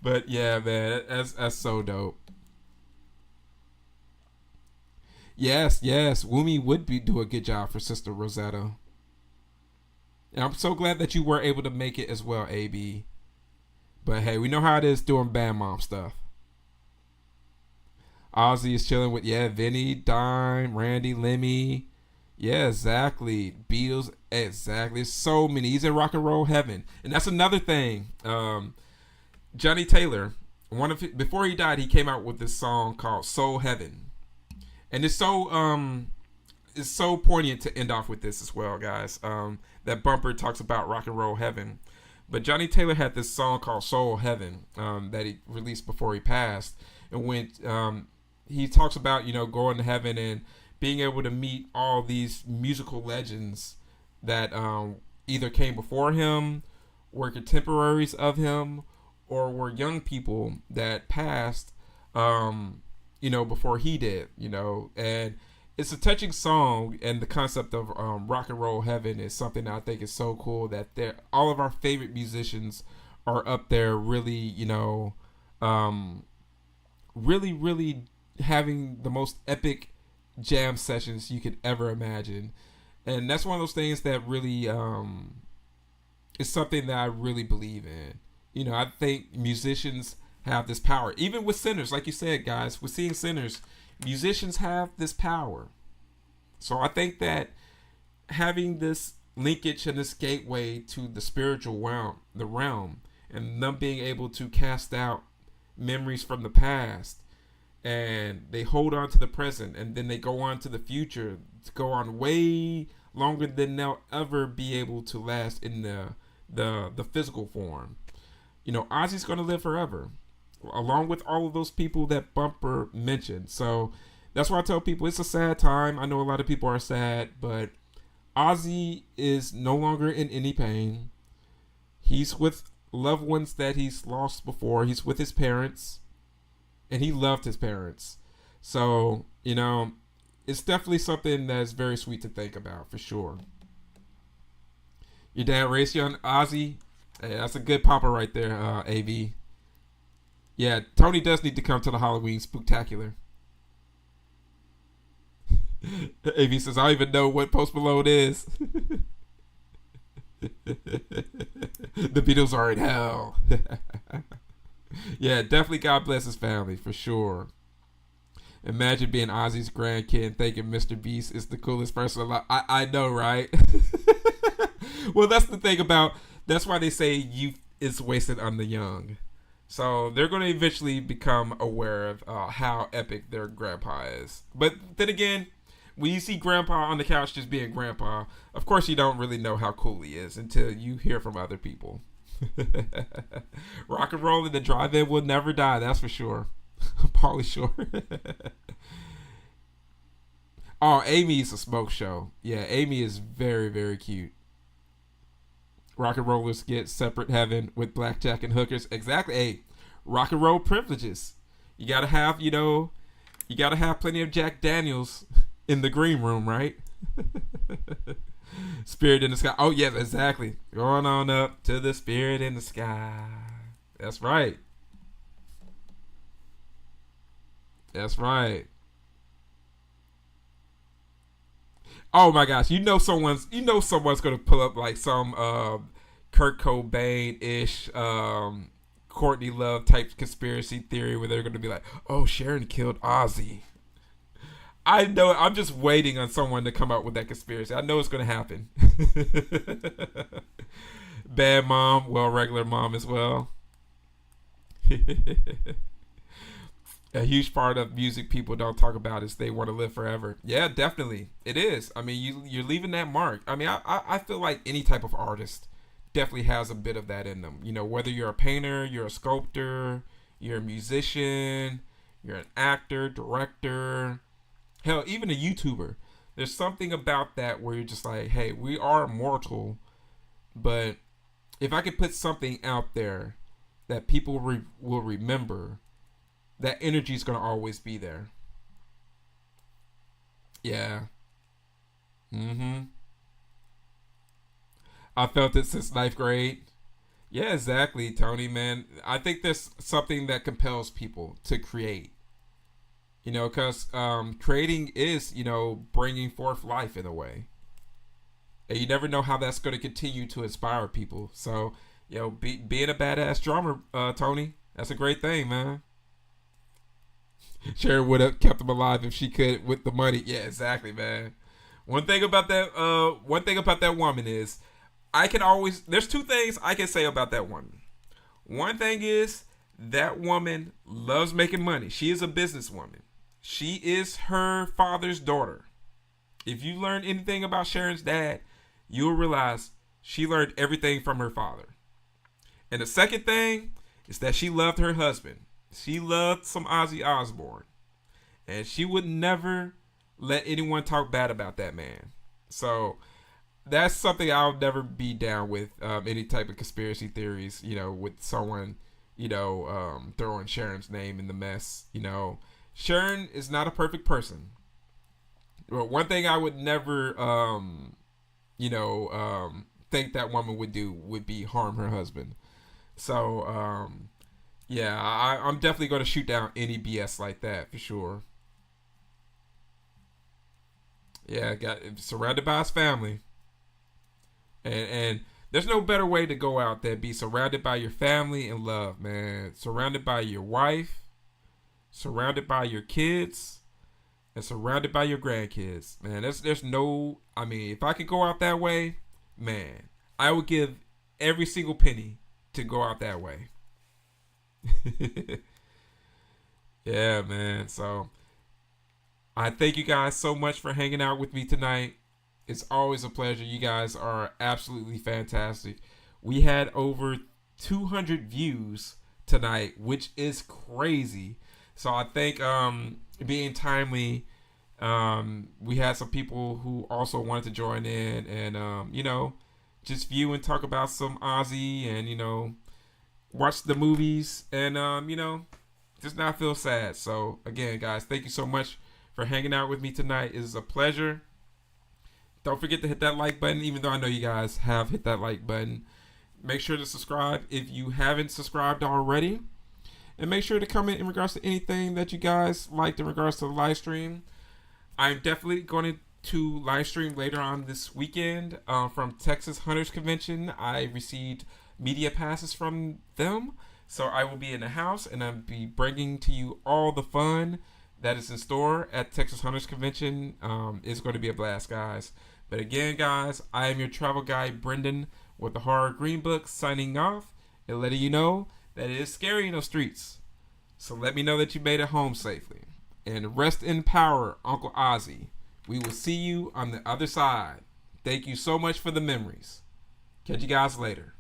But yeah, man, that's so dope. Yes, Wumi would do a good job for Sister Rosetta. And I'm so glad that you were able to make it as well, AB. But hey, we know how it is doing band mom stuff. Ozzy is chilling with Vinny, Dime, Randy, Lemmy. Yeah, exactly. Beatles, exactly. So many. He's in rock and roll heaven, and that's another thing. Johnny Taylor, before he died, he came out with this song called "Soul Heaven," and it's so poignant to end off with this as well, guys. That bumper talks about rock and roll heaven, but Johnny Taylor had this song called "Soul Heaven" that he released before he passed, and he talks about going to heaven and being able to meet all these musical legends that either came before him, were contemporaries of him, or were young people that passed before he did. And it's a touching song, and the concept of rock and roll heaven is something that I think is so cool, that all of our favorite musicians are up there really really having the most epic jam sessions you could ever imagine. And that's one of those things that really is something that I really believe in. I think musicians have this power, even with sinners, like you said, guys. With seeing sinners, musicians have this power. So I think that having this linkage and this gateway to the spiritual realm, and them being able to cast out memories from the past, and they hold on to the present, and then they go on to the future to go on way longer than they'll ever be able to last in the physical form. Ozzy's going to live forever, along with all of those people that Bumper mentioned. So that's why I tell people it's a sad time. I know a lot of people are sad, but Ozzy is no longer in any pain. He's with loved ones that he's lost before. He's with his parents, and he loved his parents. So, it's definitely something that's very sweet to think about, for sure. Your dad raised you on Ozzy. Hey, that's a good papa right there, AV. Yeah, Tony does need to come to the Halloween Spooktacular. AV says, I don't even know what Post Malone is. The Beatles are in hell. Yeah, definitely God bless his family, for sure. Imagine being Ozzy's grandkid and thinking Mr. Beast is the coolest person alive. I know, right? Well, that's why they say youth is wasted on the young. So they're going to eventually become aware of how epic their grandpa is. But then again, when you see grandpa on the couch just being grandpa, of course you don't really know how cool he is until you hear from other people. Rock and roll in the drive-in will never die. That's for sure. Pauly Shore. Oh, Amy's a smoke show. Yeah, Amy is very, very cute. Rock and rollers get separate heaven with blackjack and hookers. Exactly. Hey, rock and roll privileges. You gotta have, you gotta have plenty of Jack Daniels in the green room, right? Spirit in the sky. Oh yes, exactly. Going on up to the spirit in the sky. That's right. That's right. Oh my gosh, someone's gonna pull up like some Kurt Cobain ish Courtney Love type conspiracy theory where they're gonna be like, oh, Sharon killed Ozzy. I know. I'm just waiting on someone to come up with that conspiracy. I know it's gonna happen. Bad mom, well, regular mom as well. A huge part of music people don't talk about is they want to live forever. Yeah, definitely, it is. I mean, you're leaving that mark. I mean, I feel like any type of artist definitely has a bit of that in them. Whether you're a painter, you're a sculptor, you're a musician, you're an actor, director, hell, even a YouTuber. There's something about that where you're just like, hey, we are immortal, but if I could put something out there that people will remember, that energy is going to always be there. Yeah. Mm-hmm. I felt it since ninth grade. Yeah, exactly, Tony, man. I think there's something that compels people to create. Because creating is, bringing forth life in a way. And you never know how that's going to continue to inspire people. So, being a badass drummer, Tony, that's a great thing, man. Sharon would have kept him alive if she could with the money. Yeah, exactly, man. One thing about that woman is, there's two things I can say about that woman. One thing is, that woman loves making money. She is a businesswoman. She is her father's daughter. If you learn anything about Sharon's dad, you'll realize she learned everything from her father. And the second thing is that she loved her husband. She loved some Ozzy Osbourne. And she would never let anyone talk bad about that man. So that's something I'll never be down with, any type of conspiracy theories, with someone, throwing Sharon's name in the mess. Sharon is not a perfect person. But one thing I would never, think that woman would do would be harm her husband. So, yeah, I'm definitely going to shoot down any BS like that for sure. Yeah, got surrounded by his family, and there's no better way to go out than be surrounded by your family and love, man. Surrounded by your wife, surrounded by your kids, and surrounded by your grandkids, man. There's no. I mean, if I could go out that way, man, I would give every single penny to go out that way. Yeah, man. So I thank you guys so much for hanging out with me tonight. It's always a pleasure. You guys are absolutely fantastic. We had over 200 views tonight, which is crazy. So I think being timely, we had some people who also wanted to join in and just view and talk about some Ozzy and watch the movies and just not feel sad. So again, guys, thank you so much for hanging out with me tonight. It is a pleasure. Don't forget to hit that like button, even though I know you guys have hit that like button. Make sure to subscribe if you haven't subscribed already. And make sure to comment in regards to anything that you guys liked in regards to the live stream. I'm definitely going to live stream later on this weekend from Texas Hunters Convention. I received media passes from them. So I will be in the house and I'll be bringing to you all the fun that is in store at Texas Hunters Convention. It's going to be a blast, guys. But again, guys, I am your travel guide, Brendan, with the Horror Greenbook, signing off and letting you know that it is scary in those streets. So let me know that you made it home safely. And rest in power, Uncle Ozzy. We will see you on the other side. Thank you so much for the memories. Catch you guys later.